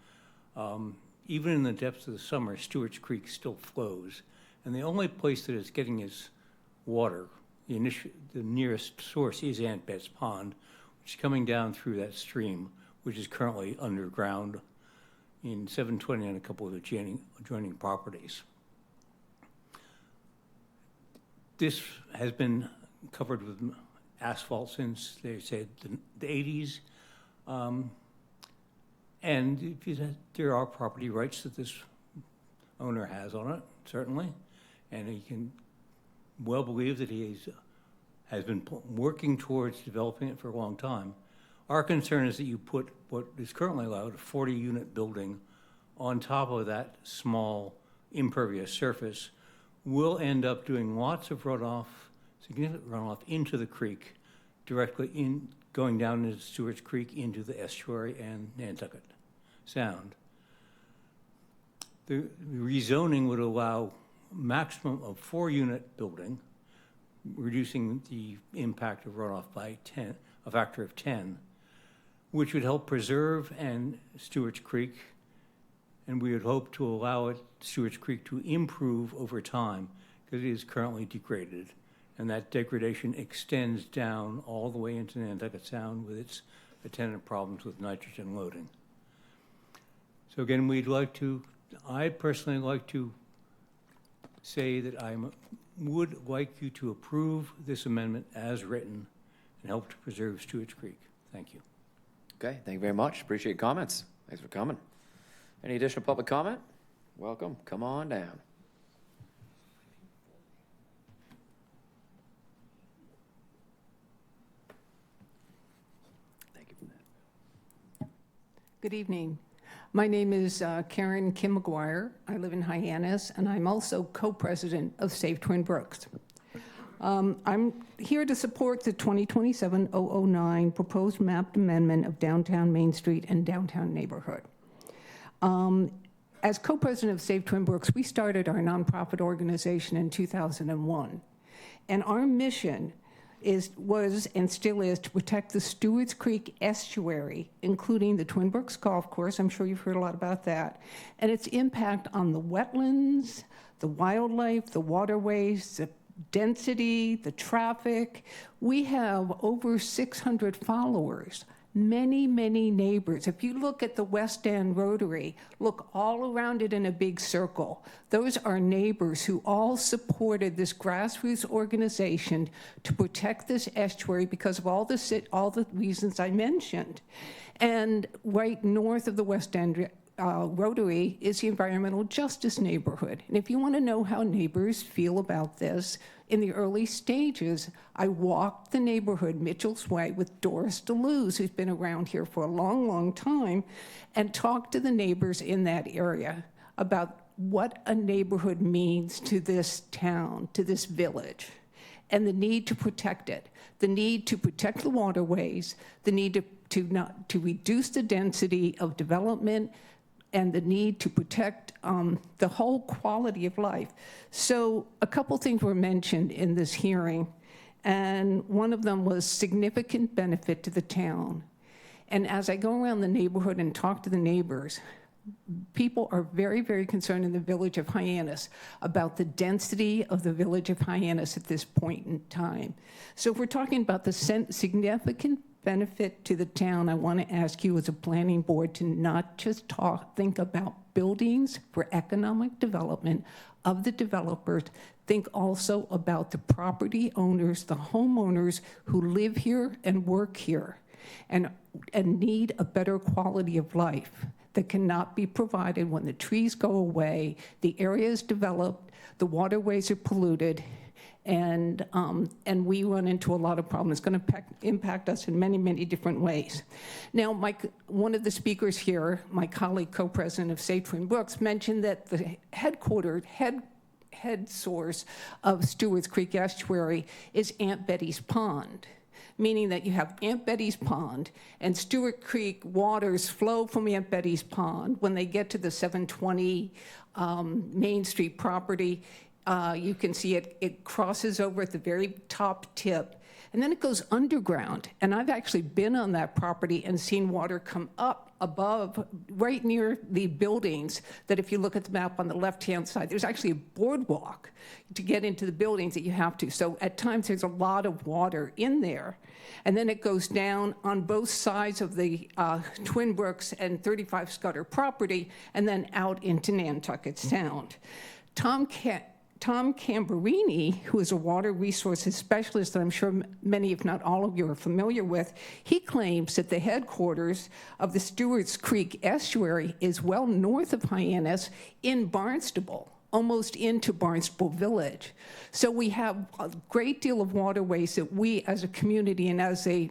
even in the depths of the summer, Stewart's Creek still flows. And the only place that it's getting its water, the nearest source, is Aunt Bess Pond, which is coming down through that stream, which is currently underground in 720 and a couple of adjoining properties. This has been covered with asphalt since, they said, the 80s. And there are property rights that this owner has on it, certainly. And he can well believe that he has been working towards developing it for a long time. Our concern is that you put what is currently allowed, a 40-unit building, on top of that small impervious surface, will end up doing lots of runoff, significant runoff into the creek, directly going down into Stewart's Creek, into the estuary and Nantucket Sound. The rezoning would allow maximum of 4-unit building, reducing the impact of runoff by a factor of 10, which would help preserve Stewart's Creek, and we would hope to allow Stewart's Creek to improve over time, because it is currently degraded, and that degradation extends down all the way into Nantucket Sound with its attendant problems with nitrogen loading. So again, I personally like to say that I would like you to approve this amendment as written and help to preserve Stewart's Creek. Thank you. Okay, thank you very much. Appreciate your comments. Thanks for coming. Any additional public comment? Welcome. Come on down. Thank you for that. Good evening. My name is Karen Kim McGuire. I live in Hyannis, and I'm also co-president of Save Twin Brooks. I'm here to support the 2027-009 proposed map amendment of downtown Main Street and downtown neighborhood. As co-president of Save Twin Brooks, we started our nonprofit organization in 2001. And our mission was and still is to protect the Stewart's Creek estuary, including the Twin Brooks Golf Course. I'm sure you've heard a lot about that. And its impact on the wetlands, the wildlife, the waterways, the density, the traffic. We have over 600 followers, many, many neighbors. If you look at the West End Rotary, look all around it in a big circle. Those are neighbors who all supported this grassroots organization to protect this estuary because of all the reasons I mentioned. And right north of the West End Rotary is the environmental justice neighborhood. And if you want to know how neighbors feel about this, in the early stages, I walked the neighborhood Mitchell's Way with Doris DeLuz, who's been around here for a long, long time, and talked to the neighbors in that area about what a neighborhood means to this town, to this village, and the need to protect it, the need to protect the waterways, the need to reduce the density of development, and the need to protect the whole quality of life. So a couple things were mentioned in this hearing, and one of them was significant benefit to the town. And as I go around the neighborhood and talk to the neighbors, people are very, very concerned in the village of Hyannis about the density of the village of Hyannis at this point in time. So if we're talking about the significant benefit to the town, I want to ask you as a planning board to not just think about buildings for economic development of the developers. Think also about the property owners, the homeowners who live here and work here and need a better quality of life that cannot be provided when the trees go away, the area is developed, the waterways are polluted, and we run into a lot of problems. It's going to impact us in many, many different ways. Now, one of the speakers here, my colleague, co-president of Save Twin Brooks, mentioned that the head source of Stewart's Creek Estuary is Aunt Betty's Pond, meaning that you have Aunt Betty's Pond and Stewart Creek waters flow from Aunt Betty's Pond. When they get to the 720 Main Street property, you can see it crosses over at the very top tip, and then it goes underground. And I've actually been on that property and seen water come up above, right near the buildings, that if you look at the map on the left-hand side, there's actually a boardwalk to get into the buildings that you have to. So at times there's a lot of water in there. And then it goes down on both sides of the Twin Brooks and 35 Scudder property, and then out into Nantucket Sound. Tom Camberini, who is a water resources specialist that I'm sure many, if not all of you, are familiar with, he claims that the headquarters of the Stewart's Creek Estuary is well north of Hyannis in Barnstable, almost into Barnstable Village. So we have a great deal of waterways that we as a community and as a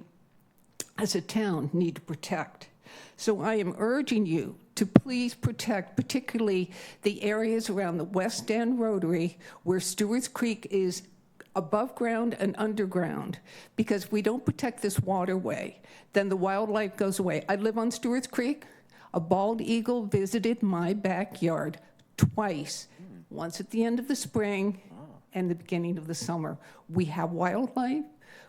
town need to protect. So I am urging you to please protect particularly the areas around the West End Rotary where Stewart's Creek is above ground and underground, because if we don't protect this waterway, then the wildlife goes away. I live on Stewart's Creek. A bald eagle visited my backyard twice, once at the end of the spring and the beginning of the summer. We have wildlife,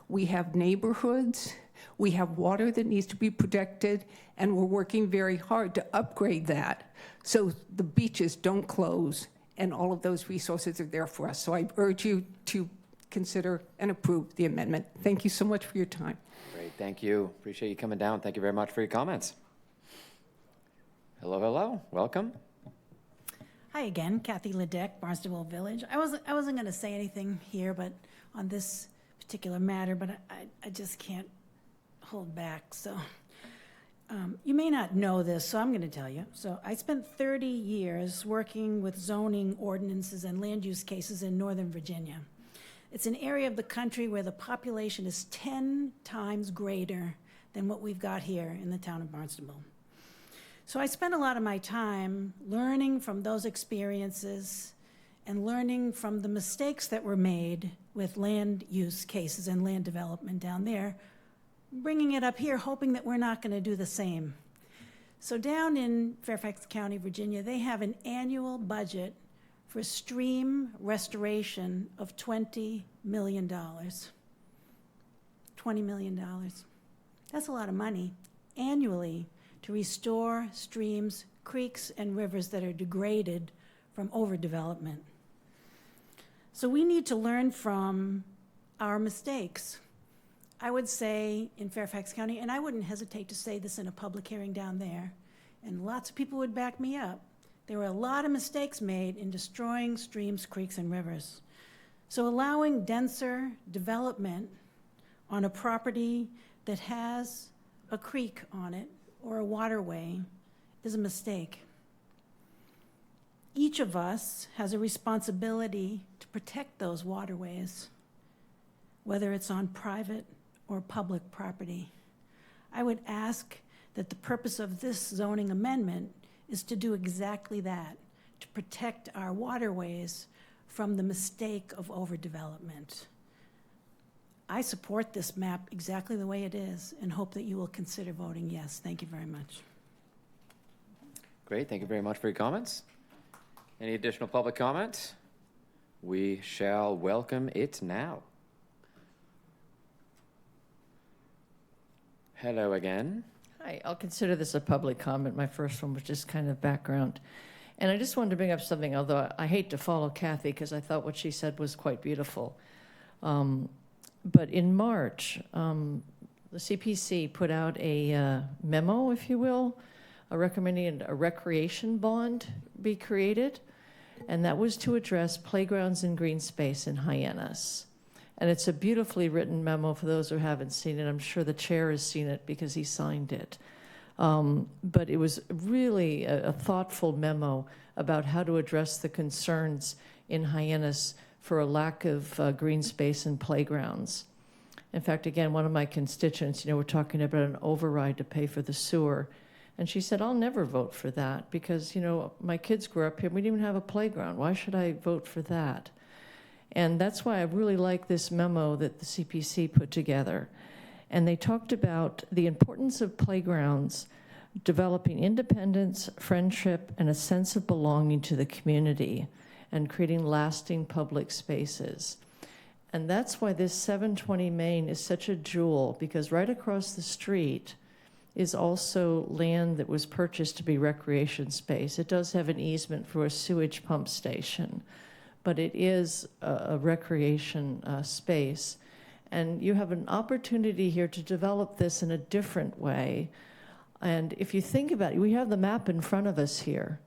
we have neighborhoods, we have water that needs to be protected, and we're working very hard to upgrade that so the beaches don't close and all of those resources are there for us. So I urge you to consider and approve the amendment. Thank you so much for your time. Great, thank you. Appreciate you coming down. Thank you very much for your comments. Hello, hello, welcome. Hi again, Kathy Ledeck, Barnstable Village. I wasn't going to say anything here, but on this particular matter, but I just can't hold back. So you may not know this, so I'm going to tell you. So I spent 30 years working with zoning ordinances and land use cases in Northern Virginia. It's an area of the country where the population is 10 times greater than what we've got here in the town of Barnstable. So I spent a lot of my time learning from those experiences and learning from the mistakes that were made with land use cases and land development down there, bringing it up here, hoping that we're not going to do the same. So down in Fairfax County, Virginia, they have an annual budget for stream restoration of $20 million. $20 million. That's a lot of money annually to restore streams, creeks, and rivers that are degraded from overdevelopment. So we need to learn from our mistakes. I would say in Fairfax County, and I wouldn't hesitate to say this in a public hearing down there, and lots of people would back me up, there were a lot of mistakes made in destroying streams, creeks, and rivers. So allowing denser development on a property that has a creek on it or a waterway is a mistake. Each of us has a responsibility to protect those waterways, whether it's on private or public property. I would ask that the purpose of this zoning amendment is to do exactly that, to protect our waterways from the mistake of overdevelopment. I support this map exactly the way it is and hope that you will consider voting yes. Thank you very much. Great, thank you very much for your comments. Any additional public comment? We shall welcome it now. Hello again. Hi, I'll consider this a public comment. My first one was just kind of background. And I just wanted to bring up something, although I hate to follow Kathy because I thought what she said was quite beautiful. But in March, the CPC put out a memo, if you will, recommending a recreation bond be created. And that was to address playgrounds and green space in Hyannis. And it's a beautifully written memo for those who haven't seen it. I'm sure the chair has seen it because he signed it. But it was really a thoughtful memo about how to address the concerns in Hyannis for a lack of green space and playgrounds. In fact, again, one of my constituents, we're talking about an override to pay for the sewer. And she said, I'll never vote for that because, my kids grew up here. We didn't even have a playground. Why should I vote for that? And that's why I really like this memo that the CPC put together. And they talked about the importance of playgrounds developing independence, friendship, and a sense of belonging to the community and creating lasting public spaces. And that's why this 720 Main is such a jewel, because right across the street is also land that was purchased to be recreation space. It does have an easement for a sewage pump station, but it is a recreation space. And you have an opportunity here to develop this in a different way. And if you think about it, we have the map in front of us here.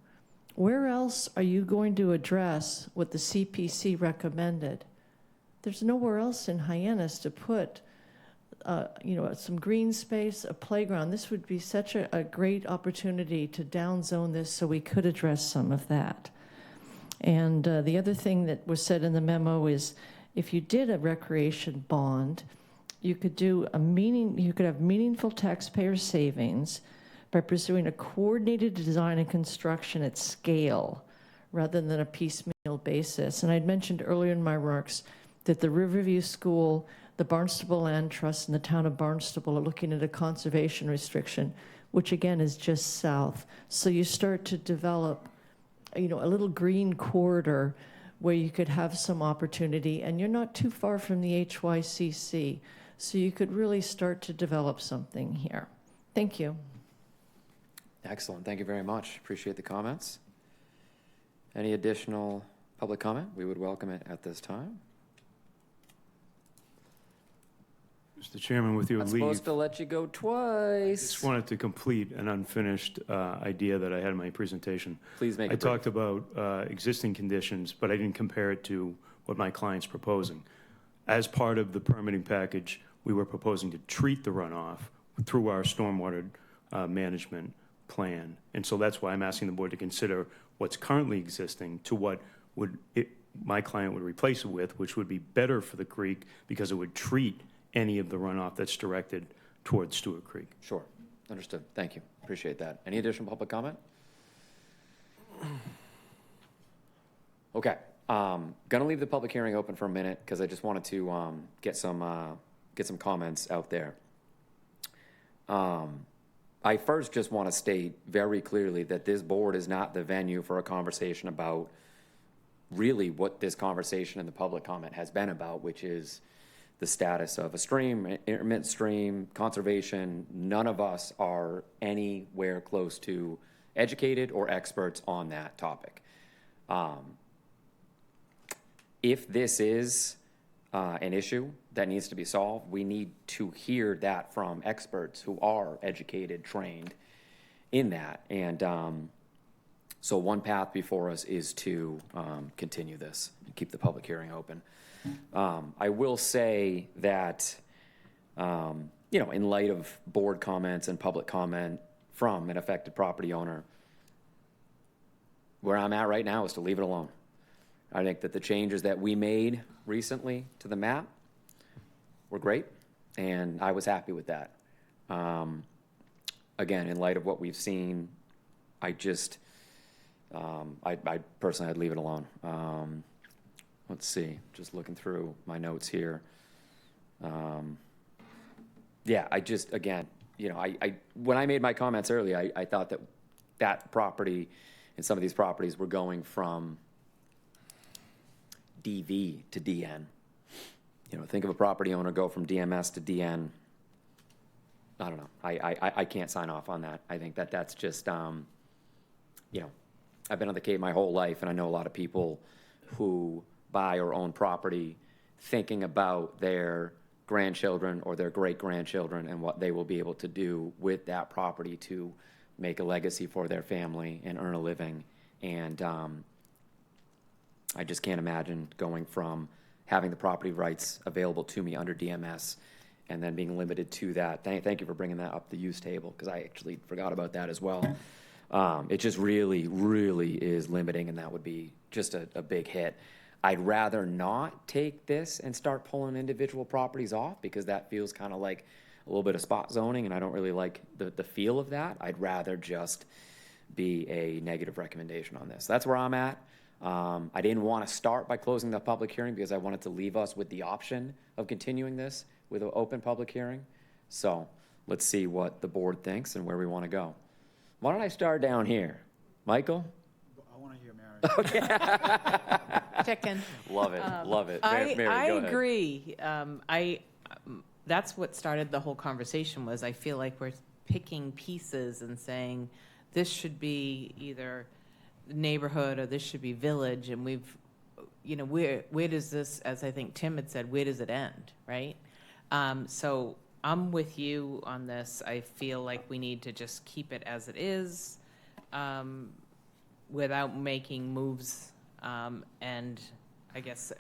Where else are you going to address what the CPC recommended? There's nowhere else in Hyannis to put some green space, a playground. This would be such a great opportunity to downzone this so we could address some of that. And the other thing that was said in the memo is if you did a recreation bond, you could have meaningful taxpayer savings by pursuing a coordinated design and construction at scale rather than a piecemeal basis. And I'd mentioned earlier in my remarks that the Riverview School, the Barnstable Land Trust, and the town of Barnstable are looking at a conservation restriction, which again is just south. So you start to develop, a little green corridor where you could have some opportunity, and you're not too far from the HYCC. So you could really start to develop something here. Thank you. Excellent, thank you very much. Appreciate the comments. Any additional public comment? We would welcome it at this time. Mr. Chairman, with your I'm leave, supposed to let you go twice. just wanted to complete an unfinished idea that I had in my presentation. Please make I it brief. talked about existing conditions, but I didn't compare it to what my client's proposing. As part of the permitting package, we were proposing to treat the runoff through our stormwater management plan. And so that's why I'm asking the board to consider what's currently existing to what my client would replace it with, which would be better for the creek because it would treat any of the runoff that's directed towards Stewart Creek. Sure, understood, thank you, appreciate that. Any additional public comment? Okay, gonna leave the public hearing open for a minute because I just wanted to get some comments out there. I first just want to state very clearly that this board is not the venue for a conversation about really what this conversation in the public comment has been about, which is the status of a stream, intermittent stream, conservation. None of us are anywhere close to educated or experts on that topic. If this is an issue that needs to be solved, we need to hear that from experts who are educated, trained in that. And so one path before us is to continue this, keep the public hearing open. I will say that, in light of board comments and public comment from an affected property owner, where I'm at right now is to leave it alone. I think that the changes that we made recently to the map were great, and I was happy with that. Again, in light of what we've seen, I personally, I'd leave it alone. Let's see, just looking through my notes here. Yeah, again, when I made my comments earlier, I thought that that property and some of these properties were going from DV to DN. You know, think of a property owner go from DMS to DN. I don't know. I can't sign off on that. I think that's just, you know, I've been on the Cape my whole life, and I know a lot of people who buy or own property thinking about their grandchildren or their great-grandchildren and what they will be able to do with that property to make a legacy for their family and earn a living. And I just can't imagine going from having the property rights available to me under DMS and then being limited to that. Thank you for bringing that up the use table, because I actually forgot about that as well. It just really, really is limiting, and that would be just a big hit. I'd rather not take this and start pulling individual properties off, because that feels kind of like a little bit of spot zoning, and I don't really like the feel of that. I'd rather just be a negative recommendation on this. That's where I'm at. I didn't want to start by closing the public hearing because I wanted to leave us with the option of continuing this with an open public hearing. So let's see what the board thinks and where we want to go. Why don't I start down here? Michael? I want to hear Mary. Check in. Love it, love it. Mary, go I ahead. agree. That's what started the whole conversation, was I feel like we're picking pieces and saying, this should be either neighborhood or this should be village, and we've, you know, where does this, as I think Tim had said, where does it end, right? So I'm with you on this. I feel like we need to just keep it as it is, without making moves, and I guess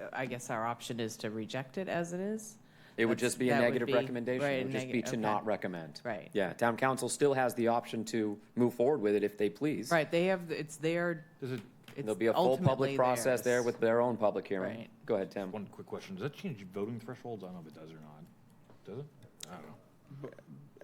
our option is to reject it as it is. It would just be a That would negative be- recommendation. right, It would just be to okay. not recommend. Right. Yeah, town council still has the option to move forward with it if they please. Right, they have, it's their, Does it, it's There'll be a full public ultimately process there theirs. with their own public hearing. Right. Go ahead, Tim. one quick question, does that change voting thresholds? I don't know if it does or not. Does it? I don't know.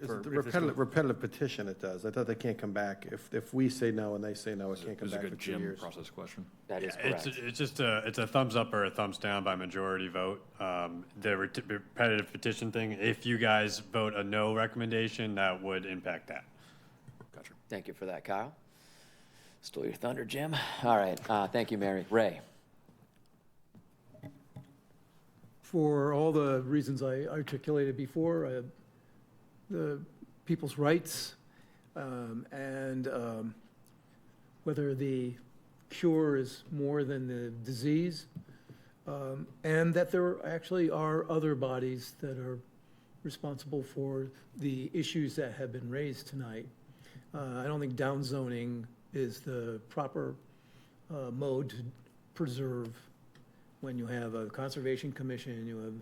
Is For- it the if this goes- repetitive petition it does? I thought they can't come back. If we say no and they say no, it can't come This is a back for good 2 Jim years. process question. That is It's, correct. it's just it's a thumbs up or a thumbs down by majority vote. The repetitive petition thing, if you guys vote a no recommendation, that would impact that. Gotcha. Thank you for that, Kyle. Stole your thunder, Jim. All right, thank you, Mary. Ray? For all the reasons I articulated before, the people's rights, and whether the cure is more than the disease, and that there actually are other bodies that are responsible for the issues that have been raised tonight. I don't think downzoning is the proper mode to preserve when you have a conservation commission, you have,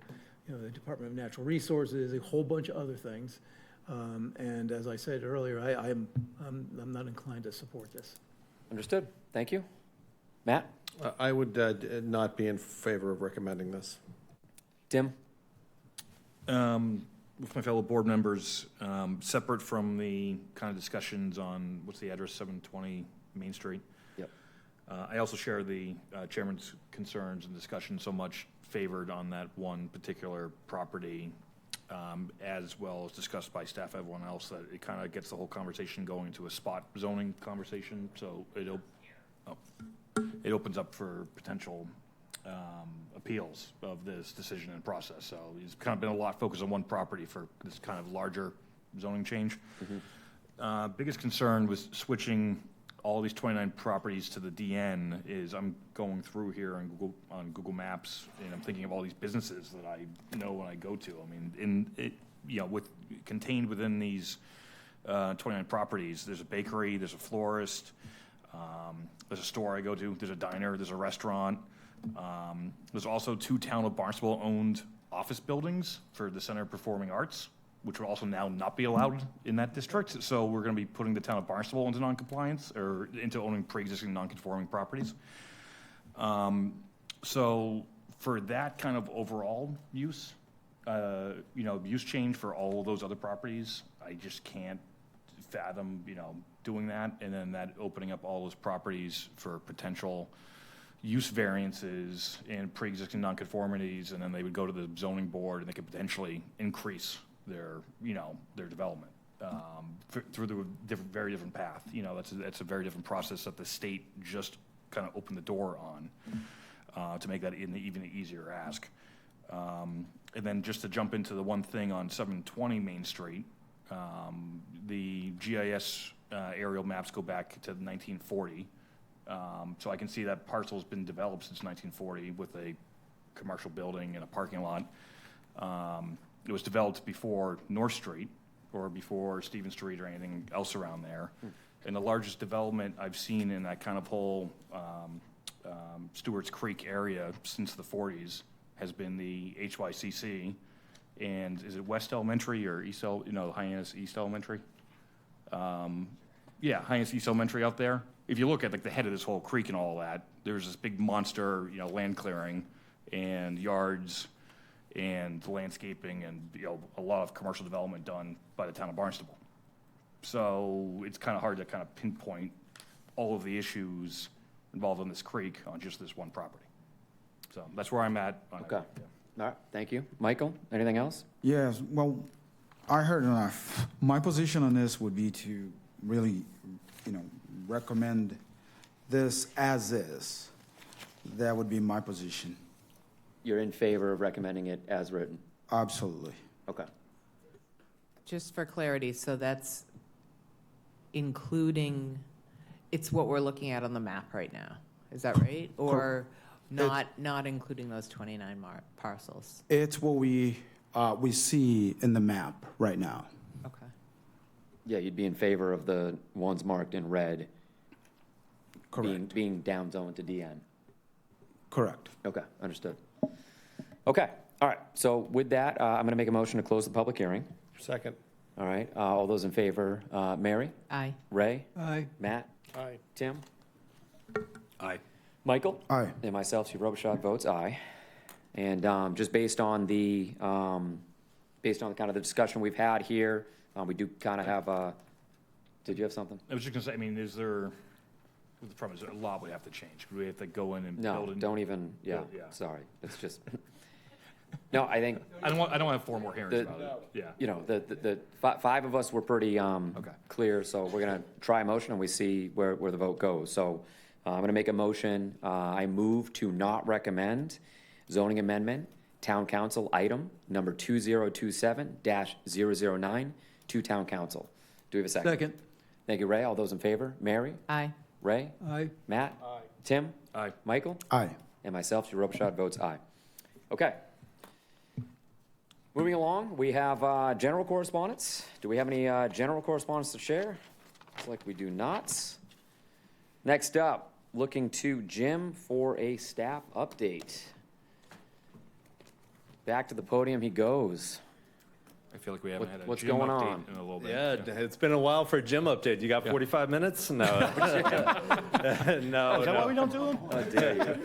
you know, the Department of Natural Resources, a whole bunch of other things. And as I said earlier, I'm not inclined to support this. Understood. Thank you. Matt? I would not be in favor of recommending this. Tim? With my fellow board members, separate from the kind of discussions on, what's the address, 720 Main Street? Yep. I also share the chairman's concerns and discussion so much favored on that one particular property, as well as discussed by staff, everyone else, that it kind of gets the whole conversation going to a spot zoning conversation, so it opens up for potential appeals of this decision and process. So it's kind of been a lot focused on one property for this kind of larger zoning change. Biggest concern with switching all these 29 properties to the DN is I'm going through here on Google Maps, and I'm thinking of all these businesses that I know when I go to. I mean, contained within these 29 properties, there's a bakery, there's a florist, there's a store I go to, there's a diner, there's a restaurant. There's also 2 Town of Barnstable-owned office buildings for the Center of Performing Arts, which will also now not be allowed in that district. So we're going to be putting the Town of Barnstable into non-compliance, or into owning pre-existing non-conforming properties. So for that kind of overall use, use change for all of those other properties, I just can't fathom, doing that, and then that opening up all those properties for potential use variances and pre-existing nonconformities, and then they would go to the zoning board and they could potentially increase their development. through the very different path. You know, that's a very different process that the state just kind of opened the door on to make that an even easier ask. And then just to jump into the one thing on 720 Main Street, the GIS aerial maps go back to 1940. So I can see that parcel's been developed since 1940 with a commercial building and a parking lot. It was developed before North Street or before Stephen Street or anything else around there. And the largest development I've seen in that kind of whole Stewart's Creek area since the 40s has been the HYCC. And is it West Elementary or East Hyannis East Elementary? Yeah, Hyannis East Elementary out there. If you look at like the head of this whole creek and all that, there's this big monster, land clearing and yards and landscaping and a lot of commercial development done by the town of Barnstable. So it's kind of hard to kind of pinpoint all of the issues involved in this creek on just this one property. So that's where I'm at. On Okay. it. Yeah. All right, thank you. Michael, anything else? Yes, well, I heard enough. My position on this would be to really, recommend this as is. That would be my position. You're in favor of recommending it as written? Absolutely. Okay. Just for clarity, so that's including, it's what we're looking at on the map right now, is that right? Or not including those 29 parcels? It's what we see in the map right now. Okay. Yeah, you'd be in favor of the ones marked in red being downzoned to DN? Correct. Okay, understood. Okay, all right, so with that, I'm going to make a motion to close the public hearing. Second. All right, all those in favor, Mary? Aye. Ray? Aye. Matt? Aye. Tim? Aye. Michael? Aye. And myself, Steve Robichaud, votes aye. And just based on the kind of the discussion we've had here, we do kind of have did you have something? I was just gonna say, I mean, the problem is a lot would have to change. We have to go in and No, build. don't even, yeah, Yeah. sorry, it's just, no, I think, I don't want to have 4 more hearings about it. Yeah. the five of us were pretty Okay. clear, so we're gonna try a motion and we see where the vote goes. So I'm gonna make a motion, I move to not recommend zoning amendment, town council item number 2027-009 to town council. Do we have a second? Second. Thank you, Ray. All those in favor? Mary? Aye. Ray? Aye. Matt? Aye. Tim? Aye. Michael? Aye. And myself, Steve Robichaud, votes aye. Okay. Moving along, we have general correspondence. Do we have any general correspondence to share? Looks like we do not. Next up, looking to Jim for a staff update. Back to the podium he goes. I feel like we haven't had a What's gym going update on? in a little bit. Yeah, it's been a while for a gym update. You got 45 minutes? No. No. Is that why we don't do them? How dare you?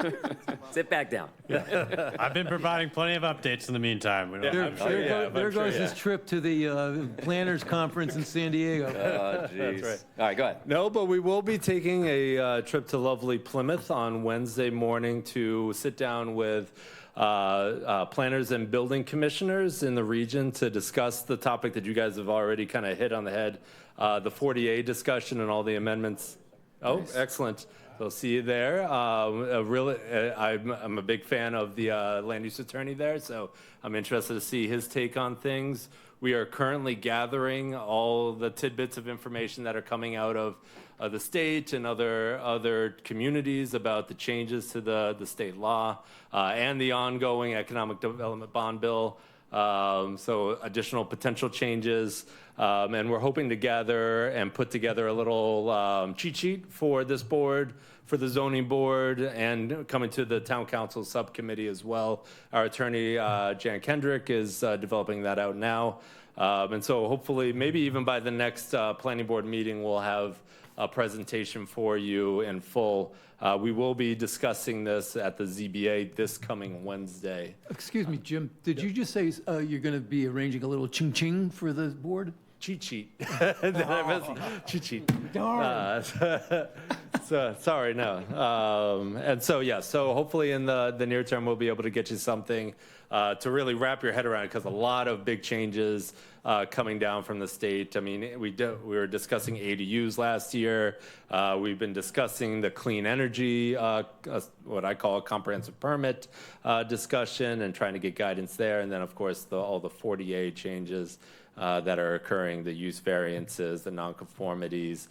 Sit back down. I've been providing plenty of updates in the meantime. We don't- I'm sure you have. There I'm sure goes you his have. trip to the planners conference in San Diego. Oh, jeez. right. All right, go ahead. No, but we will be taking a trip to lovely Plymouth on Wednesday morning to sit down with planners and building commissioners in the region to discuss the topic that you guys have already kind of hit on the head, the 40A discussion and all the amendments. Oh, Nice. excellent. So see you there. I'm a big fan of the land use attorney there, so I'm interested to see his take on things. We are currently gathering all the tidbits of information that are coming out of the state and other communities about the changes to the state law and the ongoing economic development bond bill. So additional potential changes. And we're hoping to gather and put together a little cheat sheet for this board, for the zoning board, and coming to the town council subcommittee as well. Our attorney, Jan Kendrick, is developing that out now. And so hopefully, maybe even by the next planning board meeting, we'll have a presentation for you in full. We will be discussing this at the ZBA this coming Wednesday. Excuse me, Jim, did you just say you're going to be arranging a little ching-ching for the board? Cheat sheet. Cheat sheet. Darn. So, sorry, no. And so, yeah, so hopefully in the near term, we'll be able to get you something to really wrap your head around, because a lot of big changes coming down from the state. I mean, we were discussing ADUs last year. We've been discussing the clean energy, what I call a comprehensive permit discussion, and trying to get guidance there. And then, of course, all the 40A changes that are occurring, the use variances, the nonconformities,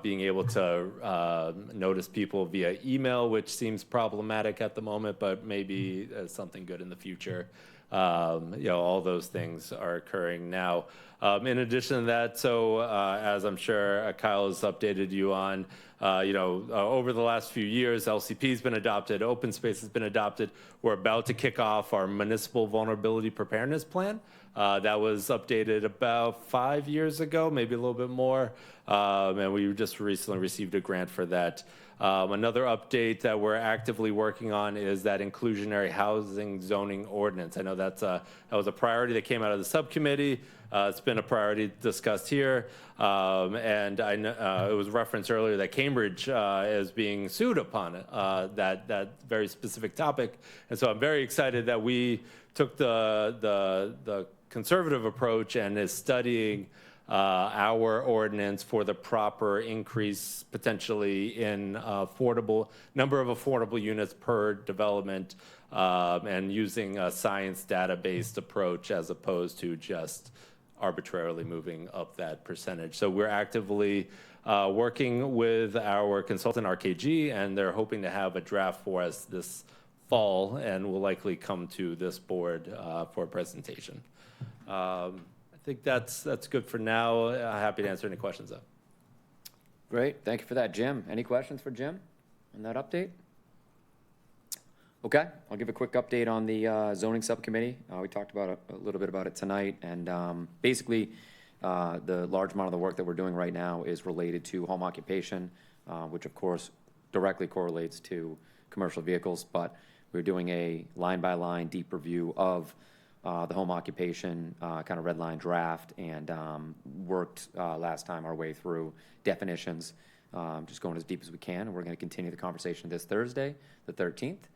being able to notice people via email, which seems problematic at the moment, but maybe something good in the future. All those things are occurring now. In addition to that, so as I'm sure Kyle has updated you on, over the last few years, LCP has been adopted, open space has been adopted. We're about to kick off our municipal vulnerability preparedness plan. That was updated about 5 years ago, maybe a little bit more. And we just recently received a grant for that. Another update that we're actively working on is that inclusionary housing zoning ordinance. I know that was a priority that came out of the subcommittee. It's been a priority discussed here. And I know, it was referenced earlier that Cambridge is being sued upon that very specific topic. And so I'm very excited that we took the conservative approach and is studying our ordinance for the proper increase potentially in number of affordable units per development, and using a science data-based approach as opposed to just arbitrarily moving up that percentage. So we're actively working with our consultant RKG, and they're hoping to have a draft for us this fall, and will likely come to this board for a presentation. I think that's good for now. Happy to answer any questions, though. Great, thank you for that, Jim. Any questions for Jim on that update? Okay, I'll give a quick update on the zoning subcommittee. We talked about a little bit about it tonight, and basically, the large amount of the work that we're doing right now is related to home occupation, which of course directly correlates to commercial vehicles, but we're doing a line-by-line deep review of the home occupation kind of red line draft, and worked last time our way through definitions, just going as deep as we can. And we're going to continue the conversation this Thursday, the 13th,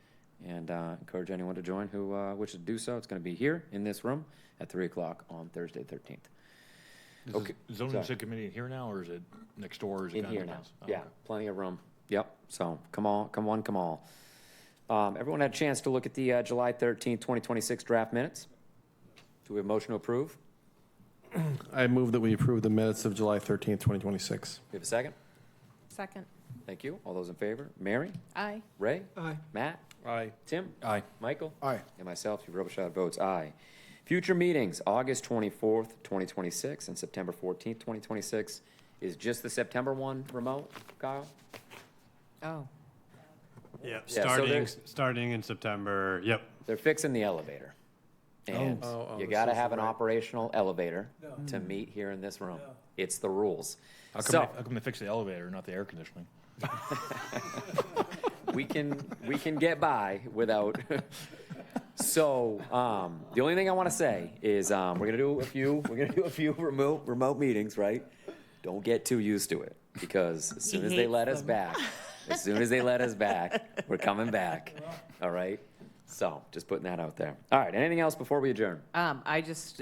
and encourage anyone to join who wishes to do so. It's going to be here in this room at 3 o'clock on Thursday, 13th. Okay. Is the zoning subcommittee here now, or is it next door? Or is it In kind here of now. nice? Oh, Yeah, okay. plenty of room. Yep. So come on, come one, come all. Everyone had a chance to look at the July 13th, 2026 draft minutes. Do we have a motion to approve? I move that we approve the minutes of July 13th, 2026. We have a second? Second. Thank you. All those in favor? Mary? Aye. Ray? Aye. Matt? Aye. Tim? Aye. Michael? Aye. And myself, Steve Robichaud, votes aye. Future meetings, August 24th, 2026, and September 14th, 2026. Is just the September one remote, Kyle? Oh. Yeah, so starting in September, yep. They're fixing the elevator. And you got to have an operational elevator to meet here in this room. It's the rules. How come they fixed the elevator, not the air conditioning? We can get by without. So the only thing I want to say is we're gonna do a few remote meetings, right? Don't get too used to it, because as soon as they let us back, we're coming back. All right. So just putting that out there. All right. Anything else before we adjourn? I just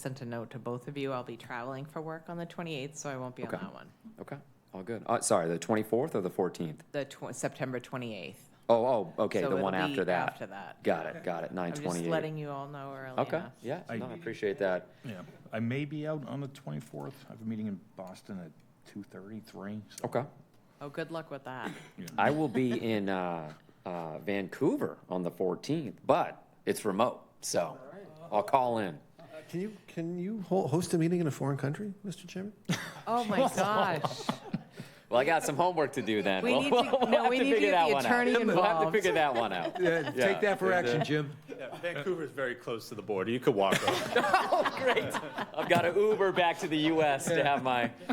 sent a note to both of you. I'll be traveling for work on the 28th, so I won't be on that one. Okay. All good. Sorry, the 24th or the 14th? The September 28th. Oh, okay, So the one it'll be after that. after that. Got it, 9/28. I'm just letting you all know early Okay, enough. yeah, no, I appreciate that. Yeah, I may be out on the 24th. I have a meeting in Boston at 2:30, 3. So, Okay. Oh, good luck with that. I will be in Vancouver on the 14th, but it's remote, so I'll call in. Can you host a meeting in a foreign country, Mr. Chairman? Oh, my gosh. Well, I got some homework to do then. We need to- We'll no, have we to need to figure get that the one out. attorney We'll have to involved. figure that one out. Yeah, take that for action, Jim. Yeah, Vancouver is very close to the border. You could walk over. Oh, great. I've got to Uber back to the U.S. to have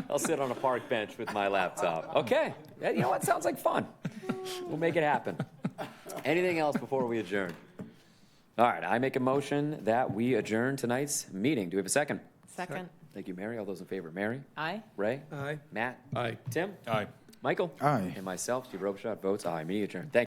I'll sit on a park bench with my laptop. Okay. Yeah, you know what? Sounds like fun. We'll make it happen. Anything else before we adjourn? All right. I make a motion that we adjourn tonight's meeting. Do we have a second? Second. Thank you, Mary. All those in favor? Mary? Aye. Ray? Aye. Matt? Aye. Tim? Aye. Michael? Aye. And myself, Steve Robichaud, votes aye. Meeting adjourned. Thank you.